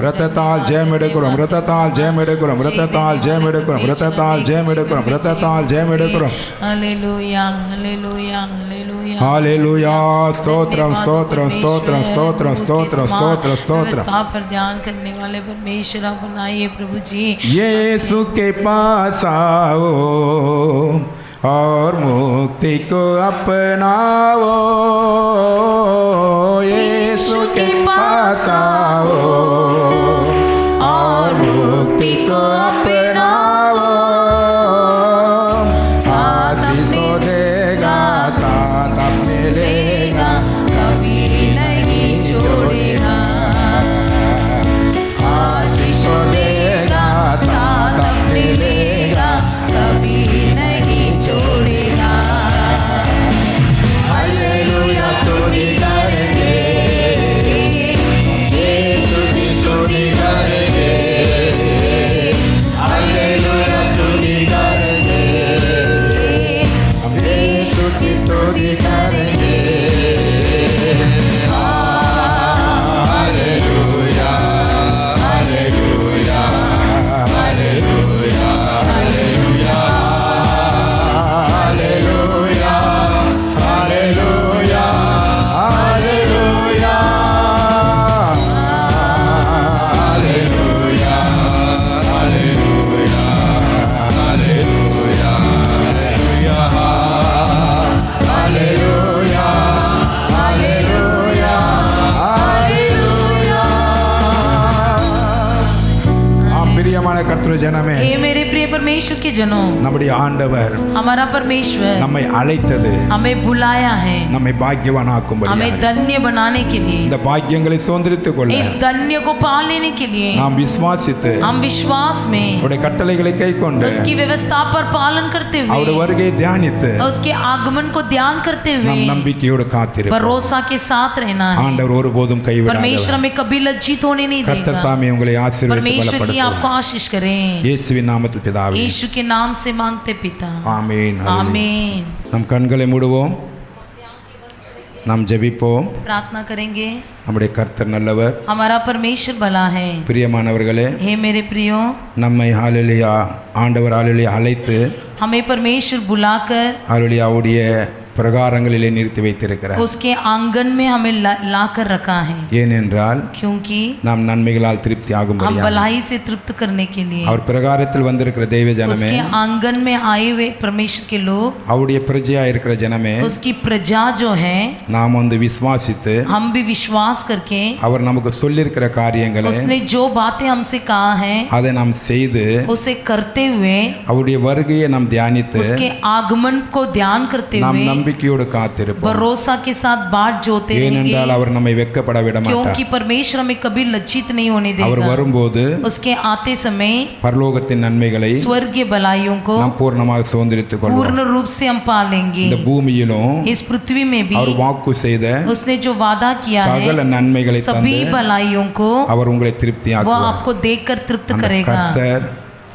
இரத்தத்தால் ஜெயம் எடுக்கிறோம், இரத்தத்தால் ஜெயம் எடுக்கிறோம், இரத்தத்தால் ஜெயம் எடுக்கிறோம், இரத்தத்தால் ஜெயம் எடுக்கிறோம், இரத்தத்தால் ஜெயம் எடுக்கிறோம். ஹல்லேலூயா ஹல்லேலூயா ஹல்லேலூயா ஹல்லேலூயா. ஸ்தோத்திரம் ஸ்தோத்திரம் ஸ்தோத்திரம் ஸ்தோத்திரம் ஸ்தோத்திரம் ஸ்தோத்திரம் ஸ்தோத்திரம். व्यवस्था पर ध्यान करने वाले परमेश्वर आप बनाइए प्रभु जी। यीशु के पास आओ और मुक्ति को अपनाओ, यीशु के पास आओ और मुक्ति को अपनाओ। आशीषों देगा, साथ मिलेगा, कभी नहीं छोड़ेगा। आशीषों देगा, साथ मिलेगा, कभी नहीं छोड़ेगा। हालेलुया। स्तुति करेंगे, यीशु की स्तुति करेंगे। ஜனமே, हे मेरे प्रिय परमेश्वर के जनों, நம்முடைய ஆண்டவர் हमारा परमेश्वर நம்மை அழைத்தது हमें बुलाया है, நம்மை பாக்கியவானாக்கும்படி. हमें धन्य बनाने के लिए, இந்த பாக்கியங்களை சுதந்திரித்துக் கொள்ள इस धन्य को पा लेने के लिए நாம் விசுவாசித்து हम विश्वास में அவருடைய கட்டளைகளை கைக்கொண்டு उसकी व्यवस्था पर पालन करते அவருடைய हुए வருகையை தியானித்து और उसके आगमन को ध्यान करते நாம் हुए நம்பிக்கையோடு காத்திருப்போம். भरोसा के साथ रहना है। ஆண்டவர் ஒருபோதும் परमेश्वर கைவிடாதவர். हमें कभी लज्जित होने नहीं கர்த்தர் देगा। தாமே உங்களை ஆசீர்வதித்து परमेश्वर की आपको பலப்படுத்துவார். आशीष करें, இயேசுவின் நாமத்தில் பிதாவே, यीशु के नाम से मांगते पिता, ஆமென். आमीन। நம் கண்களை மூடுவோம், நாம் ஜெபிப்போம். प्रार्थना करेंगे। நம்முடைய கர்த்தர் நல்லவர். हमारा परमेश्वर भला है। பிரியமானவர்களே, हे मेरे प्रियो, நம்மை ஹalleluya ஆண்டவர் ஹalleluya அழைத்து हमें परमेश्वर बुलाकर ஹalleluயாவுடைய பிரகாரங்களிலே நிறுத்தி வைத்திருக்கிறார். उसके आंगन में हमें लाकर रखा है, ஏனென்றால் क्योंकि நாம் நன்மைகளால் திருப்தி हम ஆகும்படியாக भलाई से तृप्त करने के लिए அவர் பிரகாரத்தில் வந்திருக்கிற தெய்வ ஜனமே, उसके आंगन में आए हुए परमेश्वर के लोग, அவருடைய பிரஜையா இருக்கிற ஜனமே, उसकी प्रजा जो है, நாம் வந்து விசுவாசித்து हम भी विश्वास करके அவர் நமக்கு சொல்லியிருக்கிற காரியங்களை उसने जो बातें हमसे कहा है அதை நாம் செய்து उसे करते हुए அவருடைய வருகையை நாம் தியானித்து उसके आगमन को ध्यान करते நாம் हुए நம்பிக்கையோடு காத்திருப்போம். भरोसा के साथ बाट जोते ஏனென்றால் रहेंगे, அவர் நம்மை வெட்கப்பட விட மாட்டார். क्योंकि परमेश्वर हमें कभी लज्जित नहीं होने அவர் देगा। வரும்போது उसके आते समय பரலோகத்தின் நன்மைகளை स्वर्गीय भलाइयों को நாம் பூர்ணமாக சுதந்திரித்துக் கொள்வோம். पूर्ण रूप से हम पा लेंगे। இந்த பூமியிலும் इस पृथ्वी में भी அவர் வாக்கு செய்த उसने जो वादा किया சகல है, நன்மைகளை सभी தந்து भलाइयों को அவர் உங்களை वो திருப்தியாக்குவார். आपको देखकर तृप्त அந்த करेगा। கர்த்தர்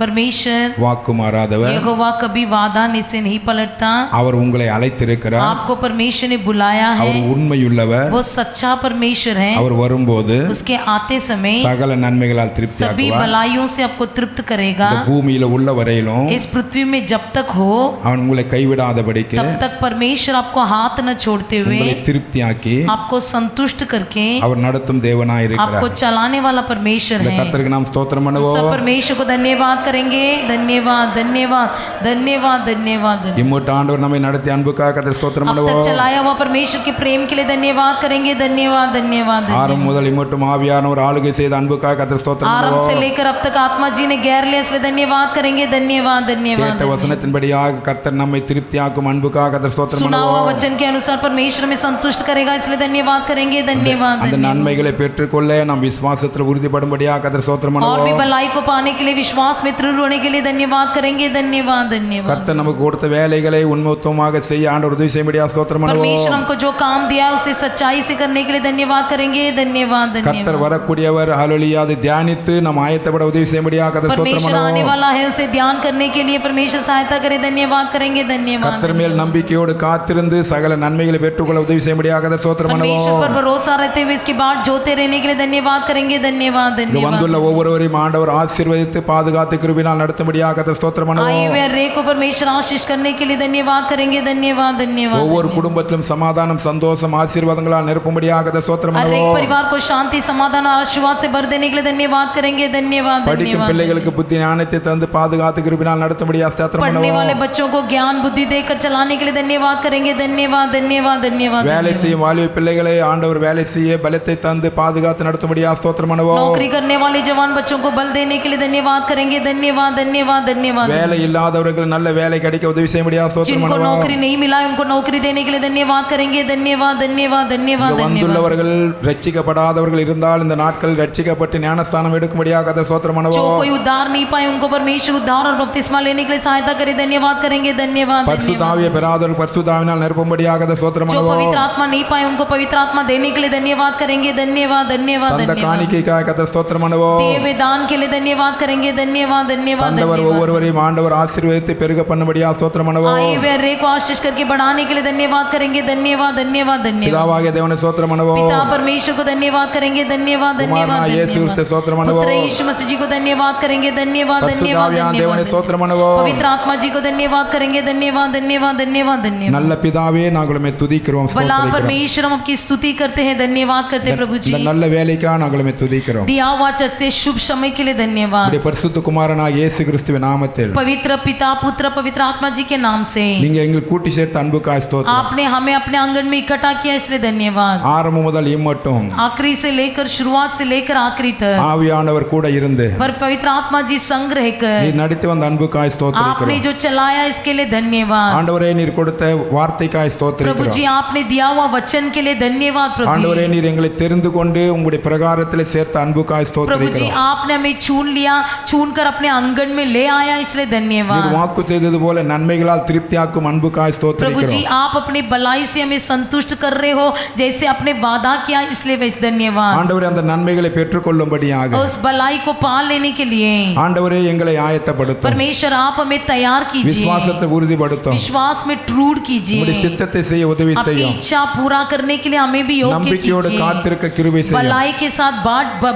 परमेश्वर வாக்கு மாறாதவர். यहोवा कभी वादा से नहीं पलटता। அவர் உங்களை அழைத்திருக்கிறார். आपको परमेश्वर ने बुलाया है, அவர் உண்மையுள்ளவர். वो सच्चा परमेश्वर है। அவர் வரும்போது उसके आते समय சகல நன்மைகளால் सभी திருப்தியாக்குவார். भलाइयों से आपको तृप्त करेगा। இந்த பூமியில உள்ள வரையிலும் इस पृथ्वी में जब तक हो அவன் உங்களை கைவிடாதபடிக்கு तब तक परमेश्वर आपको हाथ न छोड़ते हुए உங்களை திருப்தியாக்கி आपको संतुष्ट करके அவர் நடத்தும் தேவனாய் आपको இருக்கிறார். चलाने वाला परमेश्वर இந்த है। கர்த்தருக்கு நாம் ஸ்தோத்திரம் सब பண்ணுவோம். परमेश्वर को धन्यवाद करेंगे। धन्यवाद धन्यवाद धन्यवाद धन्यवाद। இம்மட்டு ஆண்டவர் நம்மை நடத்தி அன்புக்காக கர்த்தர் ஸ்தோத்திரம் अब तक பண்ணுவோம். चलाया हुआ परमेश्वर के प्रेम के लिए धन्यवाद करेंगे। धन्यवाद धन्यवाद ஆரம்பம் धन्यवाद। முதல் இம்மட்டும் ஆவியானவர் ஆளுகை செய்த அன்புக்காக கர்த்தர் ஸ்தோத்திரம் आरंभ से பண்ணுவோம். लेकर अब तक आत्मा जी ने गैर लिया, इसलिए धन्यवाद करेंगे। धन्यवाद धन्यवाद கேட்ட धन्यवाद। வசனத்தின்படியாக கர்த்தர் நம்மை திருப்தியாக்கும் அன்புக்காக கர்த்தர் ஸ்தோத்திரம் सुना हुआ பண்ணுவோம். वचन के अनुसार परमेश्वर में संतुष्ट करेगा, इसलिए धन्यवाद करेंगे। धन्यवाद அந்த धन्यवाद। நன்மைகளை பெற்றுக்கொள்ள நாம் விசுவாசத்தில் உறுதிப்படும்படியாக கர்த்தர் ஸ்தோத்திரம் और भी பண்ணுவோம். भलाई को पाने के लिए विश्वास में दृढ़ होने के लिए धन्यवाद करेंगे। धन्यवाद धन्यवाद। கர்த்தர் நமக்கு கொடுத்த வேலைகளை உண்மைத்துவமாக செய்ய ஆண்டவர் உதவி செய்யும்படியாக ஸ்தோத்திரம் परमेश्वर பண்ணுவோம். हमको जो काम दिया है उसे सच्चाई से करने के लिए धन्यवाद करेंगे। धन्यवाद கர்த்தர் धन्यवाद। வரக்கூடியவர் ஹalleluya அதை தியானித்து நாம் ஆயத்தப்பட உதவி செய்யும்படியாக கர்த்தர் ஸ்தோத்திரம் परमेश्वर आने பண்ணுவோம். वाला है, उसे ध्यान करने के लिए परमेश्वर सहायता करे। धन्यवाद करेंगे। धन्यवाद கர்த்தர் மேல் நம்பிக்கையோடு காத்திருந்து சகல நன்மைகளை பெற்றுக்கொள்ள உதவி செய்யும்படியாக கர்த்தர் ஸ்தோத்திரம் परमेश्वर पर பண்ணுவோம். भरोसा रहते हुए इसकी बाट जोते रहने के लिए धन्यवाद करेंगे। धन्यवाद இங்கு धन्यवाद। வந்துள்ள ஒவ்வொருவரையும் ஆண்டவர் ஆசீர்வதித்து பாதுகாத்து கிருபையினால் நடத்தும்படியாக கர்த்தர் ஸ்தோத்திரம் आए பண்ணுவோம். हुए रे को परमेश्वर आशीष करने के लिए धन्यवाद करेंगे। धन्यवाद धन्यवाद। ஒவ்வொரு குடும்பத்திலும் சமாதானம் சந்தோஷம் ஆசீர்வாதங்களால் நிரப்பும்படியாக கர்த்தர் ஸ்தோத்திரம் हर एक பண்ணுவோம். परिवार को शांति समाधान और आशीर्वाद से भर देने के लिए धन्यवाद करेंगे। धन्यवाद படிக்கும் धन्यवाद। பிள்ளைகளுக்கு புத்தி ஞானத்தை தந்து பாதுகாத்து கிருபையினால் நடத்தும்படியாக ஸ்தோத்திரம் पढ़ने वाले பண்ணுவோம். बच्चों को ज्ञान बुद्धि देकर चलाने के लिए धन्यवाद करेंगे। धन्यवाद धन्यवाद धन्यवाद। வேலை செய்யும் வாலிப பிள்ளைகளை ஆண்டவர் வேலை செய்ய பலத்தை தந்து பாதுகாத்து நடத்தும்படியாக ஸ்தோத்திரம் பண்ணுவோம். नौकरी करने वाले जवान बच्चों को बल देने के लिए धन्यवाद करेंगे। धन्यवाद धन्यवाद धन्यवाद। வேலை இல்லாதவர்கள் நல்ல வேலை கிடைக்க உதவி செய்யும்படியாக ஸ்தோத்திரம் जिनको பண்ணுவோம். नौकरी नहीं मिला है उनको नौकरी देने के लिए धन्यवाद करेंगे। धन्यवाद धन्यवाद धन्यवाद இங்கு धन्यवाद। வந்துள்ளவர்கள் ரட்சிக்கப்படாதவர்கள் இருந்தால் இந்த நாட்கள் ரட்சிக்கப்பட்டு ஞானஸ்தானம் எடுக்கும்படியாக கர்த்தர் ஸ்தோத்திரம் जो பண்ணுவோம். कोई उद्धार नहीं पाए उनको परमेश्वर उद्धार और बपतिस्मा लेने के लिए सहायता करे। धन्यवाद करेंगे। धन्यवाद धन्यवाद। பரிசுத்தாவியை பெறாதவர்கள் பரிசுத்தாவினால் நிரப்பும்படியாக கர்த்தர் ஸ்தோத்திரம் जो பண்ணுவோம். पवित्र आत्मा नहीं पाए उनको पवित्र आत्मा देने के लिए धन्यवाद करेंगे। धन्यवाद धन्यवाद தந்த धन्यवाद। காணிக்கைக்காக கர்த்தர் ஸ்தோத்திரம் பண்ணுவோம். दिए हुए दान के लिए धन्यवाद करेंगे। धन्यवाद धन्यवाद தந்தவர் धन्यवाद। ஒவ்வொருவரையும் ஆண்டவர் ஆசீர்வதித்து பெருக பண்ணும்படியாக ஸ்தோத்திரம் பண்ணுவோம். आए हुए रे को आशीष करके बढ़ाने के लिए धन्यवाद करेंगे। धन्यवाद धन्यवाद धन्यवाद। பிதாவாகிய தேவனை ஸ்தோத்திரம் பண்ணுவோம். पिता परमेश्वर को धन्यवाद करेंगे। धन्यवाद धन्यवाद குமாரனாகிய இயேசு धन्यवाद। கிறிஸ்துவை ஸ்தோத்திரம் पुत्र பண்ணுவோம். यीशु मसीह जी को धन्यवाद करेंगे। धन्यवाद धन्यवाद பரிசுத்தாவியான தேவனை धन्यवाद। ஸ்தோத்திரம் பண்ணுவோம். पवित्र आत्मा जी को धन्यवाद करेंगे। धन्यवाद धन्यवाद धन्यवाद धन्यवाद। நல்ல பிதாவே நாங்கள் உம்மை துதிக்கிறோம் भला ஸ்தோத்திரிக்கிறோம். परमेश्वर हम आपकी स्तुति करते हैं। धन्यवाद करते हैं प्रभु जी। இந்த நல்ல வேலைக்காக நாங்கள் உம்மை துதிக்கிறோம். दिया हुआ चर्च से शुभ समय के लिए धन्यवाद। உம்முடைய பரிசுத்த குமாரன் குமாரனாக இயேசு கிறிஸ்துவின் நாமத்தில் पवित्र पिता पुत्र पवित्र आत्मा जी के नाम से நீங்க எங்களுக்கு கூட்டி சேர்த்த அன்புக்காய் ஸ்தோத்திரம். आपने हमें अपने आंगन में इकट्ठा किया इसलिए धन्यवाद। ஆரம்பம் முதல் இம்மட்டும் आखिरी से लेकर शुरुआत से लेकर आखिरी तक ஆவியானவர் கூட இருந்து पर पवित्र आत्मा जी संग रहकर நீர் நடித்து வந்த அன்புக்காய் आपने ஸ்தோத்திரிக்கிறோம். जो चलाया इसके लिए धन्यवाद। ஆண்டவரே நீர் கொடுத்த வார்த்தைக்காய் प्रभु ஸ்தோத்திரிக்கிறோம். जी आपने दिया हुआ वचन के लिए धन्यवाद। प्रभु ஆண்டவரே நீர் எங்களை தெரிந்து கொண்டு உங்களுடைய பிரகாரத்திலே சேர்த்த அன்புக்காய் प्रभु जी ஸ்தோத்திரிக்கிறோம். आपने हमें चुन लिया, चुन कर अपने आंगन में ले आया इसलिए நீர் धन्यवाद। வாக்கு செய்தது போல நன்மைகளால் திருப்தியாக்கும் அன்புக்காய் प्रभु जी ஸ்தோத்திரிக்கிறோம். आप अपनी भलाई से हमें संतुष्ट कर रहे हो जैसे आपने वादा किया इसलिए धन्यवाद। ஆண்டவரே அந்த நன்மைகளை பெற்றுக்கொள்ளும்படியாக उस भलाई को पा लेने के लिए ஆண்டவரே எங்களை ஆயத்தப்படுத்தும். परमेश्वर आप हमें तैयार कीजिए, விசுவாசத்தை உறுதிப்படுத்தும். विश्वास में ट्रूड कीजिए, உம்முடைய சித்தத்தை செய்ய உதவி आपकी செய்யும். इच्छा पूरा करने के लिए हमें भी योग्य நம்பிக்கையோடு कीजिए, காத்திருக்க கிருபை செய்யும். भलाई के साथ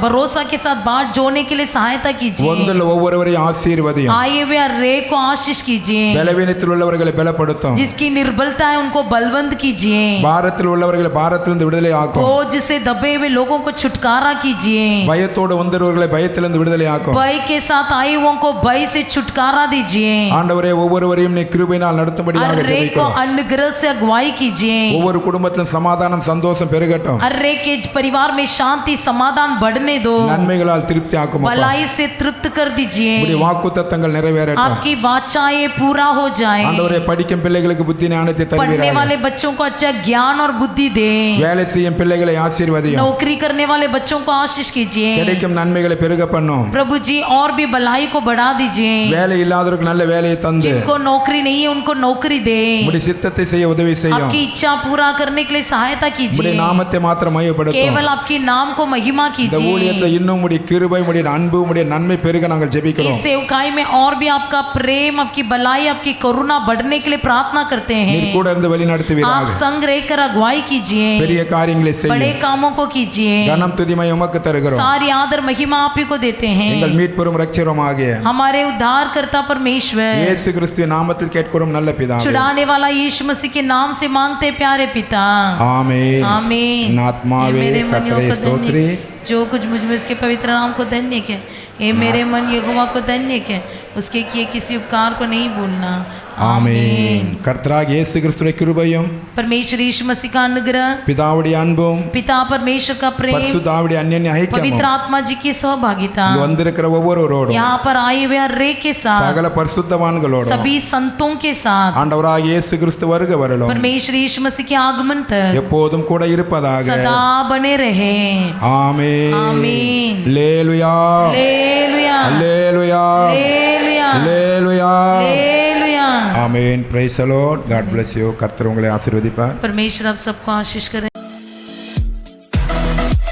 भरोसा के साथ बाट जोड़ने के लिए सहायता कीजिए। ஒன்றில் ஒவ்வொருவரையும் ஆசீர்வதியும். आए हुए रे को आशीष कीजिए, பலவீனத்தில் உள்ளவர்களை பலப்படுத்தும். जिसकी निर्बलता है उनको बलवंत कीजिए, பாரத்தில் உள்ளவர்களை பாரத்திலிருந்து விடுதலை ஆக்கும். बोझ से दबे हुए लोगों को छुटकारा कीजिए, பயத்தோடு வந்தவர்களை பயத்திலிருந்து விடுதலை ஆக்கும். भय के साथ आए हुओं को भय से छुटकारा दीजिए, ஆண்டவரே ஒவ்வொருவரையும் நீ கிருபையினால் நடத்தும்படியாக अर्रे को ஜெபிக்கிறோம். अनुग्रह से अगुवाई कीजिए, ஒவ்வொரு குடும்பத்திலும் சமாதானம் சந்தோஷம் பெருகட்டும். अर्रे के परिवार में शांति समाधान बढ़ने दो, நன்மைகளால் திருப்தி ஆக்கும். भलाई से तृप्त कर दीजिए, உம்முடைய வாக்குத்தத்தங்கள் நிறைவேறட்டும். आपकी वाचाएं पूरा हो जाए, ஆண்டவரே படிக்கும் பிள்ளைகளுக்கு புத்தி ஞானத்தை पढ़ने தருவீராக. वाले बच्चों को अच्छा ज्ञान और बुद्धि दे, வேலை செய்யும் பிள்ளைகளை ஆசீர்வதியும். नौकरी करने वाले बच्चों को आशीष कीजिए, கிடைக்கும் நன்மைகளை பெருக பண்ணும். प्रभु जी और भी भलाई को बढ़ा दीजिए, வேலை இல்லாதவருக்கு நல்ல வேலையை தந்து जिनको नौकरी नहीं है उनको नौकरी दे, உம்முடைய சித்தத்தை செய்ய உதவி செய்யும். आपकी इच्छा पूरा करने के लिए सहायता உம்முடைய कीजिए, நாமத்தை மாத்திரம் மையப்படுத்தும். केवल आपकी नाम को महिमा இந்த कीजिए। ஊழியத்துல இன்னும் உம்முடைய கிருபை உம்முடைய அன்பு உம்முடைய நன்மை பெருக நாங்கள் इस ஜெபிக்கிறோம். सेवकाई में और भी आपका प्रेम आपकी भलाई आपकी करुणा बढ़ने के लिए प्रार्थना करते நீர் हैं। கூட இருந்து வழி आप நடத்துவீராக. संग रहकर अगुवाई कीजिए, பெரிய காரியங்களை बड़े செய்யும். कामों को कीजिए, கனம் துதிமை உமக்கு தருகிறோம். सारी आदर महिमा आप ही को देते எங்கள் हैं। மீட்பெரும் இரட்சகரும் ஆகிய हमारे उद्धारकर्ता परमेश्वर இயேசு கிறிஸ்துவின் நாமத்தில் கேட்கிறோம் நல்ல பிதாவே. छुड़ाने वाला यीशु मसीह के नाम से मांगते प्यारे पिता, ஆமென். आमीन। என் ஆத்மாவே हे मेरे मन கர்த்தரை को ஸ்தோத்திரி. धन्य जो कुछ मुझ में उसके पवित्र नाम को धन्य के, हे मेरे मन यहोवा को धन्य के, उसके किए किसी उपकार को नहीं भूलना। ஆமென். கர்த்தராகிய இயேசு கிறிஸ்துவின் கிருபையும் परमेश्वर यीशु मसीह का अनुग्रह, பிதாவுடைய அன்பும் पिता परमेश्वर का प्रेम, பரிசுத்தாவுடைய அன்யோன்ய पवित्र ஐக்கியமும் आत्मा जी की सहभागिता இங்கு வந்திருக்கிற ஒவ்வொருவரோடும் यहाँ पर आए हुए रे के साथ சகல பரிசுத்தவான்களோடும் सभी संतों के साथ ஆண்டவராகிய இயேசு கிறிஸ்து வருக வரலும் परमेश्वर यीशु मसीह के आगमन तक எப்போதும் கூட இருப்பதாக. सदा बने रहे। ஆமென். आमीन। அல்லேலூயா. हालेलुया அல்லேலூயா. हालेलुया அல்லேலூயா. हालेलुया। ஆமென். Praise the lord. God bless you. கர்த்தர் உங்களை ஆசீர்வதிப்பார். परमेश्वर आप सबको आशीष करें।